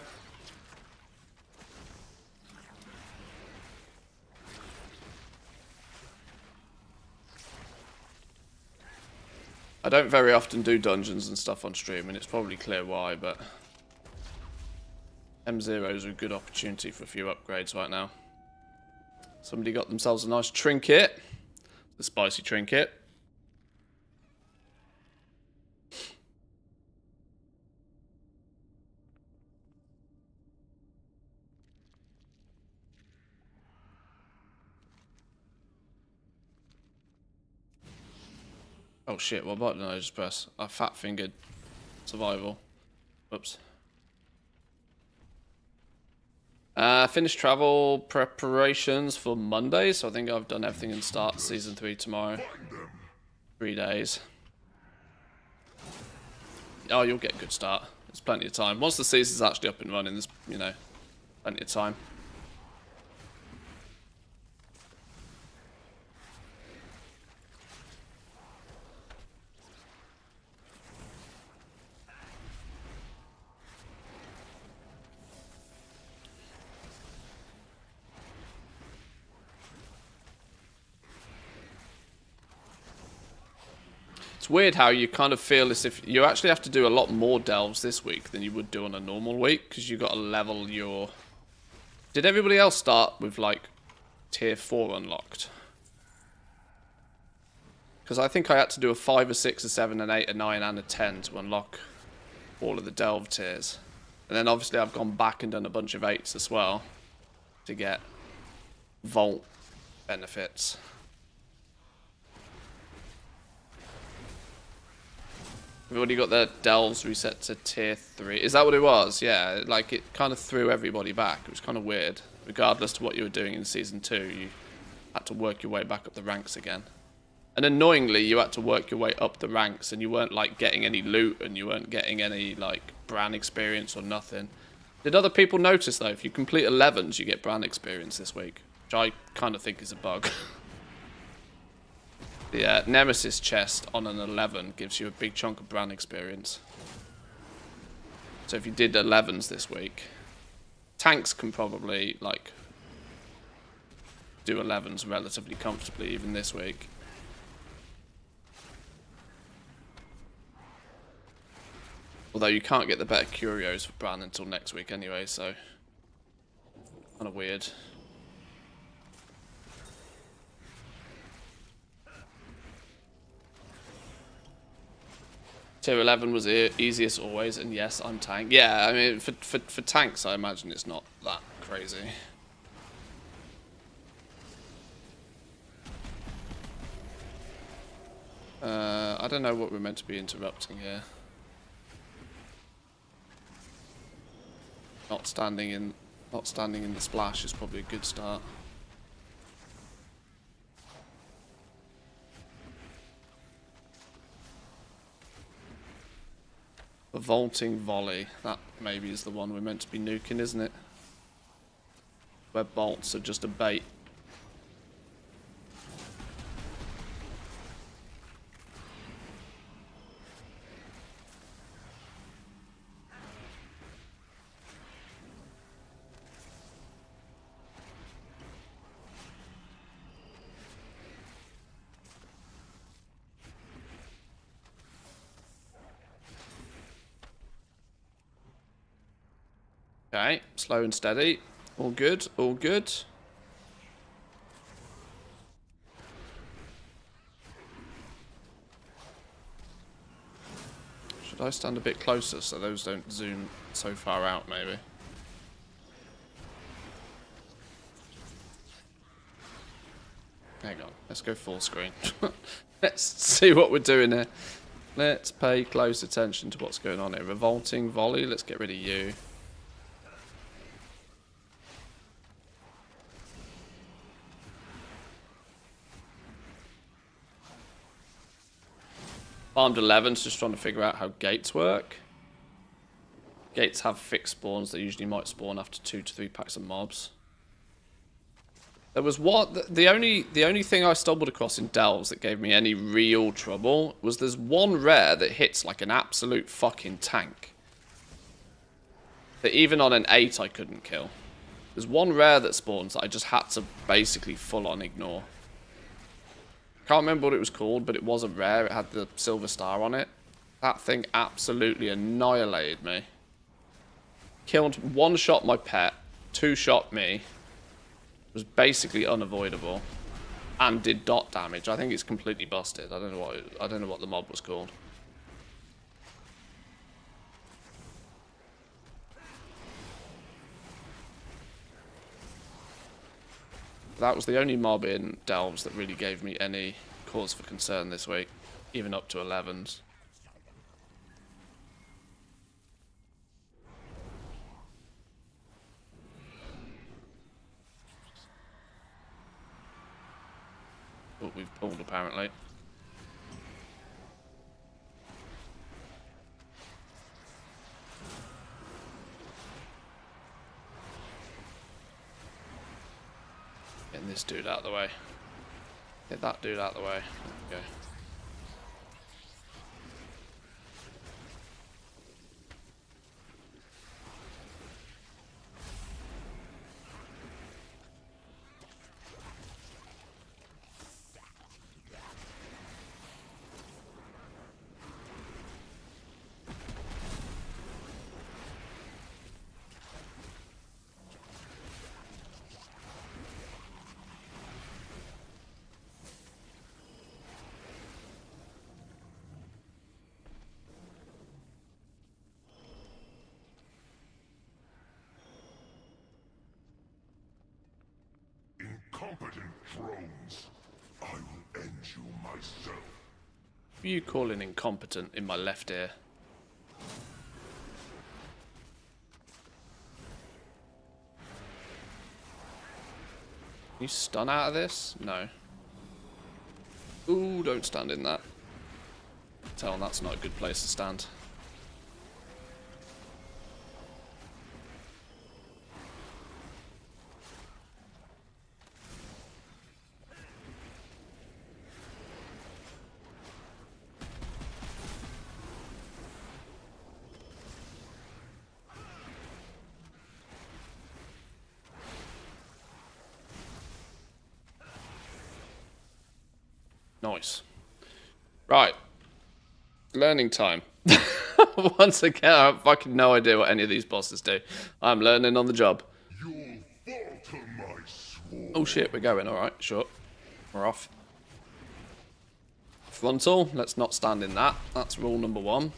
I don't very often do dungeons and stuff on stream, and it's probably clear why, but M0 is a good opportunity for a few upgrades right now. Somebody got themselves a nice trinket. The spicy trinket. Oh shit, what button did I just press? I fat-fingered survival. Oops. Finished travel preparations for Monday, so I think I've done everything and start Season 3 tomorrow. 3 days. Oh, you'll get a good start. There's plenty of time. Once the season's actually up and running, there's, you know, plenty of time. It's weird how you kind of feel as if you actually have to do a lot more delves this week than you would do on a normal week, because you've got to level your... Did everybody else start with, like, tier 4 unlocked? Because I think I had to do a 5, a 6, a 7, an 8, a 9, and a 10 to unlock all of the delve tiers. And then obviously I've gone back and done a bunch of 8s as well to get vault benefits. Everybody got their delves reset to tier 3. Is that what it was? Yeah, like it kind of threw everybody back. It was kind of weird. Regardless to what you were doing in Season 2, you had to work your way back up the ranks again. And annoyingly, you had to work your way up the ranks and you weren't like getting any loot and you weren't getting any like brand experience or nothing. Did other people notice though, if you complete 11s, you get brand experience this week? Which I kind of think is a bug. The Nemesis chest on an 11 gives you a big chunk of Bran experience. So if you did 11s this week, tanks can probably like do 11s relatively comfortably even this week. Although you can't get the better curios for Bran until next week anyway, so kind of weird. Tier 11 was easiest always, and yes, I'm tank. Yeah, I mean, for tanks, I imagine it's not that crazy. I don't know what we're meant to be interrupting here. Not standing in the splash is probably a good start. The vaulting volley, that maybe is the one we're meant to be nuking, isn't it? Where bolts are just a bait. Okay, slow and steady. All good, all good. Should I stand a bit closer so those don't zoom so far out, maybe? Hang on, let's go full screen. Let's see what we're doing here. Let's pay close attention to what's going on here. Revolting volley, let's get rid of you. Armed 11's just trying to figure out how gates work. Gates have fixed spawns that usually might spawn after 2 to 3 packs of mobs. There was the only thing I stumbled across in Delves that gave me any real trouble was there's one rare that hits like an absolute fucking tank. That even on an 8 I couldn't kill. There's one rare that spawns that I just had to basically full on ignore. Can't remember what it was called, but it was a rare. It had the silver star on it. That thing absolutely annihilated me. Killed, one shot my pet, 2 shot me. It was basically unavoidable, and did dot damage. I think it's completely busted. I don't know what the mob was called. That was the only mob in Delves that really gave me any cause for concern this week, even up to 11s. What we've pulled, apparently. Getting this dude out of the way. Get that dude out of the way. There we go. Incompetent drones. I will end you myself. Who are you calling incompetent in my left ear? Can you stun out of this? No. Ooh, don't stand in that. Tell them that's not a good place to stand. Nice. Right. Learning time. Once again, I have fucking no idea what any of these bosses do. I'm learning on the job. Oh shit, we're going. Alright, sure. We're off. Frontal. Let's not stand in that. That's rule number 1.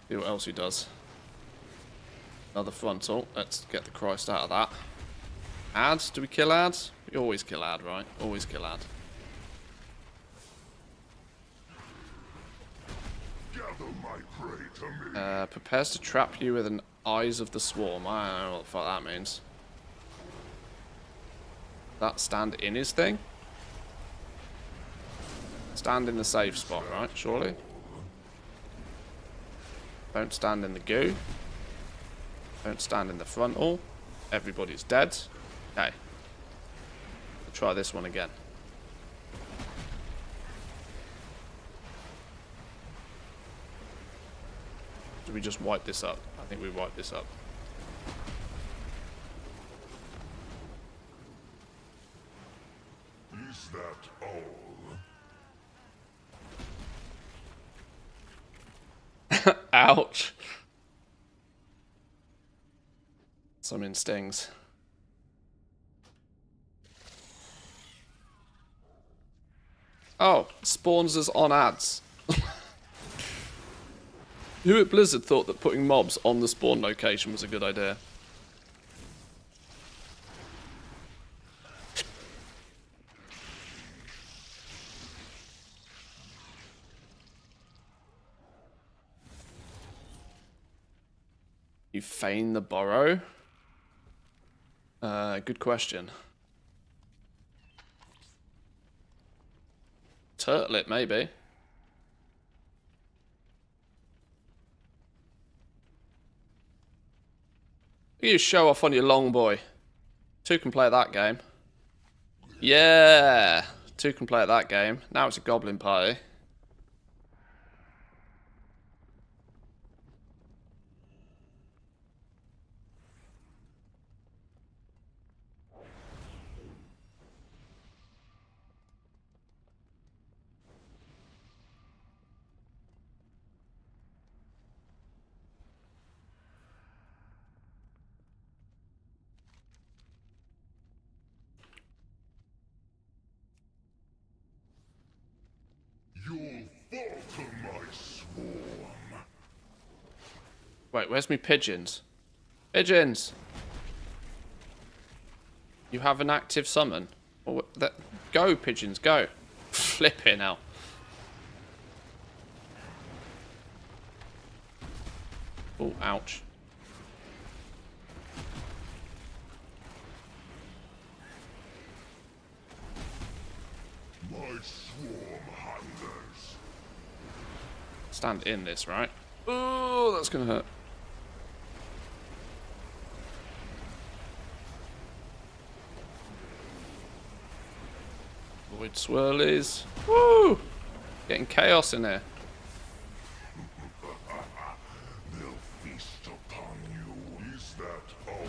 See what else he does. Another frontal. Let's get the Christ out of that. Ads? Do we kill ads? We always kill ad, right? Always kill ad. Prepares to trap you with an Eyes of the Swarm. I don't know what the fuck that means. That stand in his thing? Stand in the safe spot, right? Surely? Don't stand in the goo. Don't stand in the frontal. Everybody's dead. Okay. We'll try this one again. Do we just wipe this up? I think we wipe this up. Is that all? Ouch. Something stings. Oh, spawns us on ads. Who at Blizzard thought that putting mobs on the spawn location was a good idea? You feign the burrow? Good question. Turtle it, maybe. You show off on your long boy. 2 can play at that game. Yeah! 2 can play at that game. Now it's a goblin party. You'll falter my swarm. Wait, where's me pigeons? Pigeons! You have an active summon. Oh, go, pigeons, go. Flipping out. Oh, ouch. My swarm hungers. Stand in this, right? Oh, that's gonna hurt. Void swirlies. Woo! Getting chaos in there. They'll feast upon you. Is that all?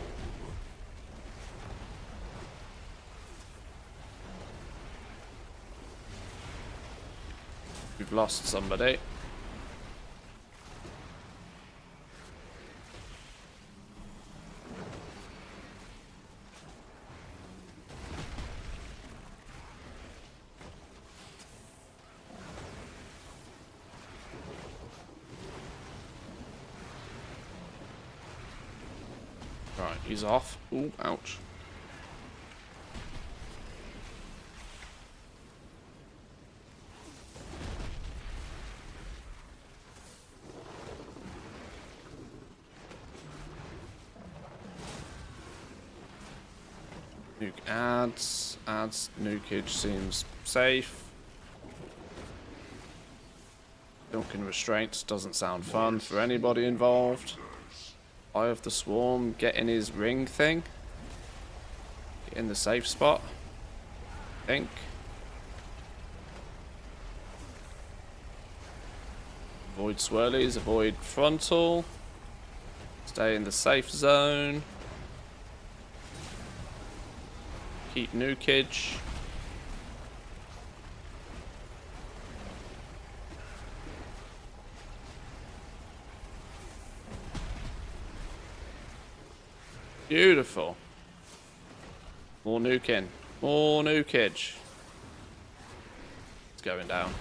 We've lost somebody. Right, he's off. Ooh, ouch. Nuke ads. Ads nukage seems safe. Duncan restraints doesn't sound fun for anybody involved. Eye of the Swarm, get in his ring thing. Get in the safe spot. I think. Avoid swirlies, avoid frontal. Stay in the safe zone. Keep nukage. Beautiful. More nuking. More nukage. It's going down.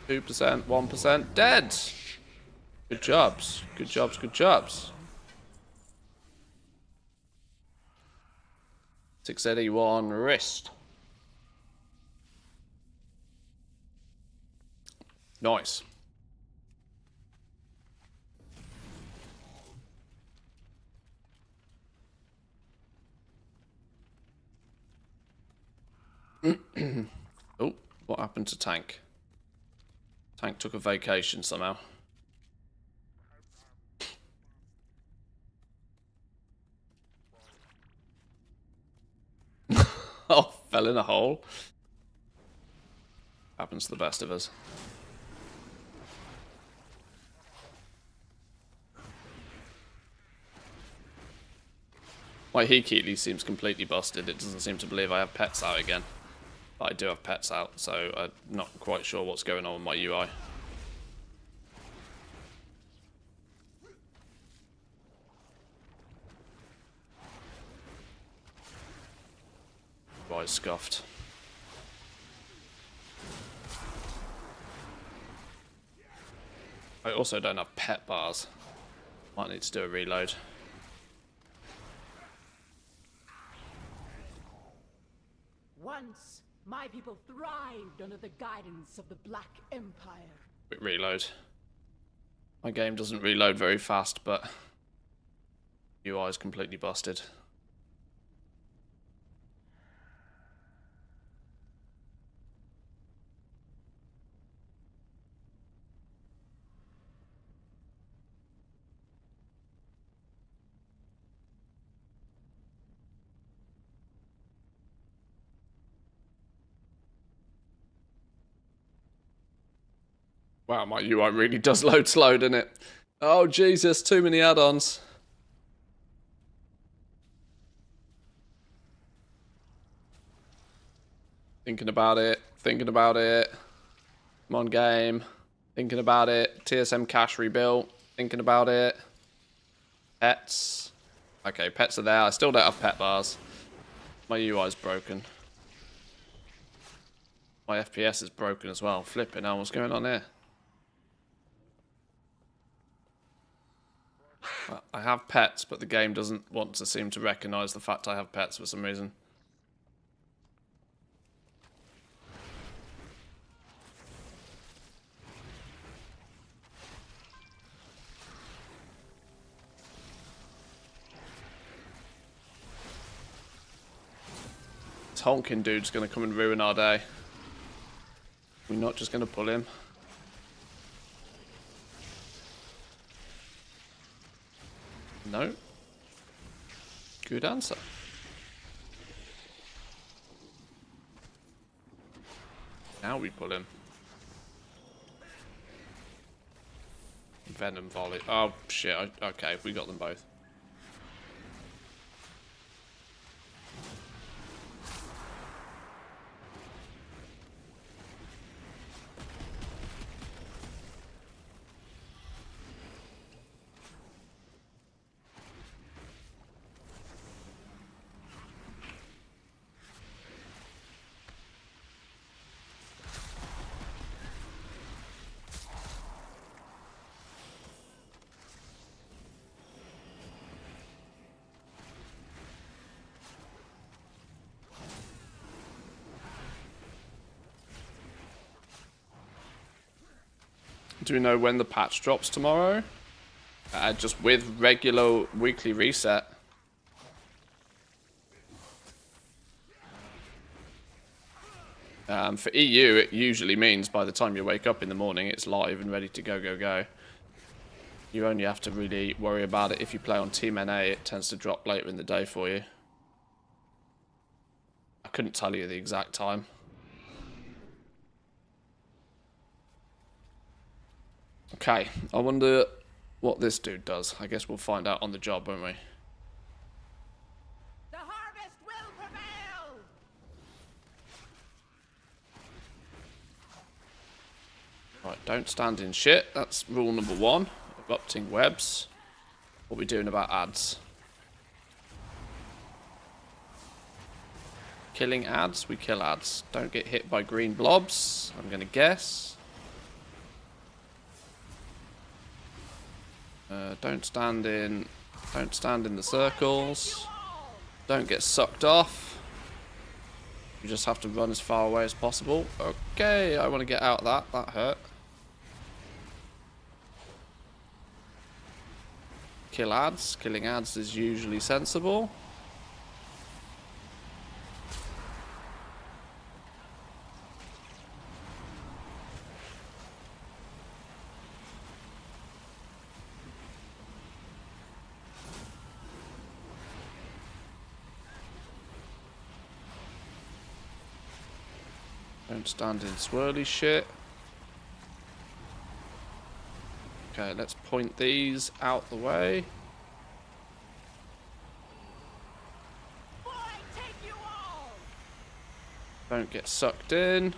2%, 1%. Dead! Good jobs. Good jobs, good jobs. 681 wrist. Nice. Oh, what happened to Tank? Tank took a vacation somehow. Oh, fell in a hole. Happens to the best of us. My Heat seems completely busted. It doesn't seem to believe I have pets out again. But I do have pets out, so I'm not quite sure what's going on with my UI. UI scuffed. I also don't have pet bars. Might need to do a reload. Once, my people thrived under the guidance of the Black Empire. Quick reload. My game doesn't reload very fast, but UI is completely busted. Wow, my UI really does load slow, doesn't it? Oh, Jesus, too many add-ons. Thinking about it, thinking about it. Come on, game. Thinking about it. TSM cache rebuilt. Thinking about it. Pets. Okay, pets are there. I still don't have pet bars. My UI is broken. My FPS is broken as well. Flipping hell, what's going on here? I have pets, but the game doesn't want to seem to recognize the fact I have pets for some reason. This honking dude's going to come and ruin our day. We're not just going to pull him. No. Good answer. Now we pull him. Venom volley. Oh shit. Okay, we got them both. Do we know when the patch drops tomorrow? Just with regular weekly reset. For EU, it usually means by the time you wake up in the morning, it's live and ready to go. You only have to really worry about it if you play on Team NA. It tends to drop later in the day for you. I couldn't tell you the exact time. Okay, I wonder what this dude does. I guess we'll find out on the job, won't we? Right, don't stand in shit. That's rule number 1 of opting webs. What are we doing about ads? Killing ads? We kill ads. Don't get hit by green blobs, I'm gonna guess. Don't stand in the circles. Don't get sucked off. You just have to run as far away as possible. Okay, I want to get out of that. That hurt. Kill ads. Killing ads is usually sensible. Don't stand in swirly shit. Okay, let's point these out the way. Don't get sucked in.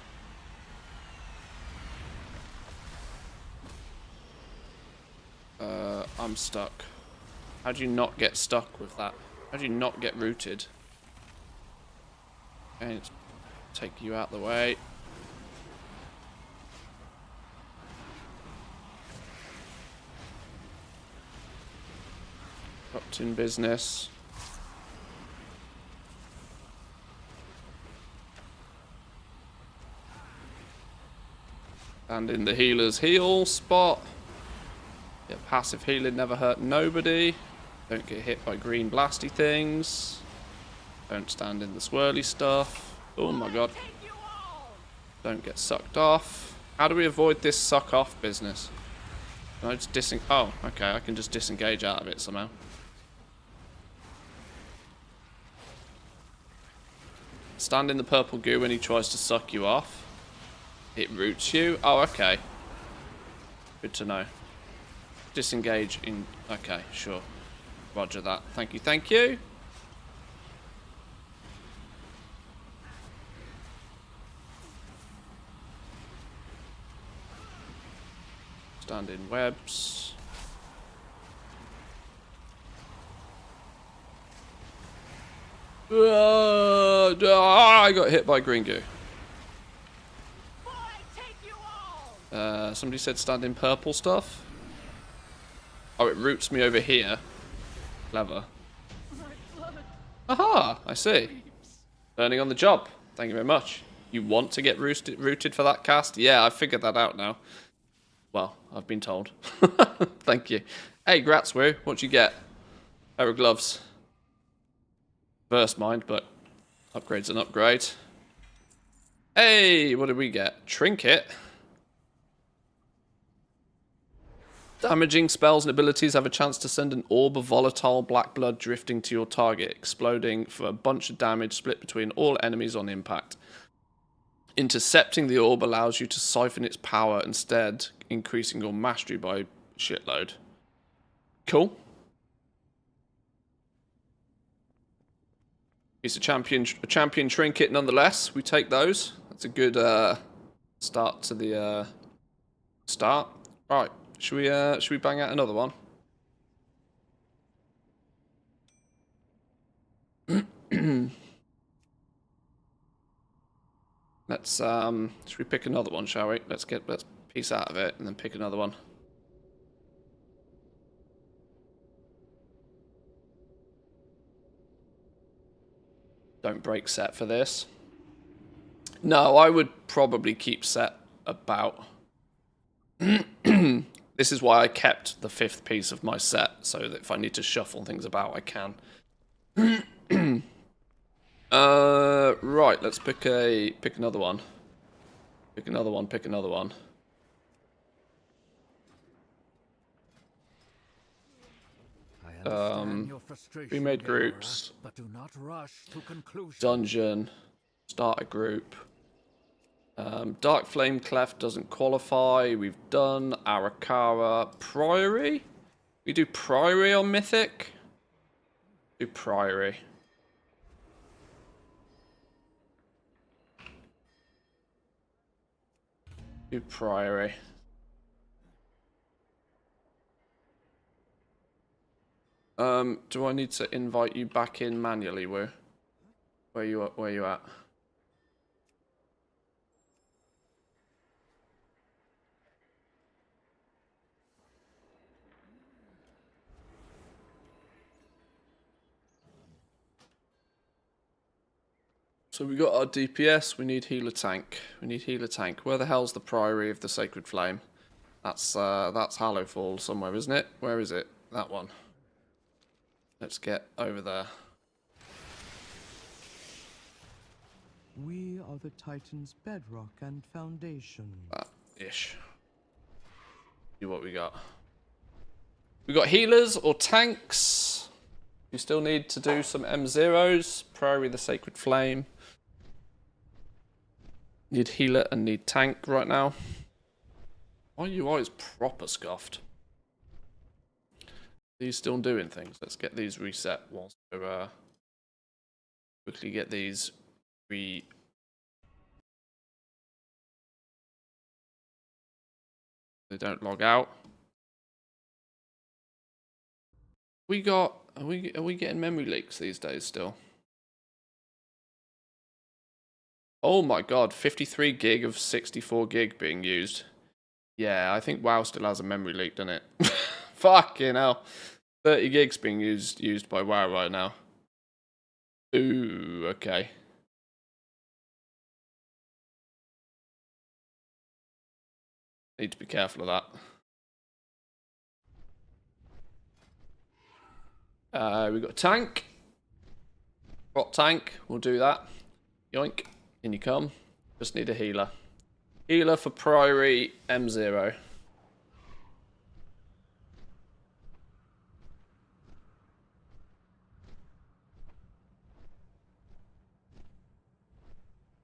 I'm stuck. How do you not get stuck with that? How do you not get rooted? Okay, let's take you out the way. Dropped in business. And in the healer's heal spot. Yeah, passive healing never hurt nobody. Don't get hit by green blasty things. Don't stand in the swirly stuff. Oh my god. Don't get sucked off. How do we avoid this suck off business? Can I just oh, okay, I can just disengage out of it somehow. Stand in the purple goo when he tries to suck you off. It roots you. Oh, okay. Good to know. Disengage in... Okay, sure. Roger that. Thank you, thank you. Stand in webs. I got hit by green goo. Somebody said stand in purple stuff. Oh, it roots me over here. Clever. Aha! I see. Learning on the job. Thank you very much. You want to get rooted for that cast? Yeah, I figured that out now. Well, I've been told. Thank you. Hey, Gratzwoo, what'd you get? Pair of gloves. Burst mind, but upgrade's an upgrade. Hey, what did we get? Trinket. Damaging spells and abilities have a chance to send an orb of volatile black blood drifting to your target, exploding for a bunch of damage split between all enemies on impact. Intercepting the orb allows you to siphon its power instead, increasing your mastery by a shitload. Cool. It's a champion trinket nonetheless. We take those. That's a good start to the start. Right. Should we bang out another one? Let's should we pick another one, shall we? Let's piece out of it and then pick another one. Don't break set for this. No, I would probably keep set about. This is why I kept the 5th piece of my set, so that if I need to shuffle things about, I can. Right, let's pick another one. Pick another one. Pre-made groups. But do not rush to conclusion. Dungeon. Start a group. Dark Flame Cleft doesn't qualify. We've done Arakara. Priory? We do Priory on Mythic? Do Priory. Do Priory. Do I need to invite you back in manually? Where you at? Where you at? So we got our DPS. We need healer tank. We need healer tank. Where the hell's the Priory of the Sacred Flame? That's Hallowfall somewhere, isn't it? Where is it? That one. Let's get over there. We are the Titan's bedrock and foundation. That-ish. See what we got. We got healers or tanks. We still need to do some M0s. Priory the Sacred Flame. Need healer and need tank right now. My UI is proper scuffed. These still doing things. Let's get these reset whilst we're quickly get these They don't log out. Are we getting memory leaks these days still? Oh my god, 53 gig of 64 gig being used. Yeah, I think WoW still has a memory leak, doesn't it? Fucking hell. 30 gigs being used by WoW right now. Ooh, okay. Need to be careful of that. We got a tank. Rot tank, we'll do that. Yoink, in you come. Just need a healer. Healer for Priory M0.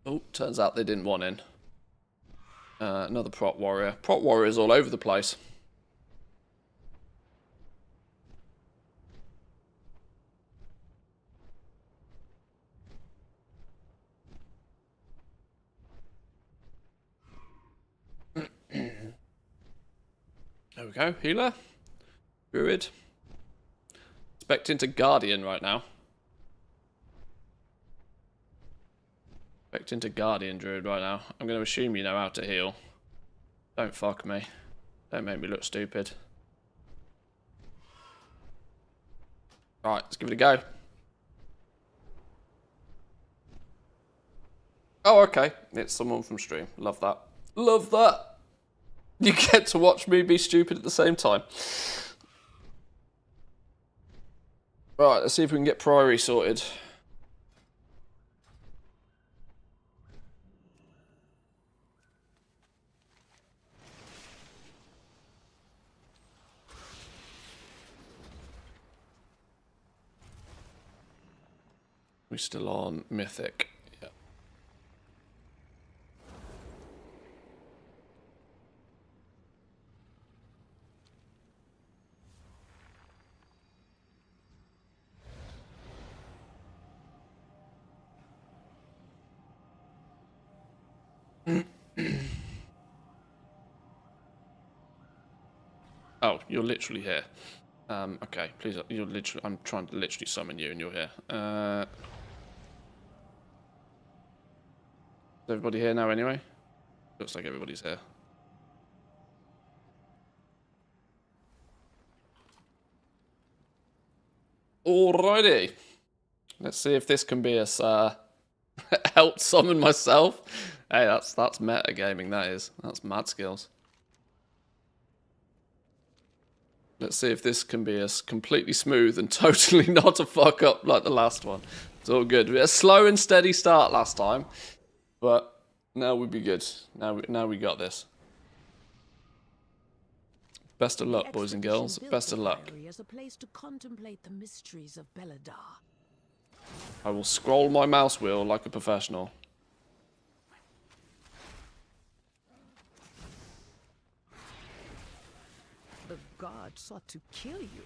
Oh, turns out they didn't want in. Another Prot Warrior. Prot Warriors all over the place. There we go. Healer. Druid. Expecting to Guardian right now. Expecting to Guardian Druid right now. I'm going to assume you know how to heal. Don't fuck me. Don't make me look stupid. Alright, let's give it a go. Oh, okay. It's someone from stream. Love that. Love that. You get to watch me be stupid at the same time. Right, let's see if we can get Priory sorted. We're still on Mythic. Yeah. Oh, you're literally here. Okay, please. You're literally. I'm trying to literally summon you, and you're here. Is everybody here now? Anyway, looks like everybody's here. Alrighty. Let's see if this can be us. Help summon myself. Hey, that's metagaming. That is. That's mad skills. Let's see if this can be us completely smooth and totally not a fuck up like the last one. It's all good. We had a slow and steady start last time, but now we'd be good. Now we got this. Best of luck, boys and girls. Best of luck. As a place to contemplate the mysteries of Beladar. I will scroll my mouse wheel like a professional. The god sought to kill you.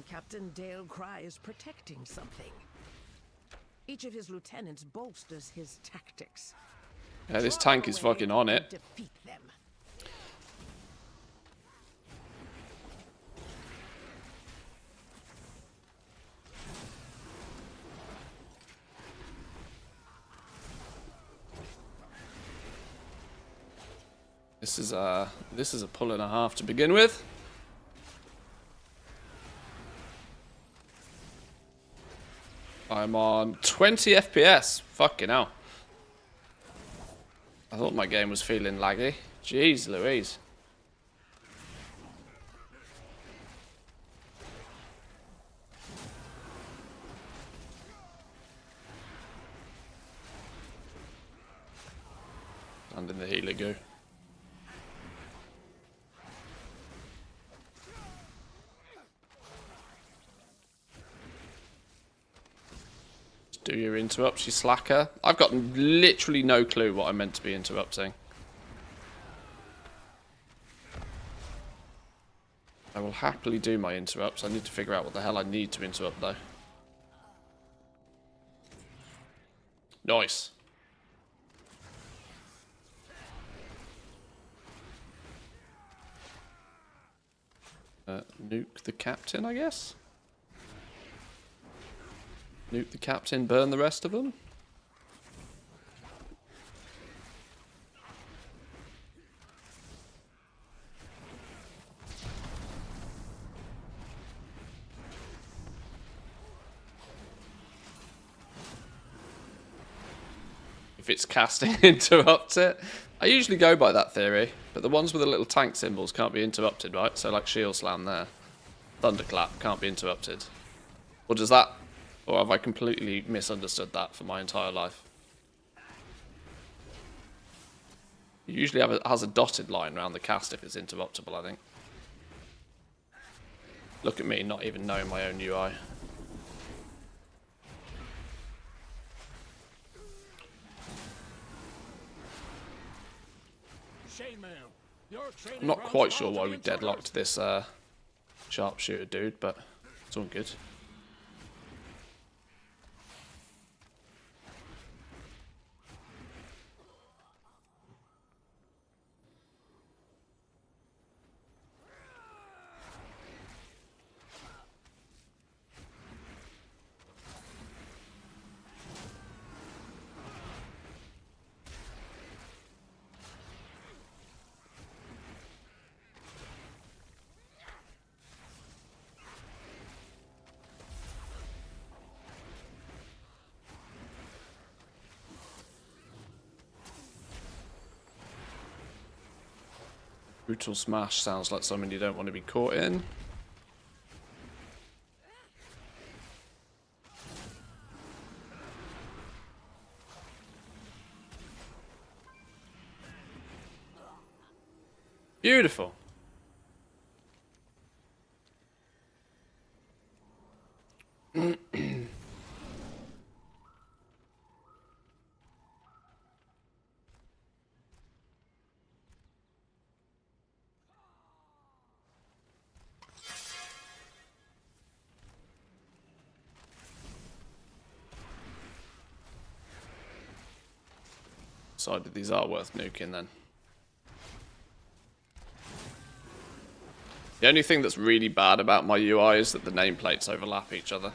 Captain Dale Cry is protecting something. Each of his lieutenants bolsters his tactics. Yeah, this tank is fucking on it. Defeat them. This is a pull and a half to begin with. I'm on 20 FPS. Fucking hell. I thought my game was feeling laggy. Jeez Louise. And in the healer go. Do your interrupts, you slacker. I've got literally no clue what I'm meant to be interrupting. I will happily do my interrupts. I need to figure out what the hell I need to interrupt though. Nice. Nuke the captain, I guess? Nuke the captain, burn the rest of them? If it's casting, interrupt it. I usually go by that theory, but the ones with the little tank symbols can't be interrupted, right? So like Shield Slam there. Thunderclap can't be interrupted. Or does that... Or have I completely misunderstood that for my entire life? You usually has a dotted line around the cast if it's interruptible, I think. Look at me, not even knowing my own UI. I'm not quite sure why we deadlocked this sharpshooter dude, but it's all good. Brutal Smash sounds like something you don't want to be caught in. Beautiful. Decided these are worth nuking then. The only thing that's really bad about my UI is that the nameplates overlap each other.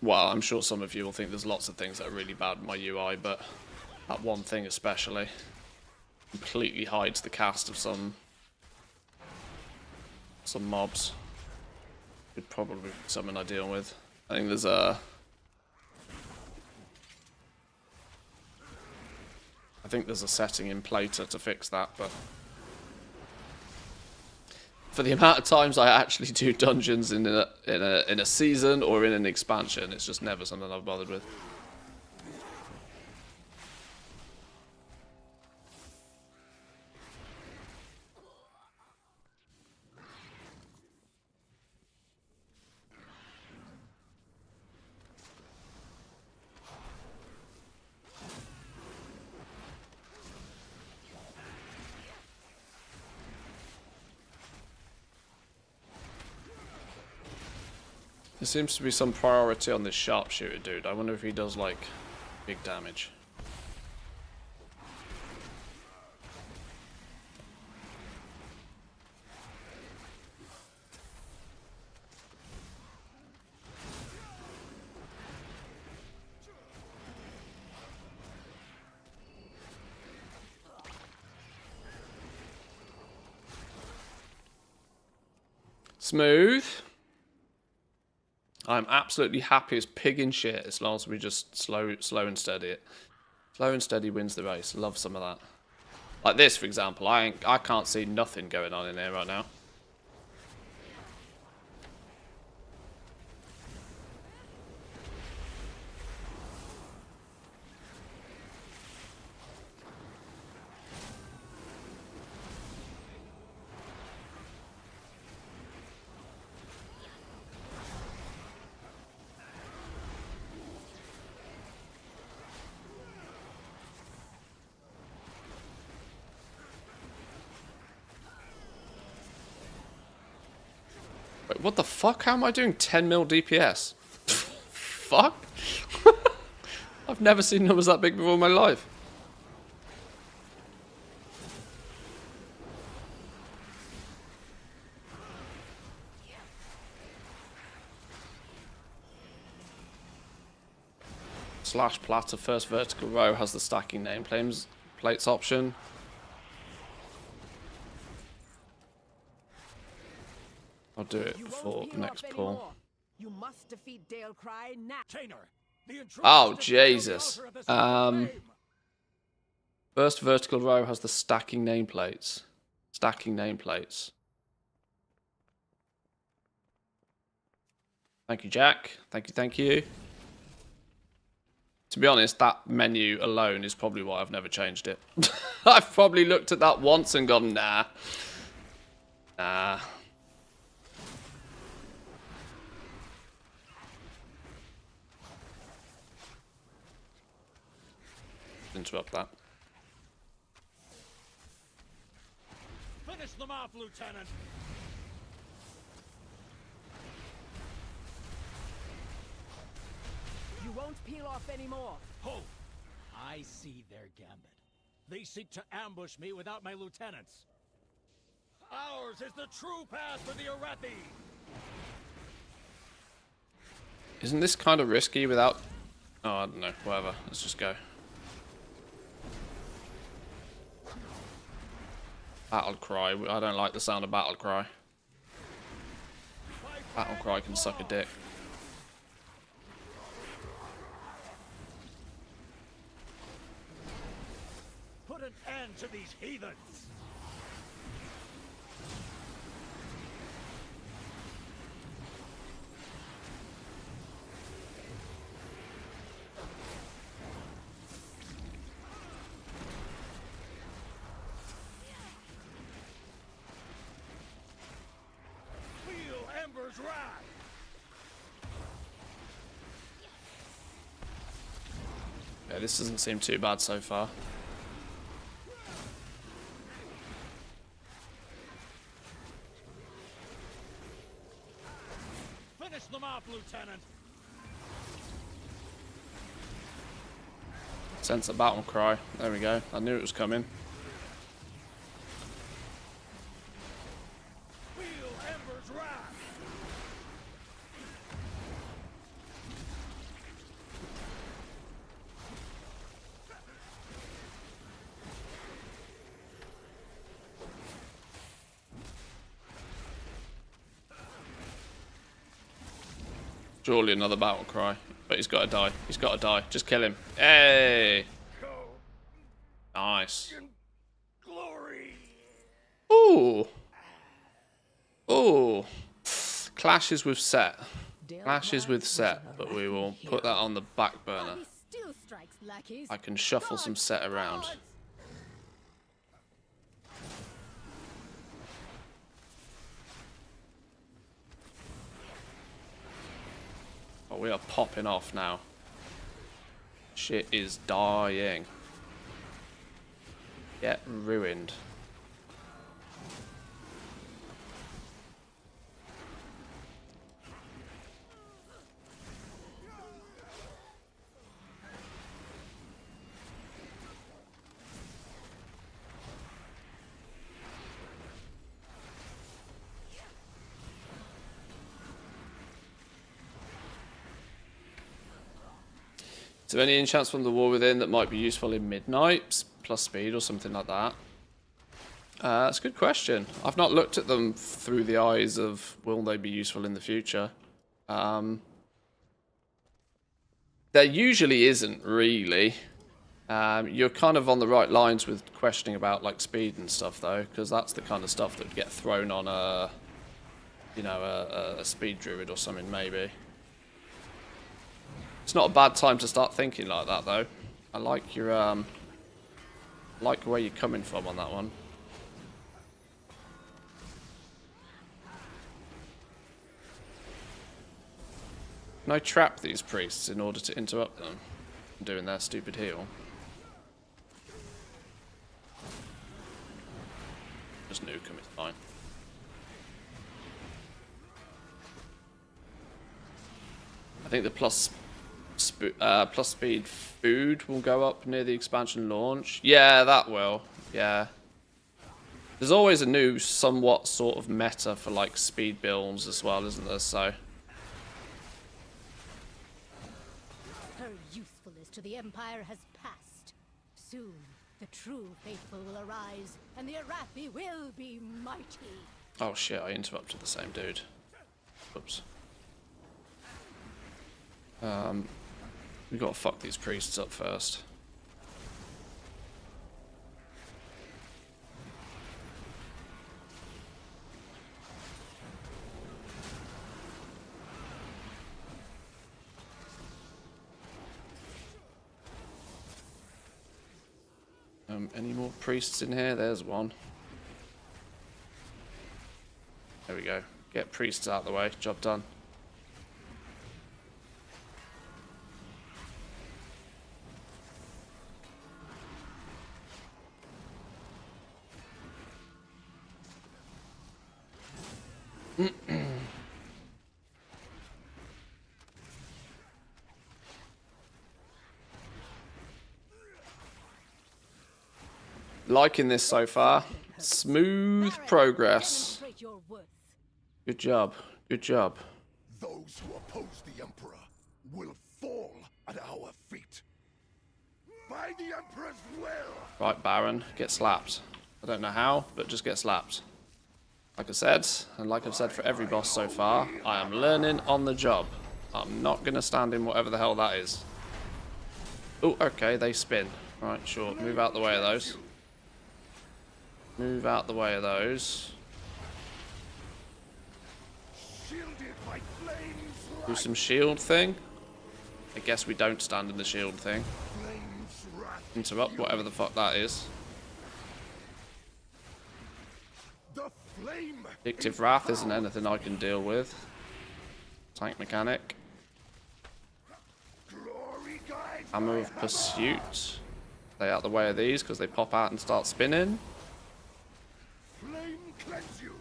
Well, I'm sure some of you will think there's lots of things that are really bad in my UI, but that one thing especially completely hides the cast of some mobs. Could probably be something I deal with. I think there's a... I think there's a setting in Plater to fix that, but for the amount of times I actually do dungeons in a season or in an expansion, it's just never something I've bothered with. There seems to be some priority on this sharpshooter dude. I wonder if he does, like, big damage. Smooth. I'm absolutely happy as pig in shit as long as we just slow and steady it. Slow and steady wins the race. Love some of that. Like this, for example. I can't see nothing going on in here right now. Wait, what the fuck? How am I doing 10 mil DPS? Fuck? I've never seen numbers that big before in my life. Slash platter first vertical row has the stacking nameplates option. I'll do it before next pull. You must defeat Dale Cry now. Oh Jesus! First vertical row has the stacking nameplates. Stacking nameplates. Thank you, Jack. Thank you, thank you. To be honest, that menu alone is probably why I've never changed it. I've probably looked at that once and gone, nah. Nah. Interrupt that. Finish them off, Lieutenant. You won't peel off anymore. Ho! I see their gambit. They seek to ambush me without my lieutenants. Ours is the true path for the Arathi. Isn't this kind of risky without... Oh, I don't know. Whatever. Let's just go. Battle cry. I don't like the sound of battle cry. Battle cry can suck a dick. Put an end to these heathens. Ember's wrath. Yeah, this doesn't seem too bad so far. Finish them off, Lieutenant. Sense a battle cry. There we go. I knew it was coming. Surely another battle cry. But he's got to die. He's got to die. Just kill him. Hey! Nice. Ooh! Ooh! Clashes with Set. Clashes with Set. But we will put that on the back burner. I can shuffle some Set around. Oh, we are popping off now. Shit is dying. Get ruined. Is there any enchants from the War Within that might be useful in midnight? Plus speed or something like that? That's a good question. I've not looked at them through the eyes of will they be useful in the future. There usually isn't really. You're kind of on the right lines with questioning about like speed and stuff though, because that's the kind of stuff that would get thrown on a, you know, a speed druid or something maybe. It's not a bad time to start thinking like that though. I like your like where you're coming from on that one. Can I trap these priests in order to interrupt them from doing their stupid heal? Just nuke them, it's fine. I think the plus speed food will go up near the expansion launch. Yeah, that will. Yeah. There's always a new somewhat sort of meta for like speed builds as well, isn't there? So Her usefulness to the Empire has passed. Soon, the true faithful will arise, and the Arathi will be mighty. oh shit, I interrupted the same dude. Oops. We gotta fuck these priests up first. Any more priests in here? There's one. There we go. Get priests out of the way. Job done. Liking this so far. Smooth progress. Demonstrate your worth. Good job. Good job. Those who oppose the Emperor will fall at our feet. By the Emperor's will! Right, Baron, get slapped. I don't know how, but just get slapped. Like I said, and like I've said for every boss so far, I am learning on the job. I'm not going to stand in whatever the hell that is. Oh, okay, they spin. Right, sure. Move out the way of those. Move out the way of those. Shielded by flames Do some shield thing. I guess we don't stand in the shield thing. flames wrath. Interrupt whatever the fuck that is. The flame! Addictive Wrath isn't anything I can deal with. Tank mechanic. Glory guides Hammer of Pursuit. Stay out the way of these because they pop out and start spinning. flame cleanse you.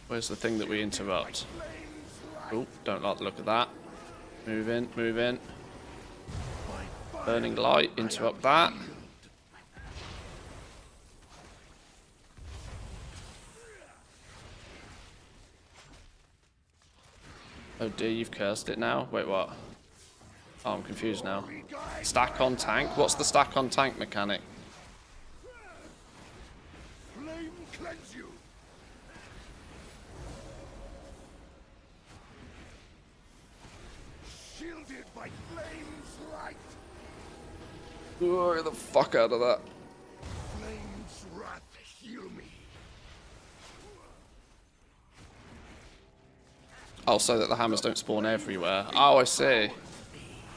Where's the thing that we interrupt? Flames light. Oh, don't like the look of that. Move in, move in. By fire. Burning light, interrupt that. Oh dear, you've cursed it now. Wait, what? Oh, I'm confused now. Stack on tank? What's the stack on tank mechanic? Flame cleanse you. Shielded by flames light. Oh, the fuck out of that. Flames wrath heal me. Oh, so that the hammers don't spawn everywhere. Oh, I see.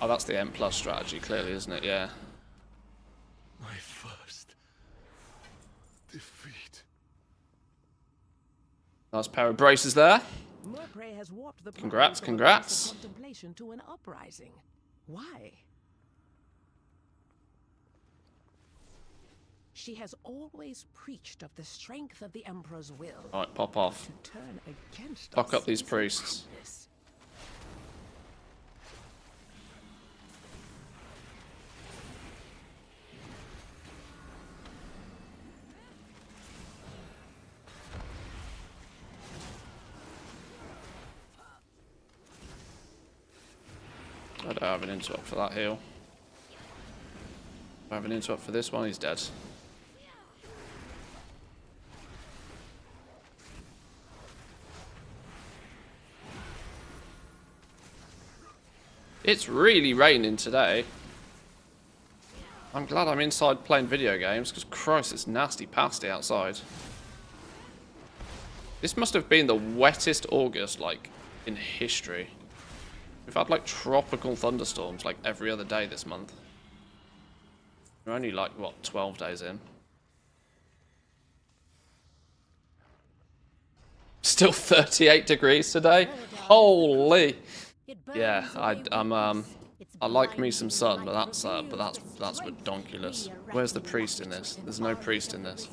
Oh, that's the M+ strategy, clearly, isn't it? Yeah. My first defeat. Nice pair of braces there. Murpray has warped the Congrats, progress of congrats. a contemplation to an uprising. Why? She has always preached of the strength of the Emperor's will. Alright, pop off. To turn against Fuck us up these is priests. madness. I don't have an interrupt for that heal. I have an interrupt for this one. He's dead. It's really raining today. I'm glad I'm inside playing video games, because Christ, it's nasty pasty outside. This must have been the wettest August, like, in history. We've had, like, tropical thunderstorms, like, every other day this month. We're only, like, what, 12 days in? Still 38 degrees today? Holy! Yeah, I like me some sun, but that's redonkulous. Where's the priest in this? There's no priest in this.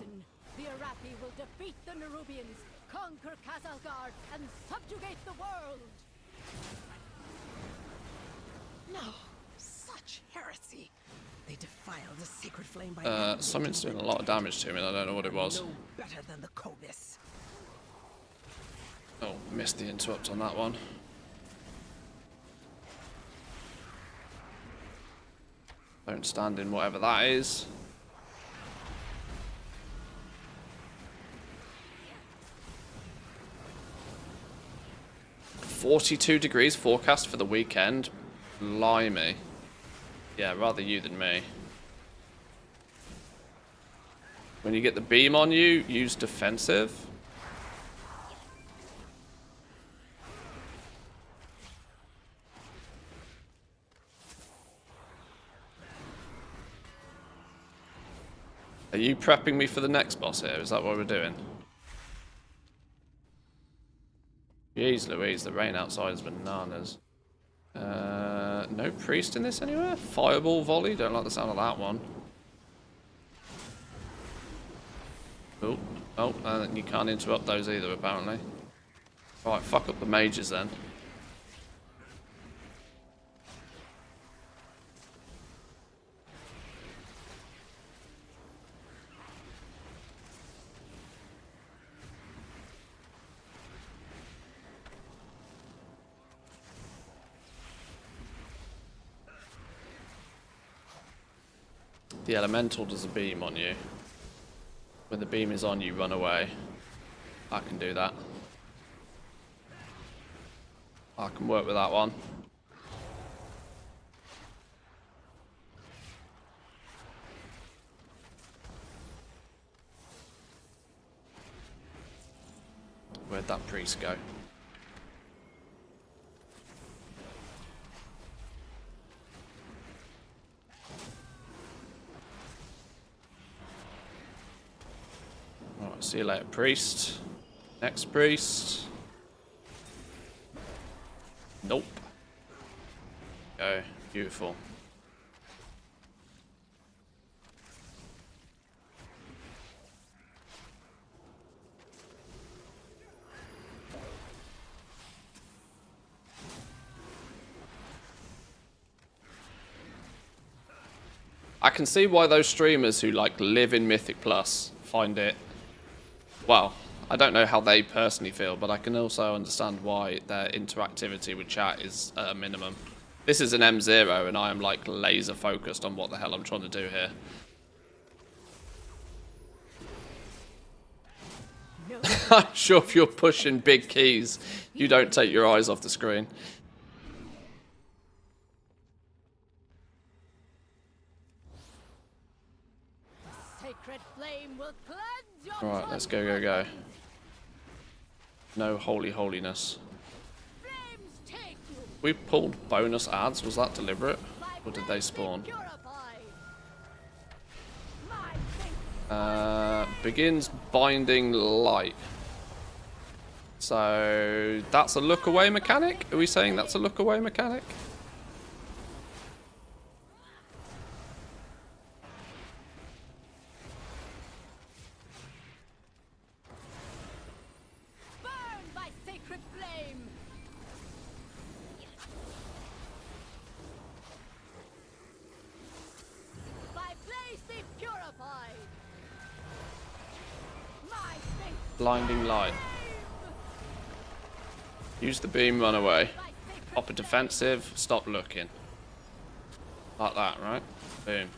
The Arathi will defeat the Nerubians, conquer Kazalgard, and subjugate the world. No, such heresy. They defiled the sacred flame by Something's doing a lot of damage to me, and I don't know what it was. no better than the Kobis. Oh, missed the interrupt on that one. Don't stand in whatever that is. "42 degrees forecast for the weekend." Blimey. Yeah, rather you than me. When you get the beam on you, use defensive. Are you prepping me for the next boss here? Is that what we're doing? Jeez Louise, the rain outside is bananas. No priest in this anywhere? Fireball volley? Don't like the sound of that one. Oh, and you can't interrupt those either, apparently. Right, fuck up the mages then. The elemental does a beam on you. When the beam is on you, run away. I can do that. I can work with that one. Where'd that priest go? Alright, see you later, priest. Next priest. Nope. Go. Beautiful. I can see why those streamers who like live in Mythic Plus find it, well, I don't know how they personally feel, but I can also understand why their interactivity with chat is at a minimum. This is an M0 and I am like laser focused on what the hell I'm trying to do here. No. I'm sure if you're pushing big keys, you don't take your eyes off the screen. Sacred flame will cleanse your Alright, let's go. No holy holiness. flames take you. We pulled bonus ads, was that deliberate? Or did they spawn? Begins binding light. So that's a look away mechanic? Are we saying that's a look away mechanic? Burn by sacred flame. My place be purified. My faith. Blinding light. Use the beam, run away. By sacred Pop a defensive, stop looking. Like that, right? Boom.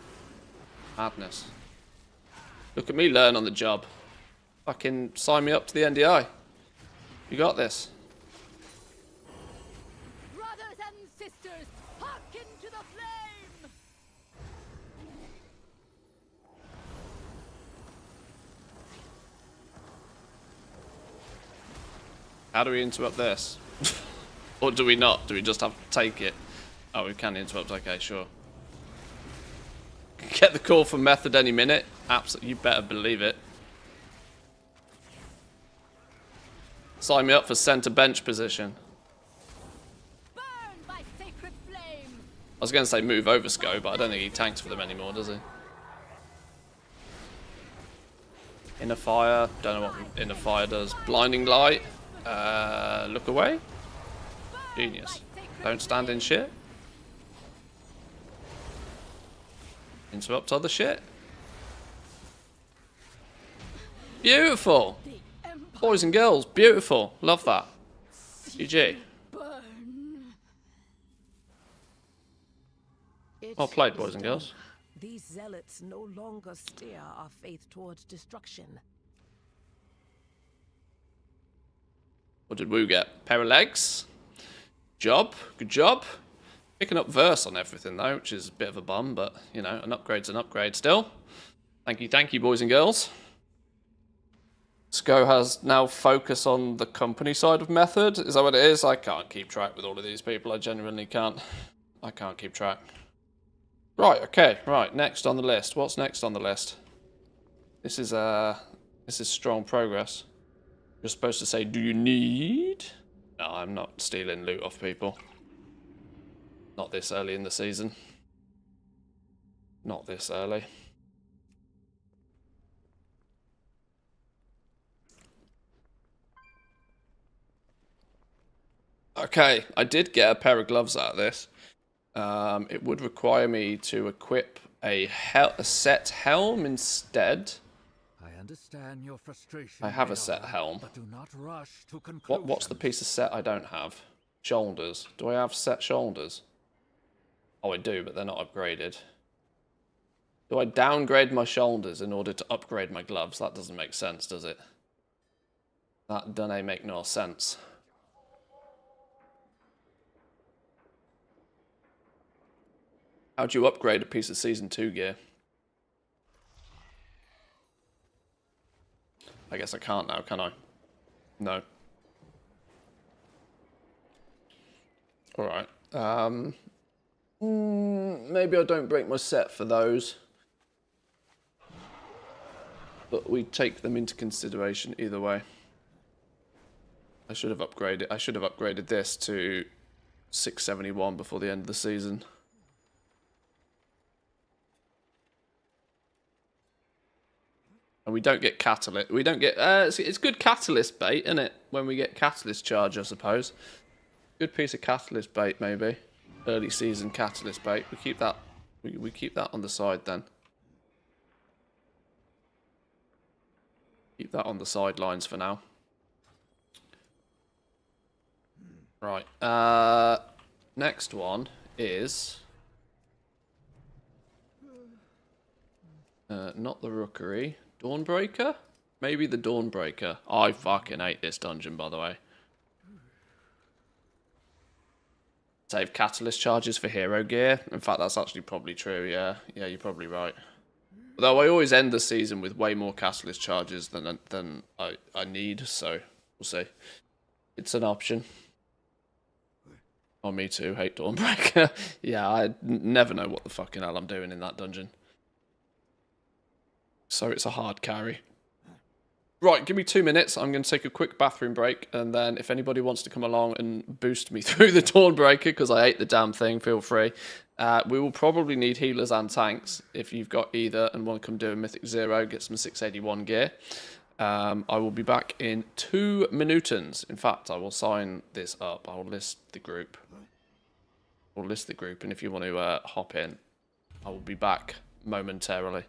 Madness. Look at me learn on the job. Fucking sign me up to the NDI. You got this. Brothers and sisters, hearken to the flame! How do we interrupt this? Or do we not? Do we just have to take it? Oh, we can interrupt. Okay, sure. Get the call from Method any minute. Absolutely, you better believe it. Sign me up for centre bench position. Burn by sacred flame! I was going to say move over Sco, but I don't think he tanks for them anymore, does he? Inner fire. Don't know what inner fire does. Blinding light. Look away. Genius. Don't stand in shit. Interrupt other shit. Beautiful. Boys and girls, beautiful. Love that. GG. Well played, boys and girls. These zealots no longer steer our faith towards destruction. What did Wu get? Pair of legs. Job. Good job. Picking up verse on everything though, which is a bit of a bum, but you know, an upgrade's an upgrade still. Thank you, boys and girls. Sco has now focus on the company side of Method. Is that what it is? I can't keep track with all of these people. I genuinely can't. I can't keep track. Right, okay, right. Next on the list. What's next on the list? This is strong progress. You're supposed to say, do you need? No, I'm not stealing loot off people. Not this early in the season. Not this early. Okay, I did get a pair of gloves out of this. It would require me to equip a set helm instead. I understand your frustration. I have a set helm. But do not rush to conclusions. What's the piece of set I don't have? Shoulders. Do I have set shoulders? Oh, I do, but they're not upgraded. Do I downgrade my shoulders in order to upgrade my gloves? That doesn't make sense, does it? That doesn't make no sense. How'd you upgrade a piece of Season 2 gear? I guess I can't now, can I? No. Alright. Maybe I don't break my set for those. But we take them into consideration either way. I should have upgraded this to 671 before the end of the season. And we don't get catalyst. We don't get. It's good catalyst bait, isn't it? When we get catalyst charge, I suppose. Good piece of catalyst bait, maybe. Early season catalyst bait. We keep that. We keep that on the side then. Keep that on the sidelines for now. Right. Next one is not the Rookery. Dawnbreaker? Maybe the Dawnbreaker. I fucking hate this dungeon, by the way. Save catalyst charges for hero gear. In fact, that's actually probably true, yeah. Yeah, you're probably right. Although I always end the season with way more catalyst charges than I need, so we'll see. It's an option. Oh, me too. Hate Dawnbreaker. Yeah, I never know what the fucking hell I'm doing in that dungeon. So it's a hard carry. Right, give me 2 minutes. I'm going to take a quick bathroom break, and then if anybody wants to come along and boost me through the Dawnbreaker, because I hate the damn thing, feel free. We will probably need healers and tanks if you've got either and want to come do a Mythic 0, get some 681 gear. I will be back in 2 minutons. In fact, I will sign this up. I will list the group. And if you want to hop in, I will be back momentarily.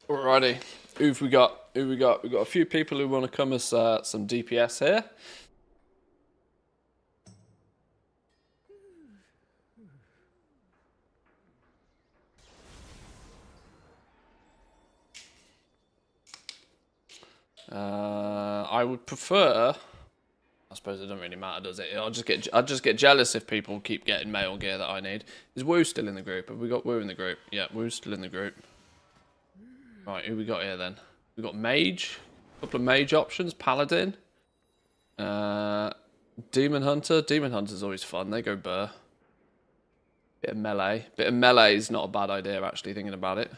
Alrighty, who've we got? Who we got? We've got a few people who want to come as some DPS here. I would prefer. I suppose it doesn't really matter, does it? I'll just get jealous if people keep getting male gear that I need. Is Woo still in the group? Have we got Woo in the group? Yeah, Woo's still in the group. Right, who we got here then? We got Mage. A couple of Mage options. Paladin. Demon Hunter. Demon Hunter's always fun. They go burr. Bit of melee. Bit of melee is not a bad idea, actually, thinking about it.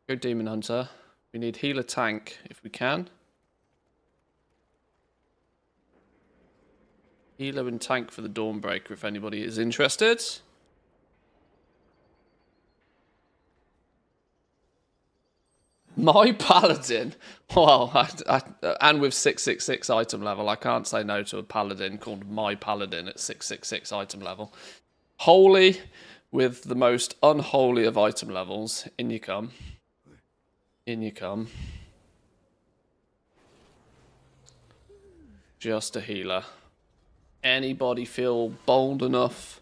Go Demon Hunter. We need healer tank if we can. Healer and tank for the Dawnbreaker if anybody is interested. My Paladin. Well, and with 666 item level, I can't say no to a Paladin called My Paladin at 666 item level. Holy with the most unholy of item levels. In you come. In you come. Just a healer. Anybody feel bold enough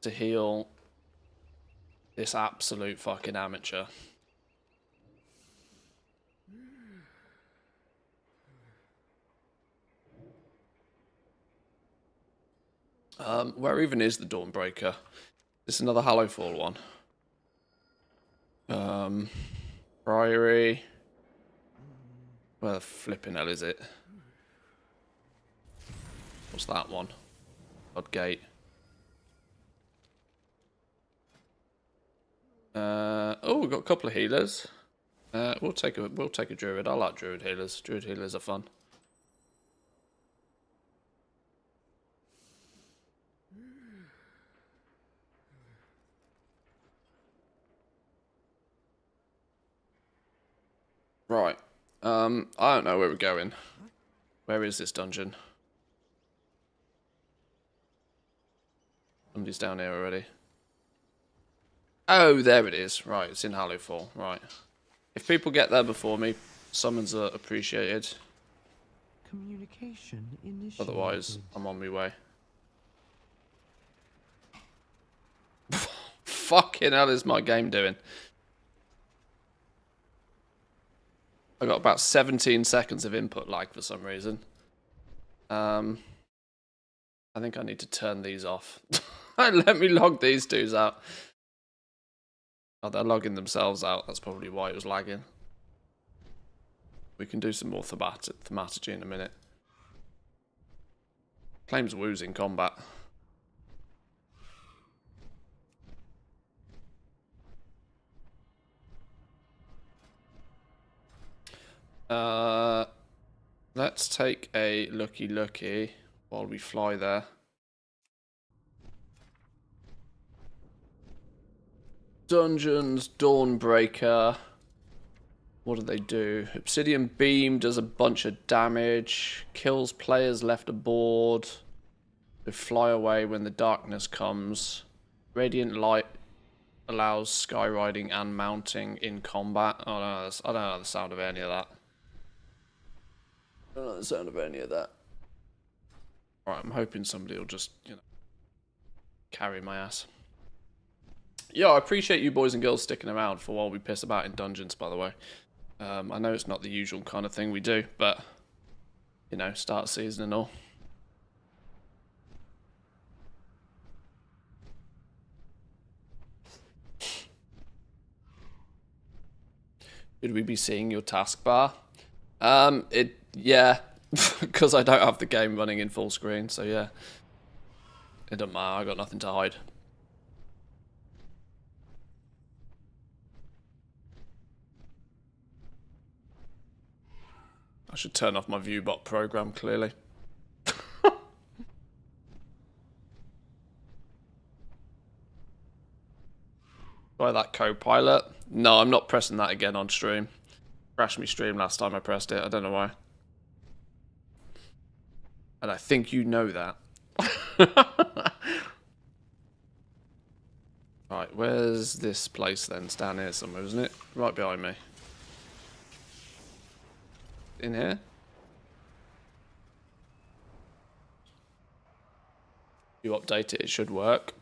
to heal this absolute fucking amateur? Where even is the Dawnbreaker? Is this another Hallowfall one? Priory. Where the flipping hell is it? What's that one? Oddgate. Oh, we've got a couple of healers. We'll take a druid. I like druid healers. Druid healers are fun. Right. I don't know where we're going. Where is this dungeon? Somebody's down here already. Oh, there it is. Right, it's in Hallowfall. Right. If people get there before me, summons are appreciated. Communication initiated. Otherwise, I'm on my way. Fucking hell is my game doing? I got about 17 seconds of input lag for some reason. I think I need to turn these off. Let me log these twos out. Oh, they're logging themselves out. That's probably why it was lagging. We can do some more thaumaturgy in a minute. Claims Woo's in combat. Let's take a looky while we fly there. Dungeons, Dawnbreaker. What do they do? Obsidian Beam does a bunch of damage. Kills players left aboard. They fly away when the darkness comes. Radiant Light allows skyriding and mounting in combat. Oh no, I don't know the sound of any of that. I don't know the sound of any of that. Alright, I'm hoping somebody will just, carry my ass. Yeah, I appreciate you boys and girls sticking around for while we piss about in dungeons, by the way. I know it's not the usual kind of thing we do, but, start season and all. Should we be seeing your taskbar? Yeah, because I don't have the game running in full screen, so yeah. It doesn't matter, I got nothing to hide. I should turn off my ViewBot program, clearly. By that co-pilot. No, I'm not pressing that again on stream. Crashed me stream last time I pressed it. I don't know why. And I think you know that. Right, where's this place then? It's down here somewhere, isn't it? Right behind me. In here? You update it, it should work.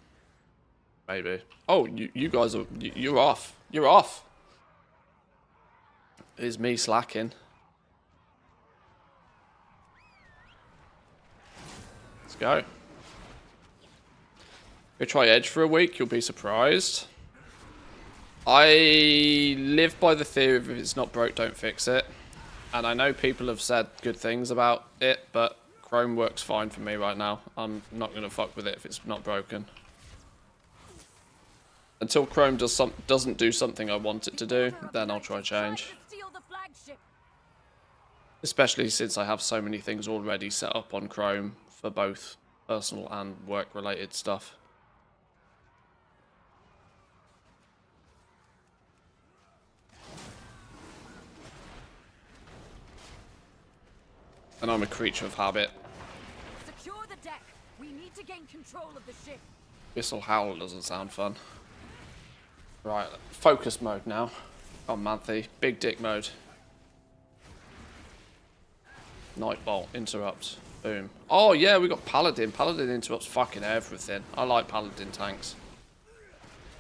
Maybe. Oh, you guys are... You're off. You're off. It's me slacking. Let's go. Go try Edge for a week, you'll be surprised. I live by the theory of if it's not broke, don't fix it. And I know people have said good things about it, but Chrome works fine for me right now. I'm not going to fuck with it if it's not broken. Until Chrome doesn't do something I want it to do, then I'll try change. Especially since I have so many things already set up on Chrome for both personal and work-related stuff. And I'm a creature of habit. Secure the deck. We need to gain control of the ship. Whistle Howl doesn't sound fun. Right, focus mode now. On Manthe, big dick mode. Nightbolt, interrupt, boom. Oh yeah, we got Paladin. Paladin interrupts fucking everything. I like Paladin tanks.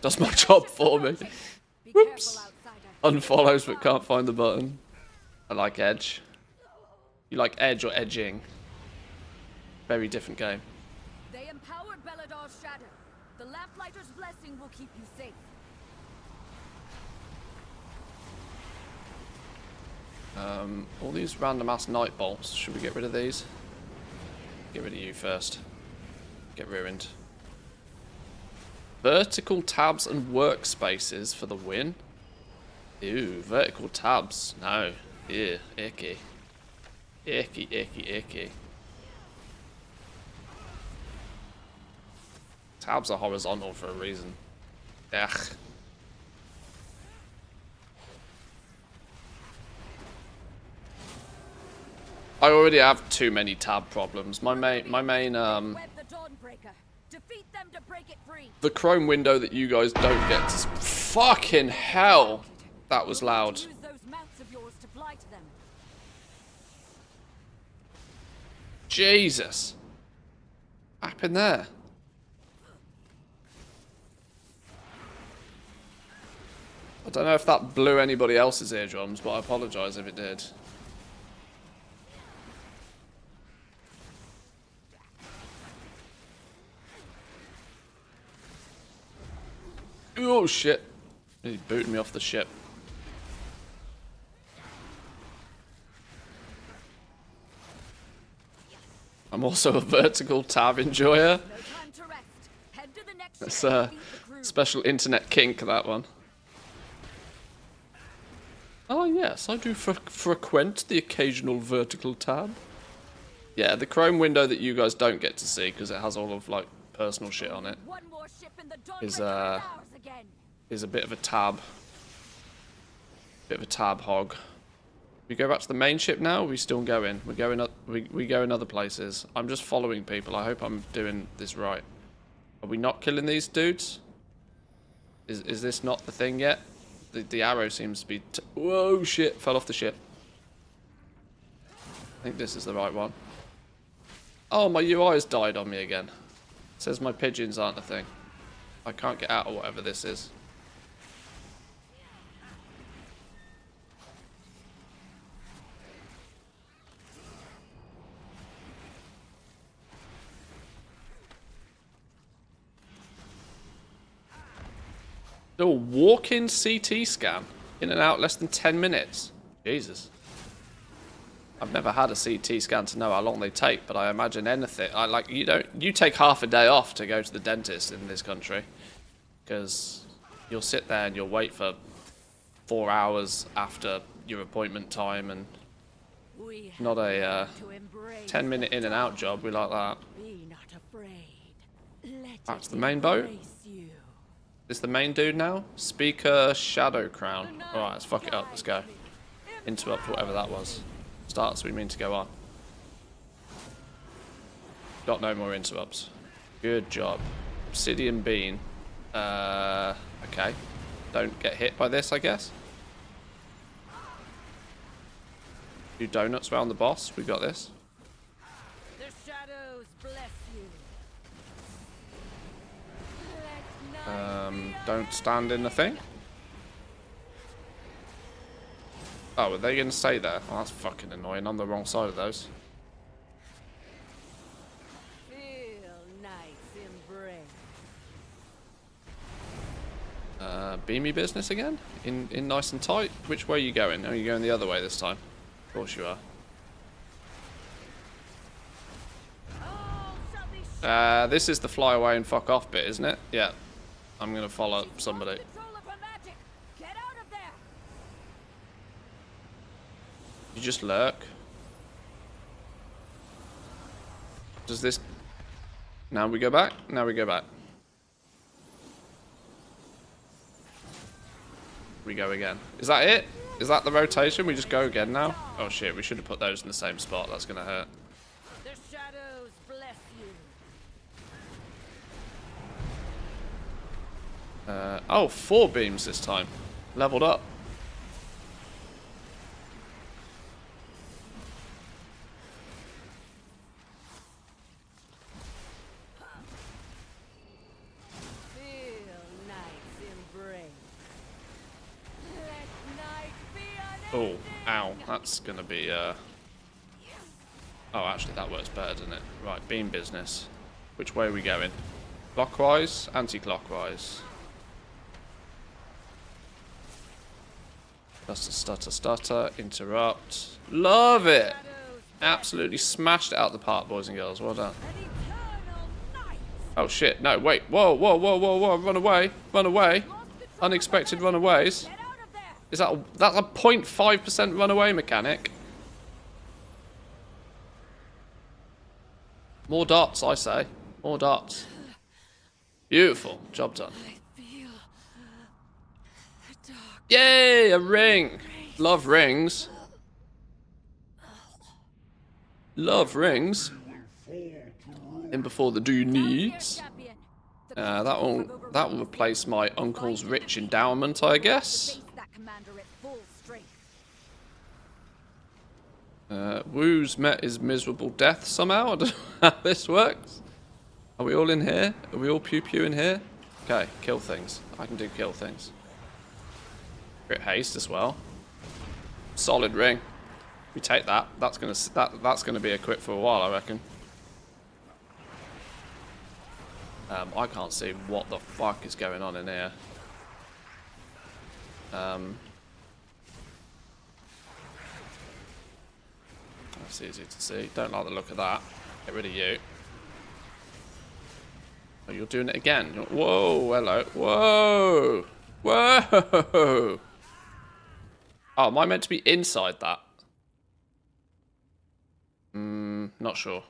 Does my job for me. Whoops. Unfollows but can't find the button. I like Edge. You like Edge or edging? Very different game. They empowered Beladar's shadow. The Lamplighter's blessing will keep you safe. All these random ass night bolts. Should we get rid of these? Get rid of you first. Get ruined. Vertical tabs and workspaces for the win. Ew, vertical tabs. No. Ew, icky. Icky, icky, icky. Tabs are horizontal for a reason. Ugh. I already have too many tab problems. My main the Chrome window that you guys don't get to fucking hell. That was loud. Jesus. What happened there? I don't know if that blew anybody else's eardrums, but I apologise if it did. Oh shit. He booted me off the ship. I'm also a vertical tab enjoyer. It's a special internet kink, that one. Oh yes, I do frequent the occasional vertical tab. Yeah, the Chrome window that you guys don't get to see because it has all of like personal shit on it is a bit of a tab. Bit of a tab hog. We go back to the main ship now. Or we still going? We're going up. We go in other places. I'm just following people. I hope I'm doing this right. Are we not killing these dudes? Is this not the thing yet? The arrow seems to be... Whoa, shit. Fell off the ship. I think this is the right one. Oh, my UI has died on me again. It says my pigeons aren't a thing. I can't get out of whatever this is. Oh, walk-in CT scan. In and out less than 10 minutes. Jesus. I've never had a CT scan to know how long they take, but I imagine anything. You take half a day off to go to the dentist in this country, because you'll sit there and you'll wait for 4 hours after your appointment time, and not a 10-minute in and out job. We like that. Back to the main boat. Is this the main dude now? Speaker Shadow Crown. Alright, let's fuck it up. Let's go. Interrupt whatever that was. Starts, we mean to go on. Got no more interrupts. Good job. Obsidian Bean. Okay. Don't get hit by this, I guess. Do donuts around the boss. We got this. The shadows bless you. Don't stand in the thing. Oh, were they going to stay there? Oh, that's fucking annoying. I'm the wrong side of those. Feel night's embrace. Beamy business again? In nice and tight? Which way are you going? Are you going the other way this time? Of course you are. This is the fly away and fuck off bit, isn't it? Yeah. I'm going to follow somebody. You just lurk. Does this... Now we go back? Now we go back. We go again. Is that it? Is that the rotation? We just go again now? Oh shit, we should have put those in the same spot. That's gonna hurt. The shadows bless you. Oh, 4 beams this time. Leveled up. Oh, ow. That's gonna be, Oh, actually, that works better, doesn't it? Right, beam business. Which way are we going? Clockwise? Anti-clockwise. Stutter, stutter. Interrupt. Love it! Absolutely smashed it out the park, boys and girls. Well done. Oh, shit. No, wait. Whoa, whoa, whoa, whoa, whoa. Run away. Run away. Unexpected runaways. Is that's a 0.5% runaway mechanic? More darts, I say. More darts. Beautiful. Job done. Yay! A ring! Love rings. Love rings. In before the do needs. That will replace my uncle's rich endowment, I guess. Woo's met his miserable death somehow. I don't know how this works. Are we all in here? Are we all pew-pew in here? Okay, kill things. I can do kill things. Crit haste as well. Solid ring. We take that. That's gonna be a crit for a while, I reckon. I can't see what the fuck is going on in here. That's easy to see. Don't like the look of that. Get rid of you. Oh, you're doing it again. Whoa, hello. Whoa! Whoa! Oh, am I meant to be inside that? Not sure.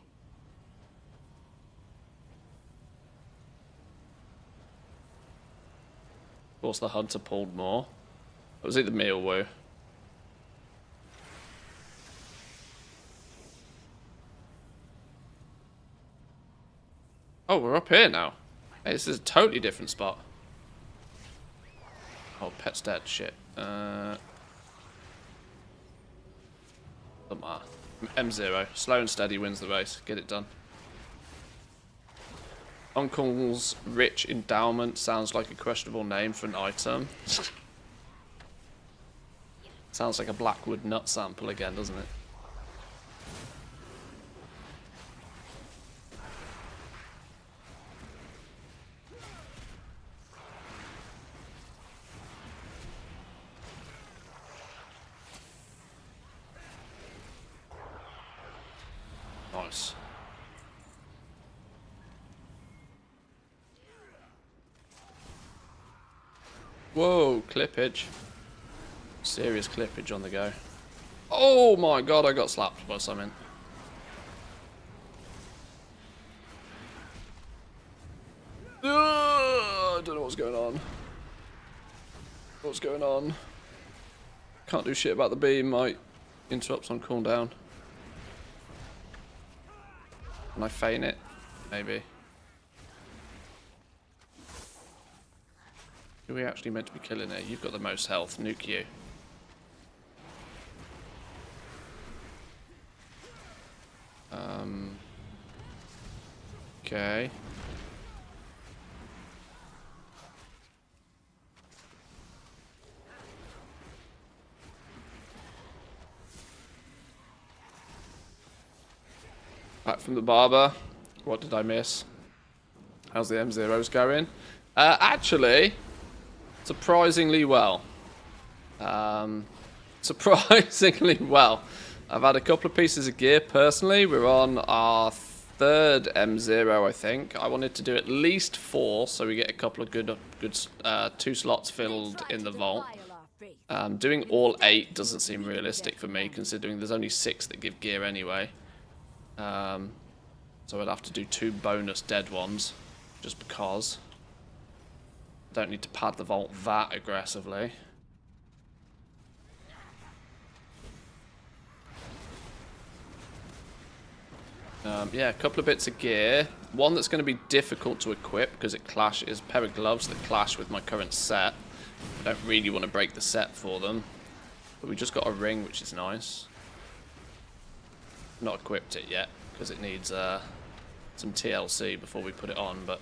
Of course, the hunter pulled more. Or was it the meal woo? Oh, we're up here now. Hey, this is a totally different spot. Oh, pet's dead. Shit. Doesn't matter. M0. Slow and steady wins the race. Get it done. Uncle's rich endowment sounds like a questionable name for an item. Sounds like a Blackwood nut sample again, doesn't it? Nice. Whoa, clippage. Serious clippage on the go. Oh my god, I got slapped by something. I don't know what's going on. What's going on? Can't do shit about the beam. My interrupts on cooldown. Can I feign it? Maybe. Who are we actually meant to be killing here? You've got the most health. Nuke you. Okay. Back from the barber. What did I miss? How's the M0s going? Actually, surprisingly well. Surprisingly well. I've had a couple of pieces of gear personally. We're on our third M0, I think. I wanted to do at least 4, so we get a couple of good 2 slots filled in the vault. Doing all 8 doesn't seem realistic for me, considering there's only 6 that give gear anyway. So I'd have to do 2 bonus dead ones, just because. Don't need to pad the vault that aggressively. Yeah, a couple of bits of gear. One that's going to be difficult to equip because it clashes. A pair of gloves that clash with my current set. I don't really want to break the set for them. But we just got a ring, which is nice. Not equipped it yet because it needs some TLC before we put it on, but...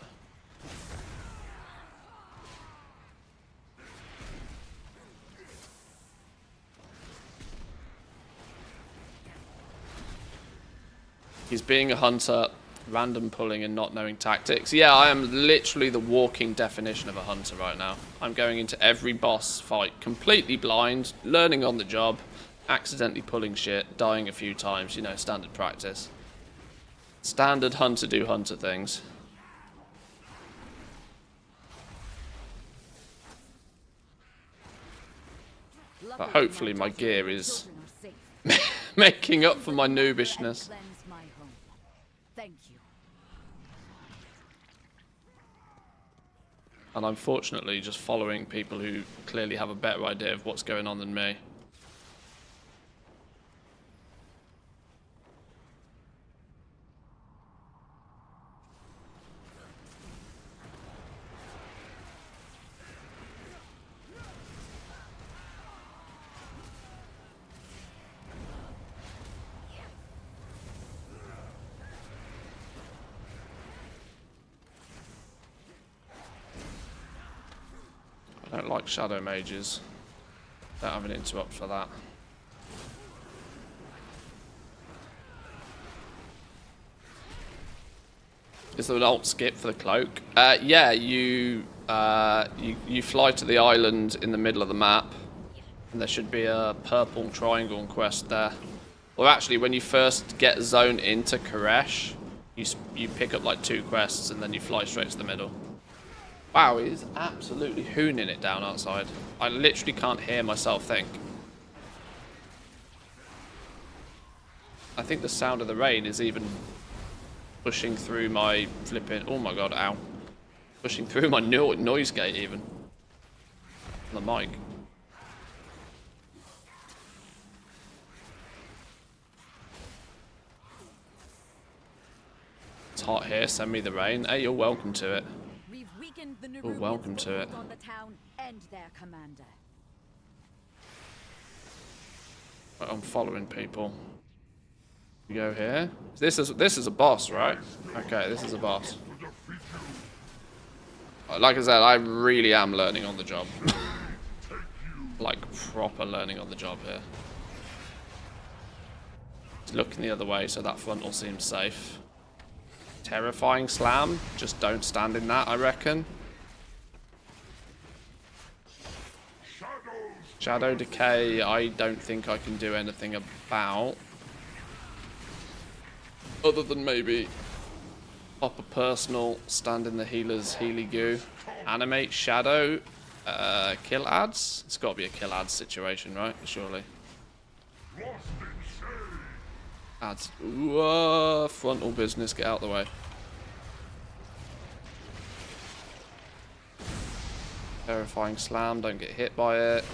He's being a hunter, random pulling and not knowing tactics. Yeah, I am literally the walking definition of a hunter right now. I'm going into every boss fight completely blind, learning on the job, accidentally pulling shit, dying a few times, you know, standard practice. Standard hunter do hunter things. But hopefully my gear is making up for my noobishness. Thank you. And I'm fortunately just following people who clearly have a better idea of what's going on than me. I don't like shadow mages. Don't have an interrupt for that. Is there an alt skip for the cloak? Yeah, you fly to the island in the middle of the map, and there should be a purple triangle quest there. Or actually, when you first get zoned into Koresh, you pick up like 2 quests, and then you fly straight to the middle. Wow, it is absolutely hooning it down outside. I literally can't hear myself think. I think the sound of the rain is even pushing through my flipping... Oh my god, ow. Pushing through my noise gate even. On the mic. It's hot here, send me the rain. Hey, you're welcome to it. Oh, welcome to it. On the town and their commander. I'm following people. We go here. This is a boss, right? Okay, this is a boss. Like I said, I really am learning on the job. Like proper learning on the job here. Just looking the other way so that frontal seems safe. Terrifying slam. Just don't stand in that, I reckon. Shadow decay, I don't think I can do anything about. Other than maybe pop a personal, stand in the healer's healy goo, animate shadow, kill ads. It's got to be a kill ads situation, right? Surely. Ads. Ooh, frontal business. Get out the way. Terrifying slam. Don't get hit by it.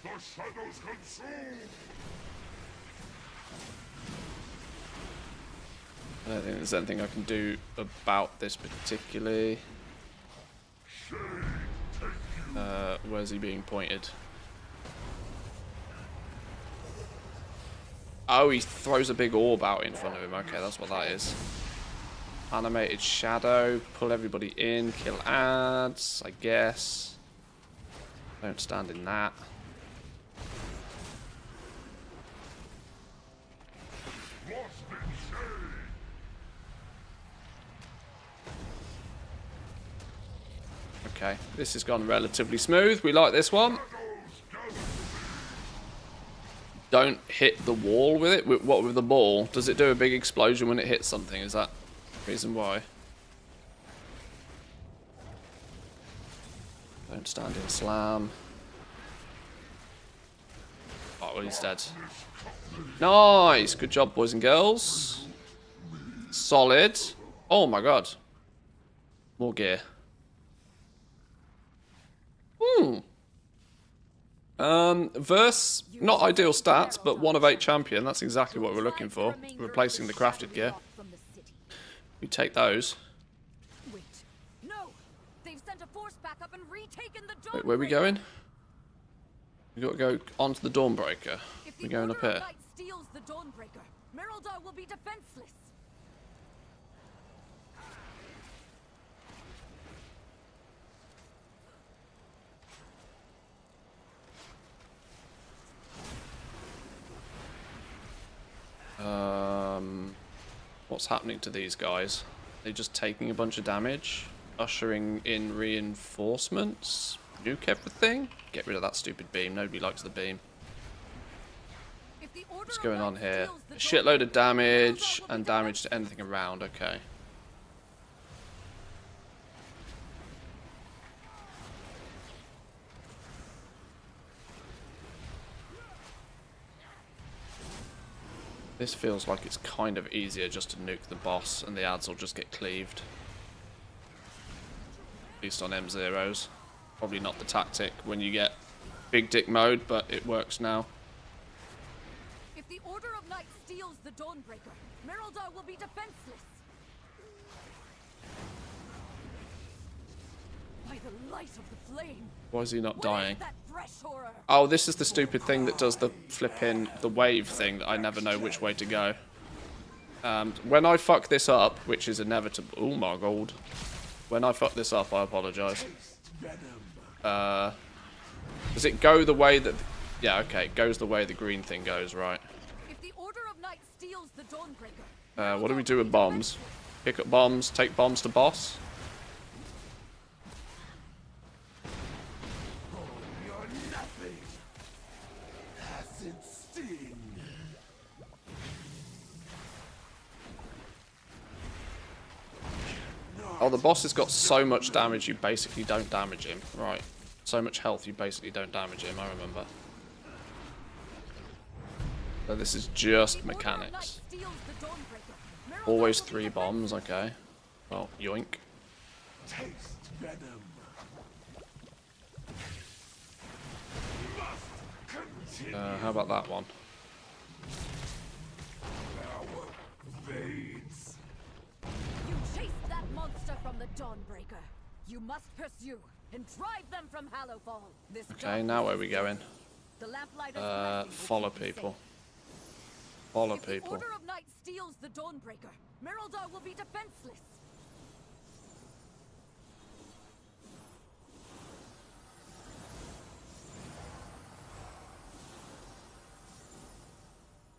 The shadows consume. I don't think there's anything I can do about this particularly. Where's he being pointed? Oh, he throws a big orb out in front of him. Okay, that's what that is. Animated shadow. Pull everybody in. Kill ads, I guess. Don't stand in that. Okay, this has gone relatively smooth. We like this one. Don't hit the wall with it. What with the ball? Does it do a big explosion when it hits something? Is that the reason why? Don't stand in slam. Oh, well, he's dead. Nice. Good job, boys and girls. Solid. Oh my god. More gear. Verse, not ideal stats, but 1 of 8 champion. That's exactly what we're looking for. Replacing the crafted gear. We take those. Wait, no! They've sent a force back up and retaken the Dawnbreaker. Wait, where are we going? We got to go onto the Dawnbreaker. We're going up here. If the Order of Night steals the Dawnbreaker, Merildar will be defenseless. What's happening to these guys? They're just taking a bunch of damage, ushering in reinforcements, nuke everything. Get rid of that stupid beam. Nobody likes the beam. What's going on here? A shitload of damage and damage to anything around. Okay. This feels like it's kind of easier just to nuke the boss and the ads will just get cleaved. At least on M0s. Probably not the tactic when you get big dick mode, but it works now. If the Order of Night steals the Dawnbreaker, Merildar will be defenseless. By the light of the flame. Why is he not What dying? is that fresh horror? Oh, this is the stupid thing that does the flipping, the wave thing that I never know which way to go. When I fuck this up, which is inevitable. Oh my god. When I fuck this up, I apologise. Does it go the way that... Yeah, okay, it goes the way the green thing goes, right. If the Order of Night steals the Dawnbreaker, What do we do with bombs? Pick up bombs, take bombs to boss? Oh, the boss has got so much damage you basically don't damage him. Right. So much health you basically don't damage him, I remember. So this is just mechanics. Always 3 bombs, okay. Well, yoink. Taste venom. How about that one? Fades. you chased that monster from the Dawnbreaker. You must pursue and drive them from Hallowfall. This Okay, now where are we going? The lamplight of blessing will Follow keep you people. safe. Follow If the people. Order of Night steals the Dawnbreaker, Merildar will be defenseless.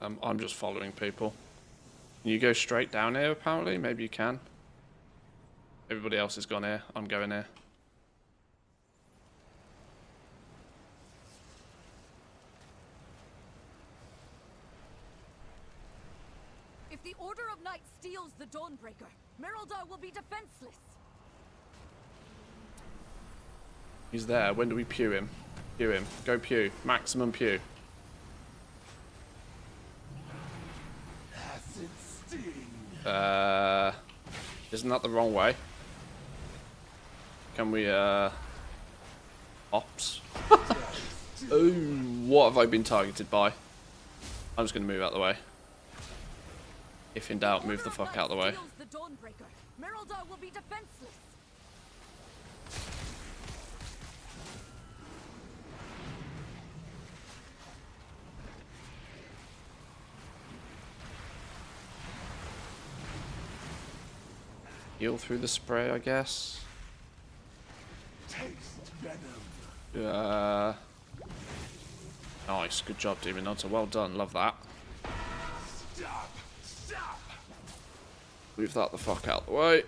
I'm just following people. Can you go straight down here, apparently? Maybe you can. Everybody else has gone here. I'm going here. the Order of Night steals the Dawnbreaker, Merildar will be defenseless. He's there. When do we pew him? Pew him. Go pew. Maximum pew. Acid sting. Isn't that the wrong way? Can we, ops? Oh, what have I been targeted by? I'm just going to move out of the way. If in doubt, move the fuck out of the way. The Dawnbreaker, Merildar will be defenseless. Heal through the spray, I guess. Taste venom. Nice, good job, Demon Hunter. Well done, love that. Stop! Stop! Move that the fuck out the way.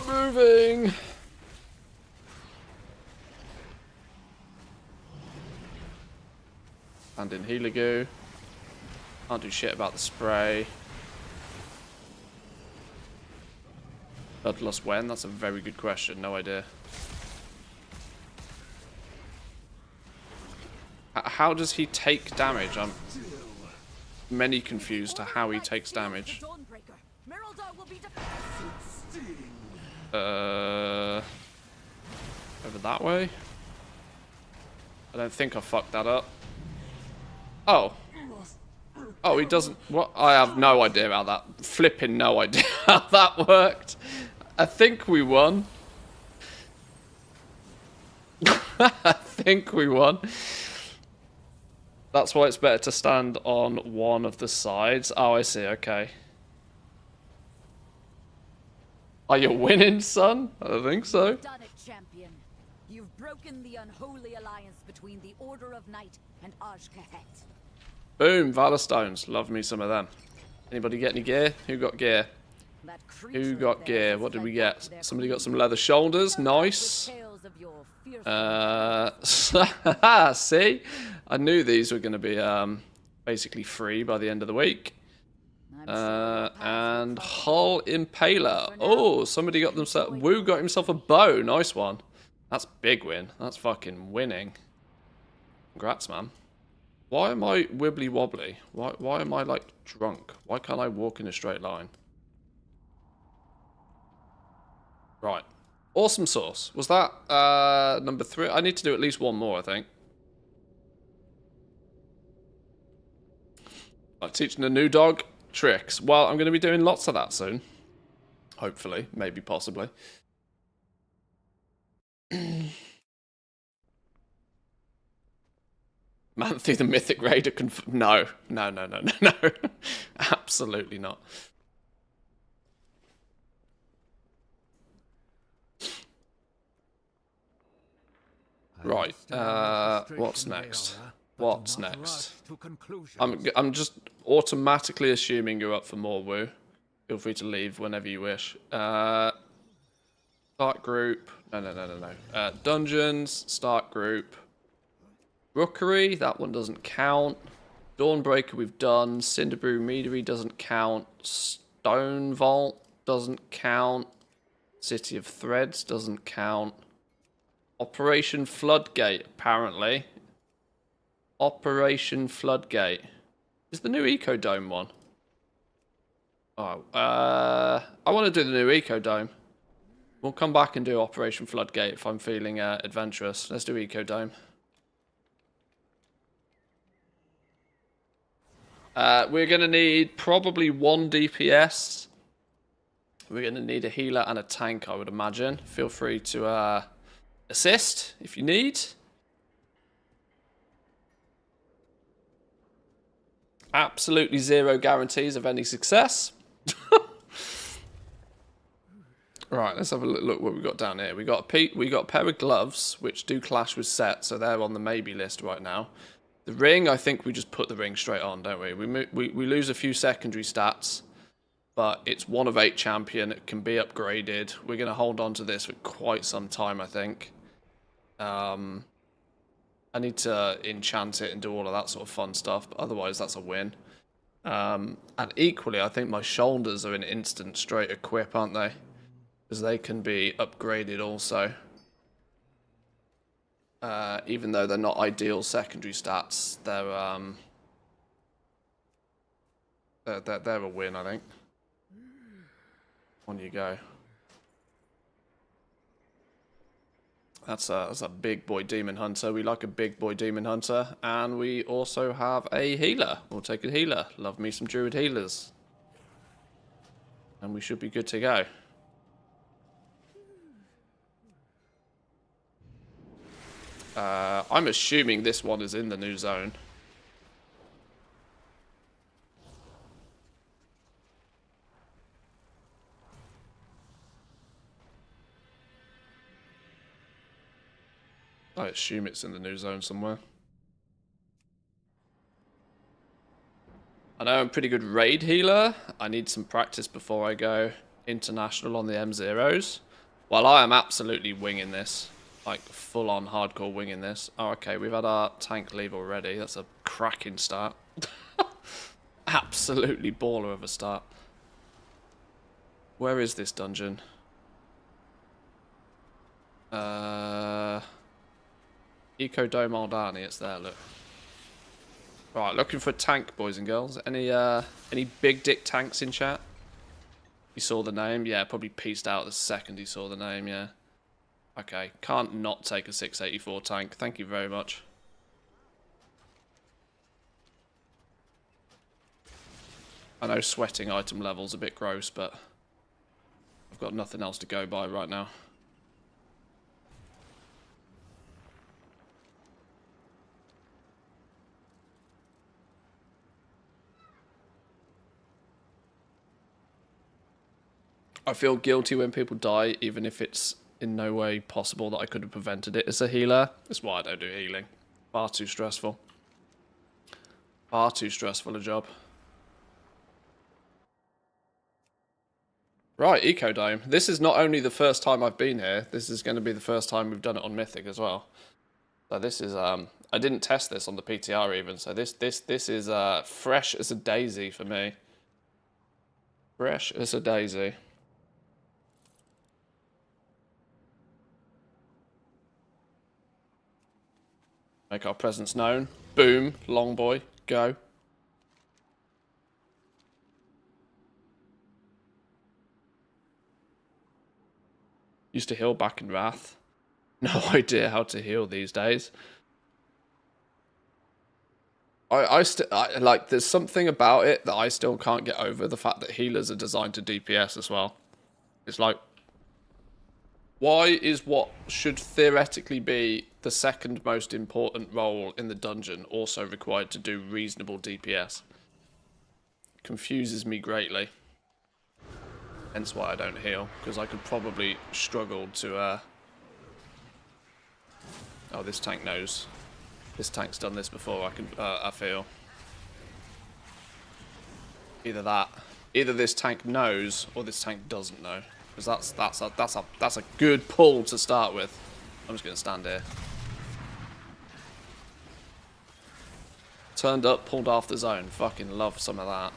Moving! And in Healigoo. Can't do shit about the spray. Bloodlust when? That's a very good question. No idea. How does he take damage? I'm many confused to how he takes damage. Over that way? I don't think I fucked that up. Oh. Oh, he doesn't... What? I have no idea how that... Flipping no idea how that worked. I think we won. I think we won. That's why it's better to stand on one of the sides. Oh, I see. Okay. Are you winning, son? I don't think so. Done it, champion. You've broken the unholy alliance between the Order of Night and Ajkahet. Boom, Valor Stones. Love me some of them. Anybody get any gear? Who got gear? Who got gear? What did we get? Somebody got some leather shoulders. Nice. See? I knew these were going to be basically free by the end of the week. And Hull Impaler. Oh, somebody got themselves... Woo got himself a bow. Nice one. That's big win. That's fucking winning. Congrats, man. Why am I wibbly wobbly? Why am I like drunk? Why can't I walk in a straight line? Right. Awesome sauce. Was that number 3? I need to do at least one more, I think. Like teaching a new dog tricks. Well, I'm going to be doing lots of that soon. Hopefully. Maybe, possibly. Manthe the Mythic Raider No. No. Absolutely not. Right, what's next? What's next? I'm just automatically assuming you're up for more woo. Feel free to leave whenever you wish. Start group. No. Dungeons, start group. Rookery, that one doesn't count. Dawnbreaker we've done. Cinderbrew Meadery doesn't count. Stone Vault doesn't count. City of Threads doesn't count. Operation Floodgate, apparently. Operation Floodgate. Is the new Ecodome one? Oh, I want to do the new Ecodome. We'll come back and do Operation Floodgate if I'm feeling adventurous. Let's do Ecodome. We're going to need probably 1 DPS. We're going to need a healer and a tank, I would imagine. Feel free to assist if you need. Absolutely zero guarantees of any success. Right, let's have a look what we've got down here. We got a pair of gloves, which do clash with set, so they're on the maybe list right now. The ring, I think we just put the ring straight on, don't we? We lose a few secondary stats, but it's 1 of 8 champion. It can be upgraded. We're going to hold on to this for quite some time, I think. I need to enchant it and do all of that sort of fun stuff, but otherwise that's a win. And equally, I think my shoulders are an instant straight equip, aren't they? Because they can be upgraded also. Even though they're not ideal secondary stats, they're a win, I think. On you go. That's a big boy demon hunter. We like a big boy demon hunter, and we also have a healer. We'll take a healer. Love me some druid healers, and we should be good to go. I'm assuming this one is in the new zone. I assume it's in the new zone somewhere. I know I'm a pretty good raid healer. I need some practice before I go international on the M0s. Well, I am absolutely winging this. Like, full-on hardcore winging this. Oh, okay, we've had our tank leave already. That's a cracking start. Absolutely baller of a start. Where is this dungeon? Eco Dome Aldani, it's there, look. Right, looking for a tank, boys and girls. Any big dick tanks in chat? You saw the name? Yeah, probably pieced out the second he saw the name, yeah. Okay, can't not take a 684 tank. Thank you very much. I know sweating item level's a bit gross, but I've got nothing else to go by right now. I feel guilty when people die, even if it's in no way possible that I could have prevented it as a healer. That's why I don't do healing. Far too stressful. Far too stressful a job. Right, Ecodome. This is not only the first time I've been here, this is going to be the first time we've done it on Mythic as well. So this is, I didn't test this on the PTR even, so this is fresh as a daisy for me. Fresh as a daisy. Make our presence known. Boom, long boy, go. Used to heal back in Wrath. No idea how to heal these days. I like, there's something about it that I still can't get over, the fact that healers are designed to DPS as well. It's like, why is what should theoretically be the second most important role in the dungeon also required to do reasonable DPS? Confuses me greatly. Hence why I don't heal, because I could probably struggle to... Oh, this tank knows. This tank's done this before, I feel. Either that. Either this tank knows, or this tank doesn't know. Because that's a good pull to start with. I'm just going to stand here. Turned up, pulled off the zone. Fucking love some of that.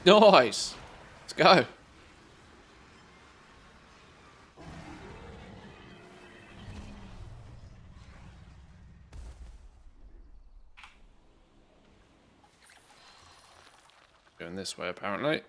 Nice! Let's go. Going this way, apparently.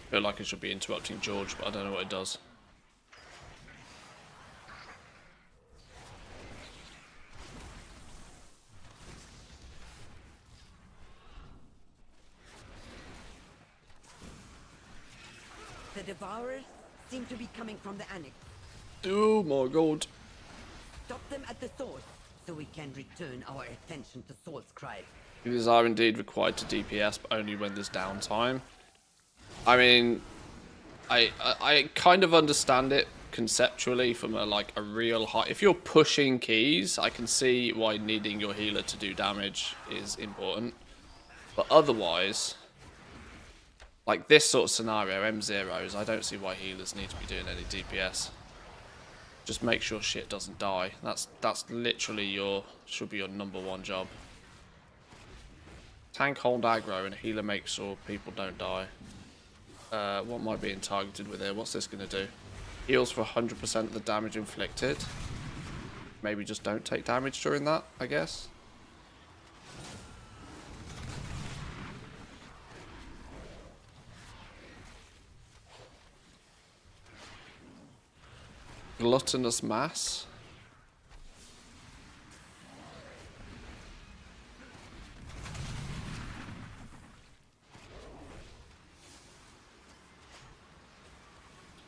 I feel like it should be interrupting George, but I don't know what it does. The Devourers seem to be coming from the Annex. Oh my god. Stop them at the source, so we can return our attention to Soul's Cry. These are indeed required to DPS, but only when there's downtime. I mean, I kind of understand it conceptually from a real high. If you're pushing keys, I can see why needing your healer to do damage is important. But otherwise, like this sort of scenario, M0s, I don't see why healers need to be doing any DPS. Just make sure shit doesn't die. That's literally should be your #1 job. Tank hold aggro and healer makes sure people don't die. What am I being targeted with here? What's this going to do? Heals for 100% of the damage inflicted. Maybe just don't take damage during that, I guess. Gluttonous mass.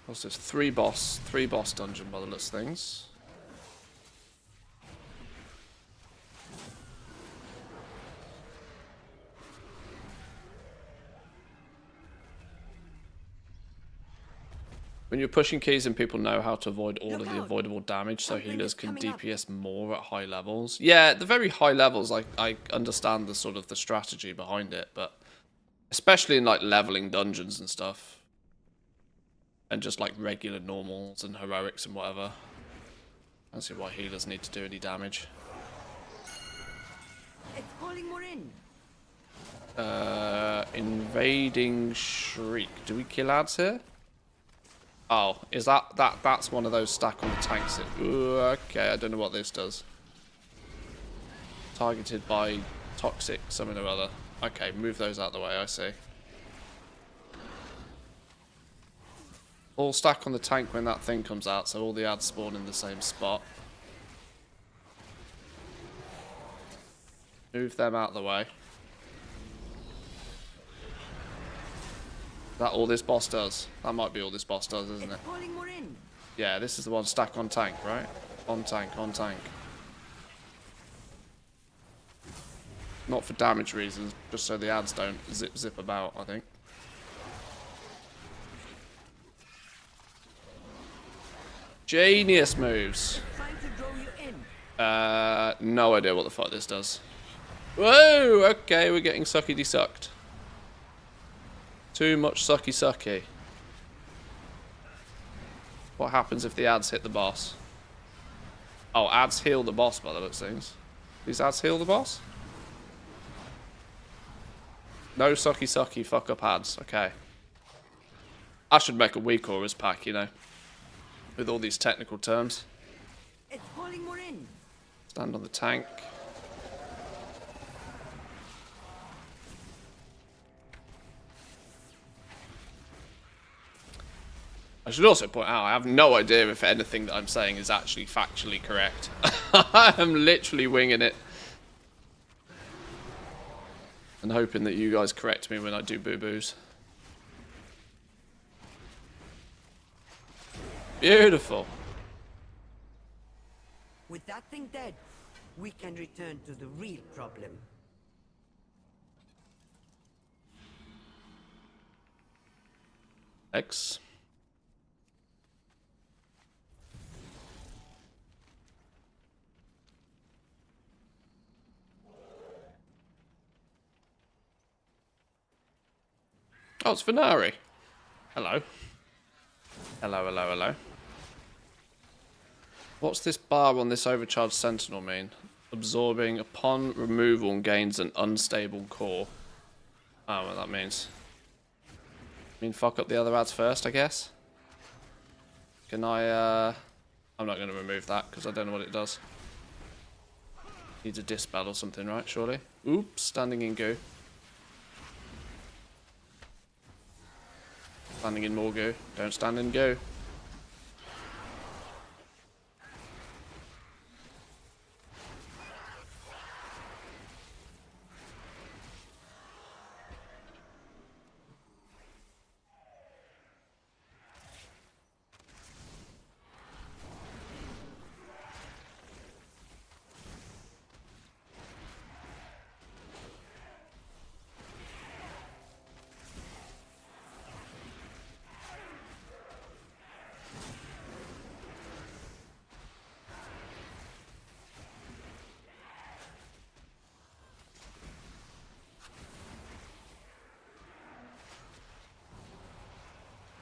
What's this? Three boss dungeon by the looks of things. When you're pushing keys and people know how to avoid all of the avoidable damage, so healers can DPS more at high levels. Yeah, at the very high levels, I understand the sort of the strategy behind it, but especially in like leveling dungeons and stuff, and just like regular normals and heroics and whatever, I don't see why healers need to do any damage. It's calling more in. Invading Shriek. Do we kill ads here? Oh, is that's one of those stack on the tanks? Ooh, okay, I don't know what this does. Targeted by toxic something or other. Okay, move those out of the way, I see. All stack on the tank when that thing comes out, so all the ads spawn in the same spot. Move them out of the way. That all this boss does? That might be all this boss does, isn't it? Yeah, this is the one stack on tank, right? On tank, on tank. Not for damage reasons, just so the ads don't zip about, I think. Genius moves. No idea what the fuck this does. Whoa, okay, we're getting sucky-de-sucked. Too much sucky-sucky. What happens if the ads hit the boss? Oh, ads heal the boss by the looks of things. These ads heal the boss? No sucky-sucky, fuck up ads. Okay. I should make a weak auras pack, you know. With all these technical terms. It's calling more in. Stand on the tank. I should also point out, I have no idea if anything that I'm saying is actually factually correct. I am literally winging it. And hoping that you guys correct me when I do boo-boos. Beautiful. With that thing dead, we can return to the real problem. X. Oh, it's Venari. Hello. Hello, hello, hello. What's this bar on this overcharged sentinel mean? Absorbing upon removal gains an unstable core. I don't know what that means. I mean, fuck up the other ads first, I guess. Can I, I'm not going to remove that because I don't know what it does. Needs a dispel or something, right? Surely. Oops, standing in goo. Standing in more goo. Don't stand in goo.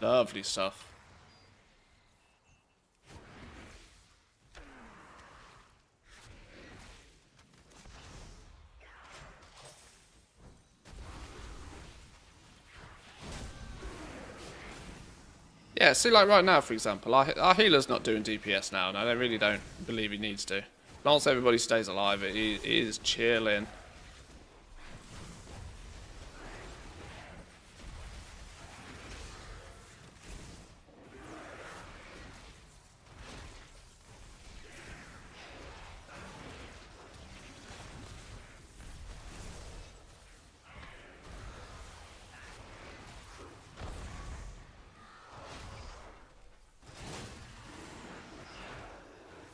Lovely stuff. Yeah, see, like right now, for example, our healer's not doing DPS now, and I really don't believe he needs to. As long as everybody stays alive, he is chilling.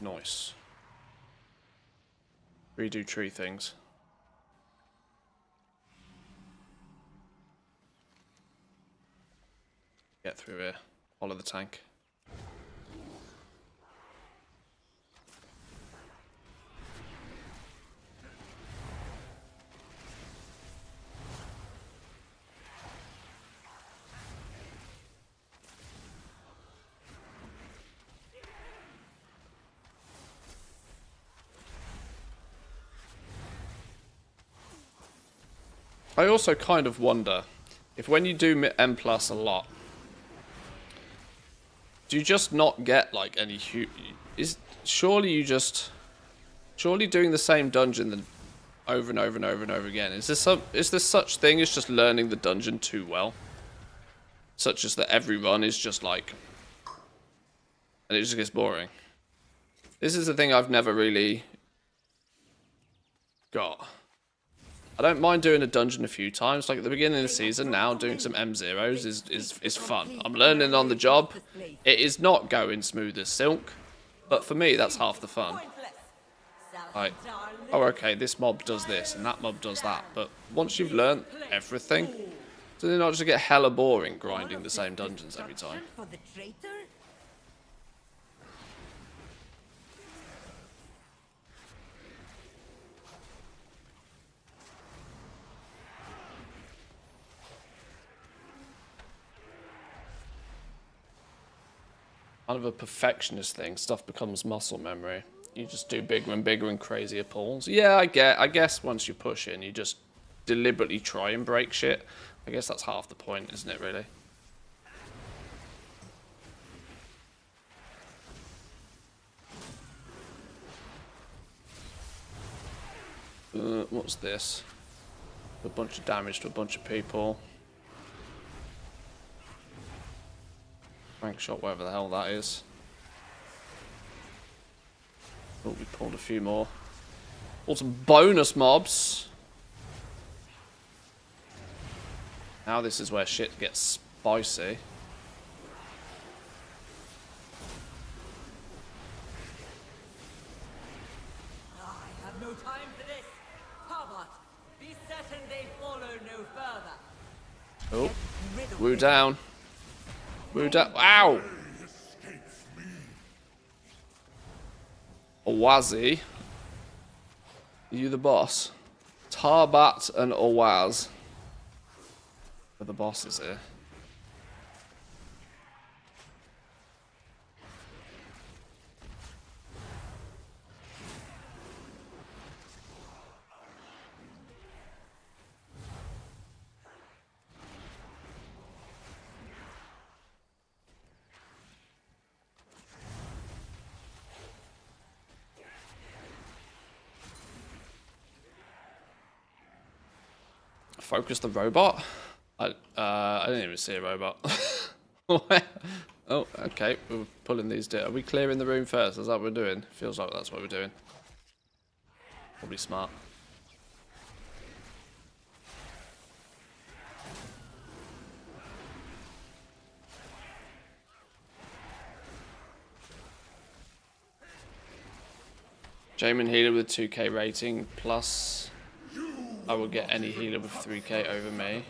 Nice. Redo tree things. Get through here. Follow the tank. I also kind of wonder if when you do M plus a lot, do you just not get like any surely doing the same dungeon over and over and over and over again, is there such thing as just learning the dungeon too well, such as that every run is just like, and it just gets boring? This is the thing I've never really got. I don't mind doing a dungeon a few times, like at the beginning of the season. Now doing some M0s is fun. I'm learning on the job. It is not going smooth as silk, but for me that's half the fun. Like, oh okay, this mob does this and that mob does that, but once you've learned everything, does it not just get hella boring grinding the same dungeons every time? Kind of a perfectionist thing. Stuff becomes muscle memory. You just do bigger and bigger and crazier pulls. Yeah, I guess once you push in, you just deliberately try and break shit. I guess that's half the point, isn't it, really? What's this? A bunch of damage to a bunch of people. Rank shot, whatever the hell that is. Oh, we pulled a few more. Pulled some bonus mobs. Now this is where shit gets spicy. I have no time for this. Harbot, be certain they follow no further. Oh, woo down. Woo down. Ow! Owazi. Are you the boss? Tarbat and Owaz are the bosses here. Focus the robot? I didn't even see a robot. Oh, okay. We're pulling these down. Are we clearing the room first? Is that what we're doing? Feels like that's what we're doing. Probably smart. Jamin healer with 2k rating plus I will get any healer with 3k over me.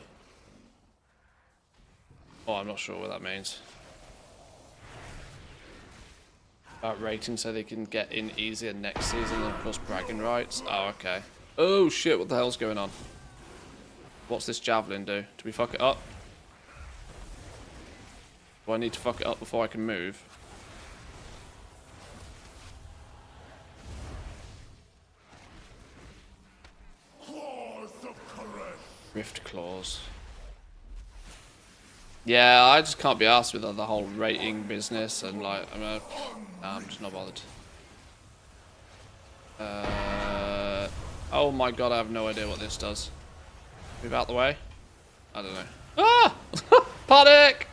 Oh, I'm not sure what that means. About rating so they can get in easier next season and plus bragging rights. Oh, okay. Oh shit, what the hell's going on? What's this javelin do? Do we fuck it up? Do I need to fuck it up before I can move? Claws of caress. Rift claws. Yeah, I just can't be asked with the whole rating business and like, I'm just not bothered. Oh my god, I have no idea what this does. Move out the way? I don't know. Ah! Panic!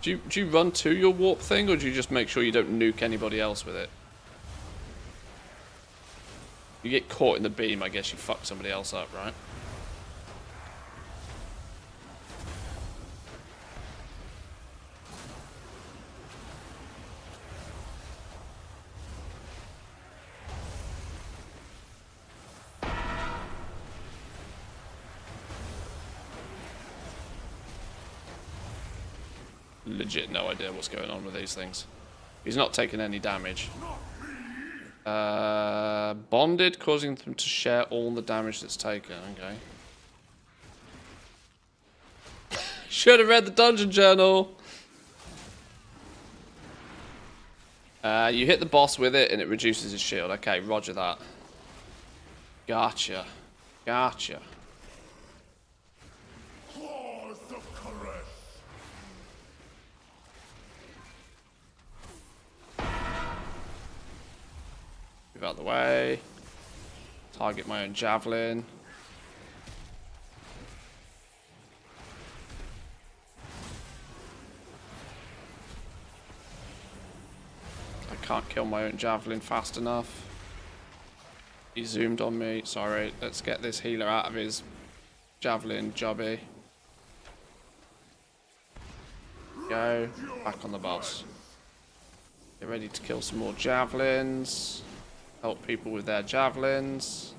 Do you run to your warp thing, or do you just make sure you don't nuke anybody else with it? You get caught in the beam, I guess you fuck somebody else up, right? Legit no idea what's going on with these things. He's not taking any damage. Bonded, causing them to share all the damage that's taken. Okay. Should have read the dungeon journal. You hit the boss with it and it reduces his shield. Okay, roger that. Gotcha. Gotcha. Claws of caress. Move out the way. Target my own javelin. I can't kill my own javelin fast enough. He zoomed on me. Sorry. Let's get this healer out of his javelin jobby. Go. Back on the boss. Get ready to kill some more javelins. Help people with their javelins.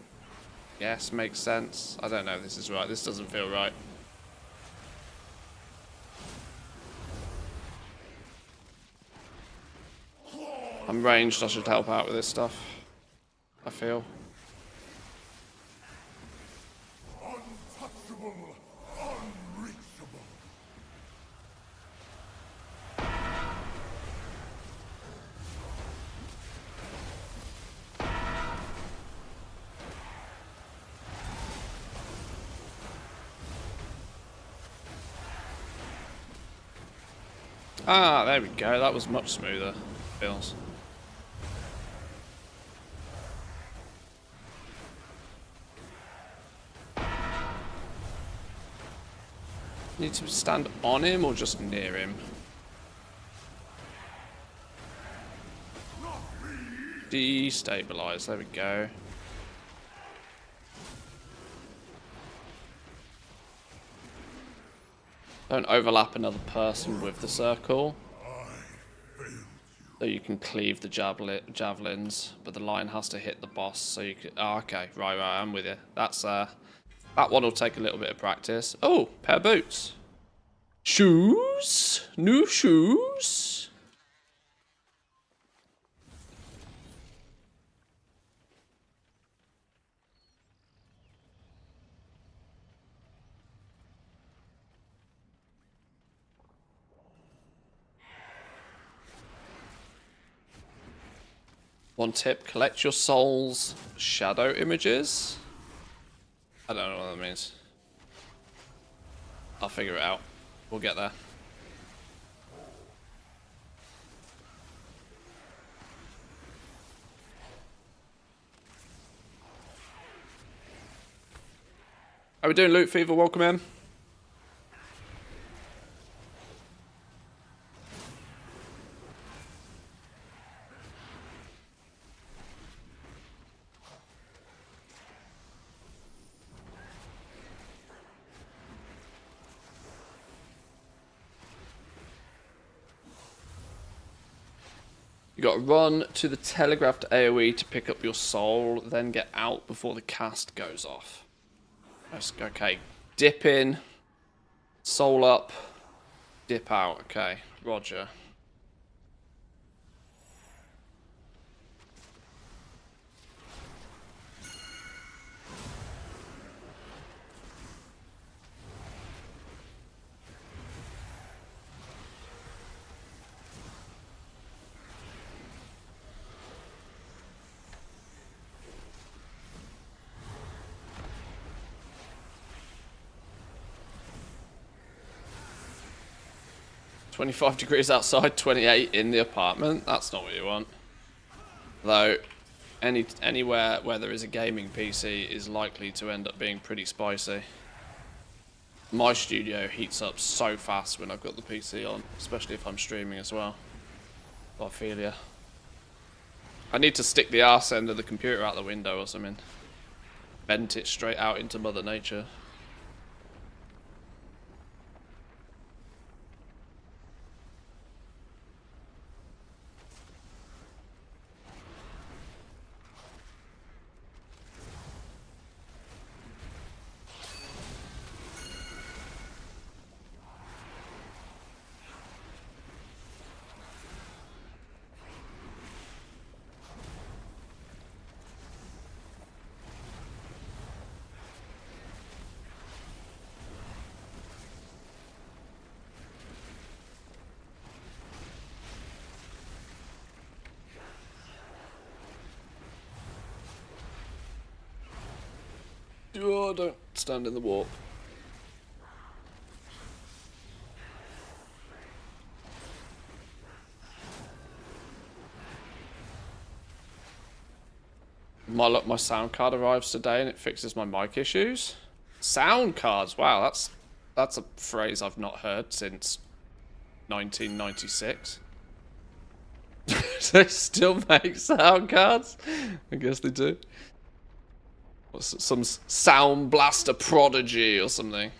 Yes, makes sense. I don't know if this is right. This doesn't feel right. I'm ranged. I should help out with this stuff. I feel. Untouchable, unreachable. Ah, there we go. That was much smoother. Feels. Need to stand on him or just near him? Destabilize. There we go. Don't overlap another person with the circle. So you can cleave the javelins, but the line has to hit the boss. So you can. Oh, okay, right. I'm with you. That's that one will take a little bit of practice. Oh, pair of boots. Shoes? New shoes? One tip, collect your soul's shadow images. I don't know what that means. I'll figure it out. We'll get there. How we doing, Loot Fever? Welcome in. You got to run to the telegraphed AoE to pick up your soul, then get out before the cast goes off. Okay, dip in, soul up, dip out. Okay, roger. 25 degrees outside, 28 in the apartment. That's not what you want. Though, anywhere where there is a gaming PC is likely to end up being pretty spicy. My studio heats up so fast when I've got the PC on, especially if I'm streaming as well. I feel ya. I need to stick the arse end of the computer out the window or something. Vent it straight out into Mother Nature. Oh, don't stand in the warp. My sound card arrives today and it fixes my mic issues. Sound cards, wow, that's a phrase I've not heard since 1996. They still make sound cards? I guess they do. What's some sound blaster prodigy or something?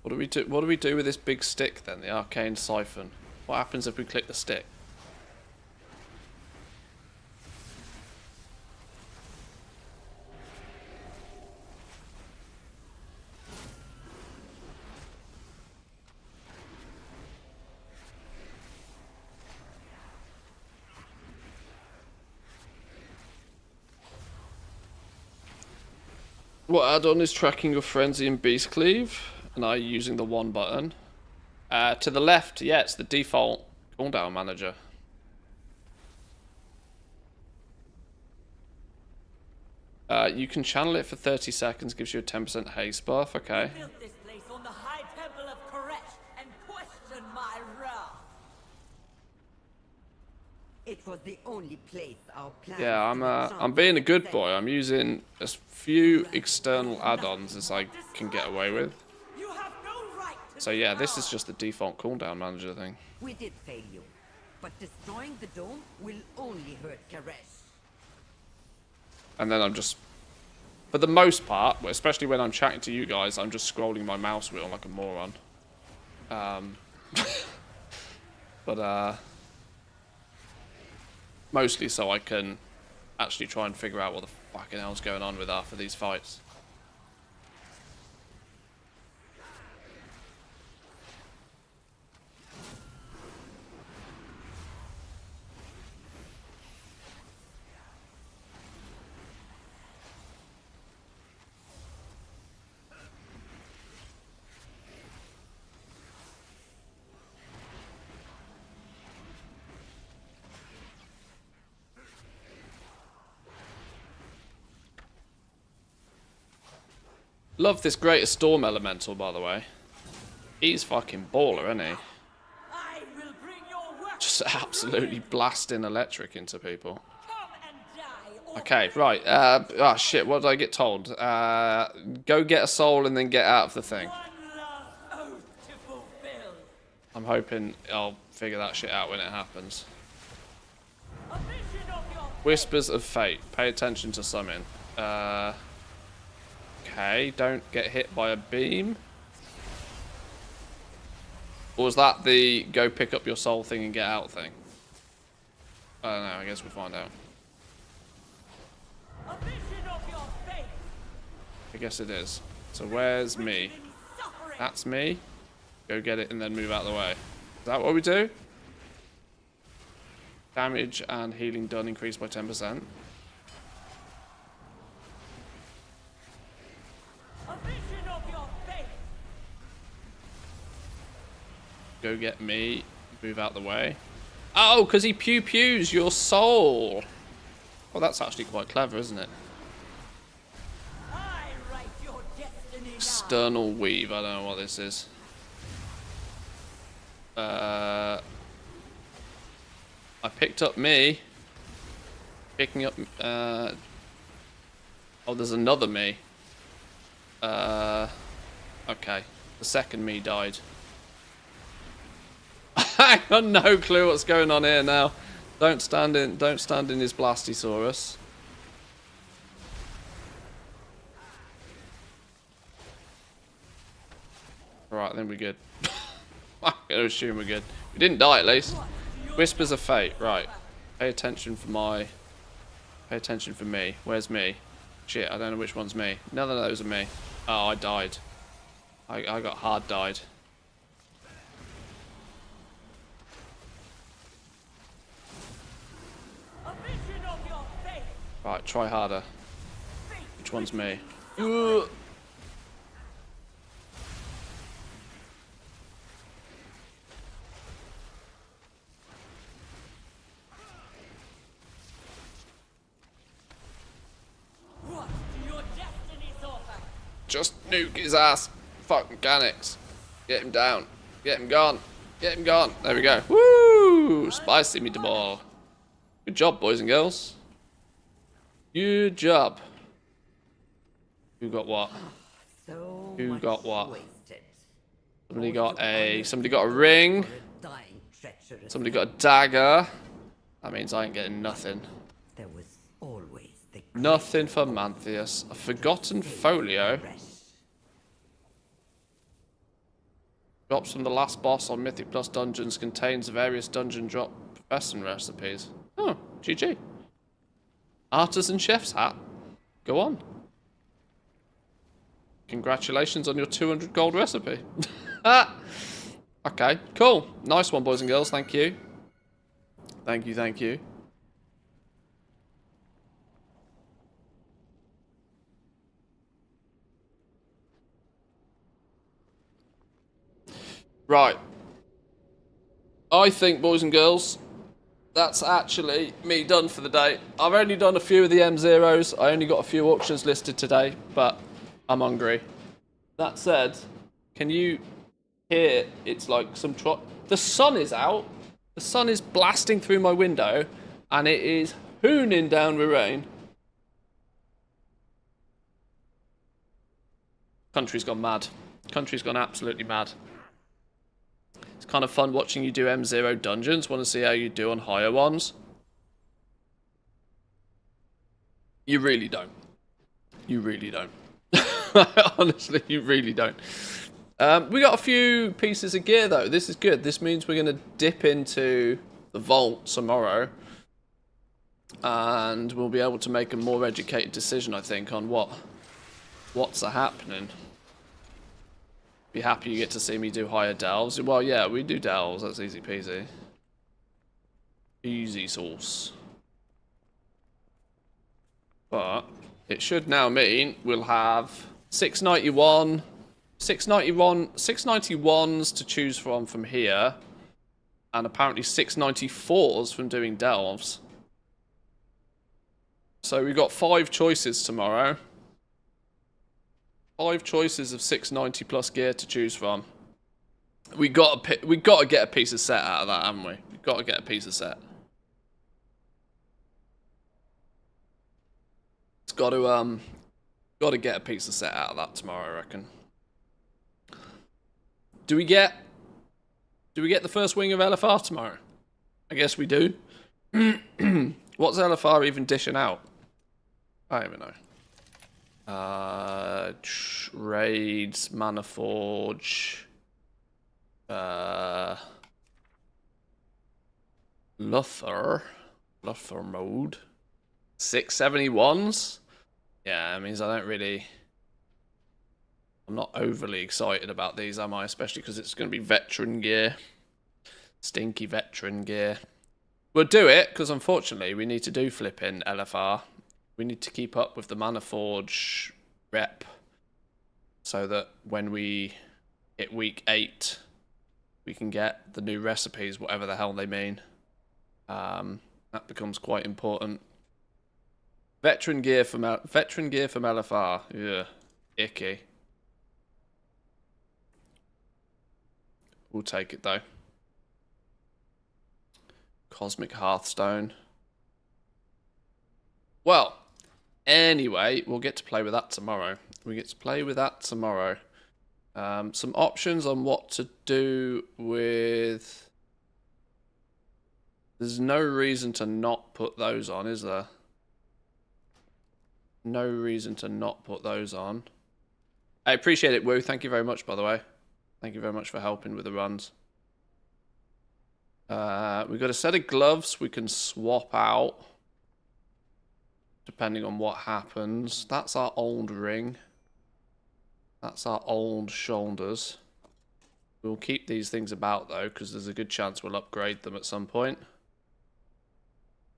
What do we do? What do we do with this big stick then? The arcane siphon. What happens if we click the stick? What add-on is tracking your frenzy and beast cleave? And are you using the one button? To the left, yeah, it's the default cooldown manager. You can channel it for 30 seconds, gives you a 10% haste buff, okay. You built this place on the high temple of Koresh and questioned my wrath. It was the only place our plan. Yeah, I'm being a good boy. I'm using as few external add-ons as I can get away with. You have no right to So yeah, this is just the default cooldown manager thing. We did fail you, but destroying the dome will only hurt Koresh. And then I'm just, for the most part, especially when I'm chatting to you guys, I'm just scrolling my mouse wheel like a moron. But mostly so I can actually try and figure out what the fucking hell's going on with half of these fights. Love this Greater Storm Elemental, by the way. He's fucking baller, isn't he? I will bring your work. Just absolutely blasting electric into people. Come and die, or Okay, right. Oh shit, what did I get told? Go get a soul and then get out of the thing. one last oath to fulfill. I'm hoping I'll figure that shit out when it happens. A vision of your Whispers of Fate. Pay attention to summon. Okay, don't get hit by a beam. Or was that the go pick up your soul thing and get out thing? I don't know, I guess we'll find out. a vision of your fate. I guess it is. So where's me? In suffering. That's me. Go get it and then move out of the way. Is that what we do? Damage and healing done increased by 10%. A vision of your fate. go get me. Move out the way. Oh, because he pew-pews your soul. Well, that's actually quite clever, isn't it? I write your destiny now. External weave. I don't know what this is. I picked up me. Picking up... oh, there's another me. Okay. The second me died. I got no clue what's going on here now. Don't stand in his Blastosaurus. Right, then we're good. I'm gonna assume we're good. We didn't die at least. Whispers of Fate, right. Pay attention for my... Pay attention for me. Where's me? Shit, I don't know which one's me. None of those are me. Oh, I died. I got hard died. Right, try harder. Which one's me? Ugh. Just nuke his ass. Fuck mechanics. Get him down. Get him gone. Get him gone. There we go. Woo! Spicy meatball. Good job, boys and girls. Good job. Who got what? Who got what? Somebody got a ring. Somebody got a dagger. That means I ain't getting nothing. There was always the Nothing for Mantheus. A forgotten folio. Drops from the last boss on Mythic Plus Dungeons contains various dungeon drop profession recipes. Oh, GG. Artisan chef's hat. Go on. Congratulations on your 200 gold recipe. Okay, cool. Nice one, boys and girls. Thank you. Thank you, thank you. Right. I think, boys and girls, that's actually me done for the day. I've only done a few of the M0s. I only got a few auctions listed today, but I'm hungry. That said, can you hear it's like some the sun is out. The sun is blasting through my window, and it is hooning down with rain. Country's gone mad. Country's gone absolutely mad. It's kind of fun watching you do M0 dungeons. Want to see how you do on higher ones? You really don't. You really don't. Honestly, you really don't. We got a few pieces of gear though. This is good. This means we're going to dip into the vault tomorrow. And we'll be able to make a more educated decision, I think, on what's happening. Be happy you get to see me do higher delves. Well, yeah, we do delves. That's easy peasy. Easy sauce. But it should now mean we'll have 691s to choose from here, and apparently 694s from doing delves. So we've got 5 choices tomorrow. 5 choices of 690 plus gear to choose from. We got to get a piece of set out of that, haven't we? We've got to get a piece of set. It's got to get a piece of set out of that tomorrow, I reckon. Do we get the first wing of LFR tomorrow? I guess we do. What's LFR even dishing out? I don't even know. Raids, Mana Forge, Luther mode, 671s. Yeah, that means I'm not overly excited about these, am I? Especially because it's going to be veteran gear, stinky veteran gear. We'll do it because unfortunately we need to do flipping LFR. We need to keep up with the Mana Forge rep so that when we hit week 8 we can get the new recipes, whatever the hell they mean. That becomes quite important. Veteran gear from LFR. Yeah, icky. We'll take it though. Cosmic Hearthstone. Well, anyway, we'll get to play with that tomorrow. Some options on what to do with... There's no reason to not put those on, is there? No reason to not put those on. I appreciate it, Woo. Thank you very much, by the way. Thank you very much for helping with the runs. We've got a set of gloves we can swap out, depending on what happens. That's our old ring. That's our old shoulders. We'll keep these things about, though, because there's a good chance we'll upgrade them at some point.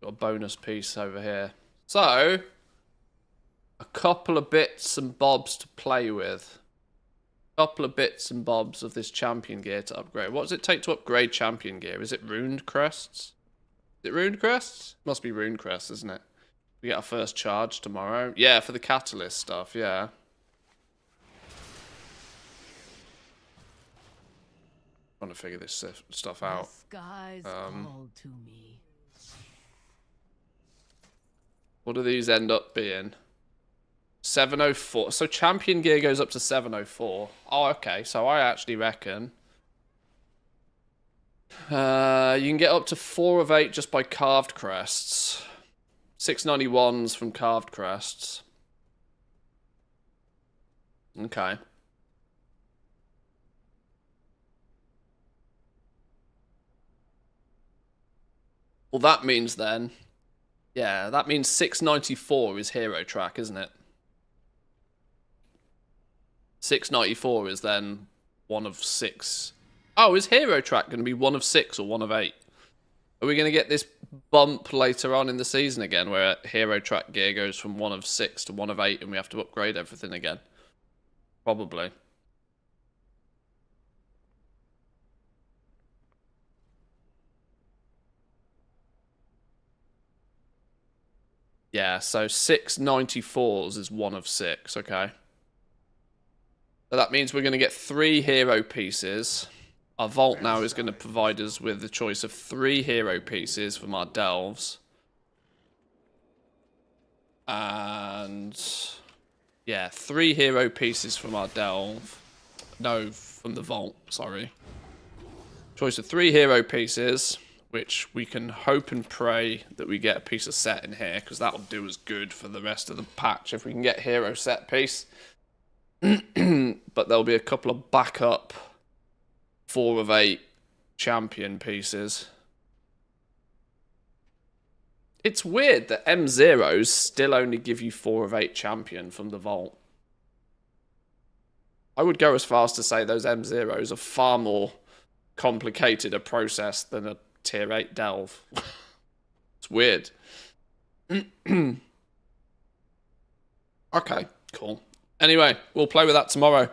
Got a bonus piece over here. So, a couple of bits and bobs to play with. Couple of bits and bobs of this champion gear to upgrade. What does it take to upgrade champion gear? Is it runed crests? Is it runed crests? Must be runed crests, isn't it? We get our first charge tomorrow. Yeah, for the catalyst stuff, yeah. Trying to figure this stuff out. The skies called to me. What do these end up being? 704. So champion gear goes up to 704. Oh, okay. So I actually reckon you can get up to 4 of 8 just by carved crests. 691s from carved crests. Okay. Well, that means then... Yeah, that means 694 is hero track, isn't it? 694 is then 1 of 6. Oh, is hero track going to be 1 of 6 or 1 of 8? Are we going to get this bump later on in the season again, where hero track gear goes from 1 of 6 to 1 of 8 and we have to upgrade everything again? Probably. Yeah, so 694s is 1 of 6, okay. So that means we're going to get 3 hero pieces. Our vault now is going to provide us with the choice of 3 hero pieces from our delves. And... yeah, 3 hero pieces from our delve. No, from the vault, sorry. Choice of 3 hero pieces, which we can hope and pray that we get a piece of set in here, because that'll do us good for the rest of the patch if we can get hero set piece. But there'll be a couple of backup 4 of 8 champion pieces. It's weird that M0s still only give you 4 of 8 champion from the vault. I would go as far as to say those M0s are far more complicated a process than a tier 8 delve. It's weird. Okay, cool. Anyway, we'll play with that tomorrow.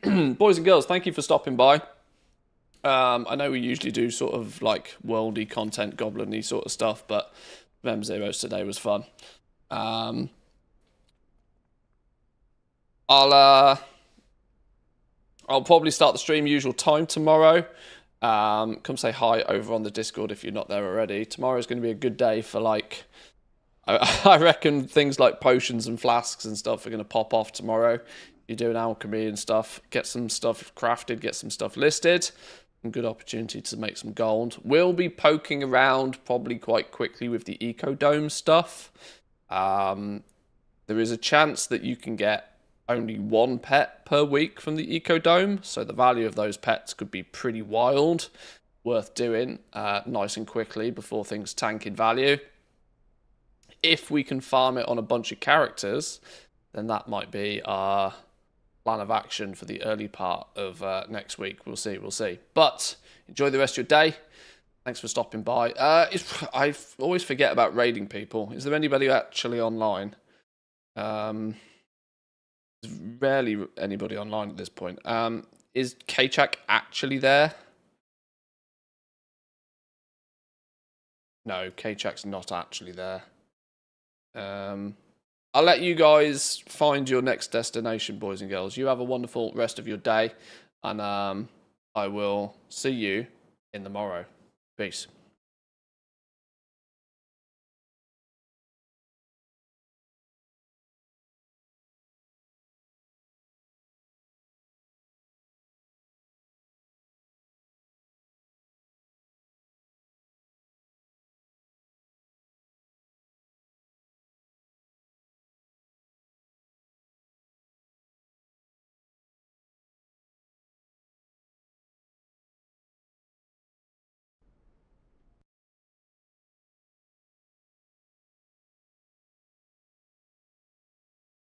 Boys and girls, thank you for stopping by. I know we usually do sort of like worldy content, goblin-y sort of stuff, but M0s today was fun. I'll probably start the stream usual time tomorrow. Come say hi over on the Discord if you're not there already. Tomorrow's going to be a good day for like... I reckon things like potions and flasks and stuff are going to pop off tomorrow. You're doing alchemy and stuff. Get some stuff crafted, get some stuff listed. A good opportunity to make some gold. We'll be poking around probably quite quickly with the Eco Dome stuff. There is a chance that you can get only 1 pet per week from the Eco Dome, so the value of those pets could be pretty wild. Worth doing nice and quickly before things tank in value. If we can farm it on a bunch of characters, then that might be our plan of action for the early part of next week. We'll see. But enjoy the rest of your day. Thanks for stopping by. I always forget about raiding people. Is there anybody actually online? There's rarely anybody online at this point. Is Kachak actually there? No, Kachak's not actually there. I'll let you guys find your next destination, boys and girls. You have a wonderful rest of your day, and I will see you in the morrow. Peace.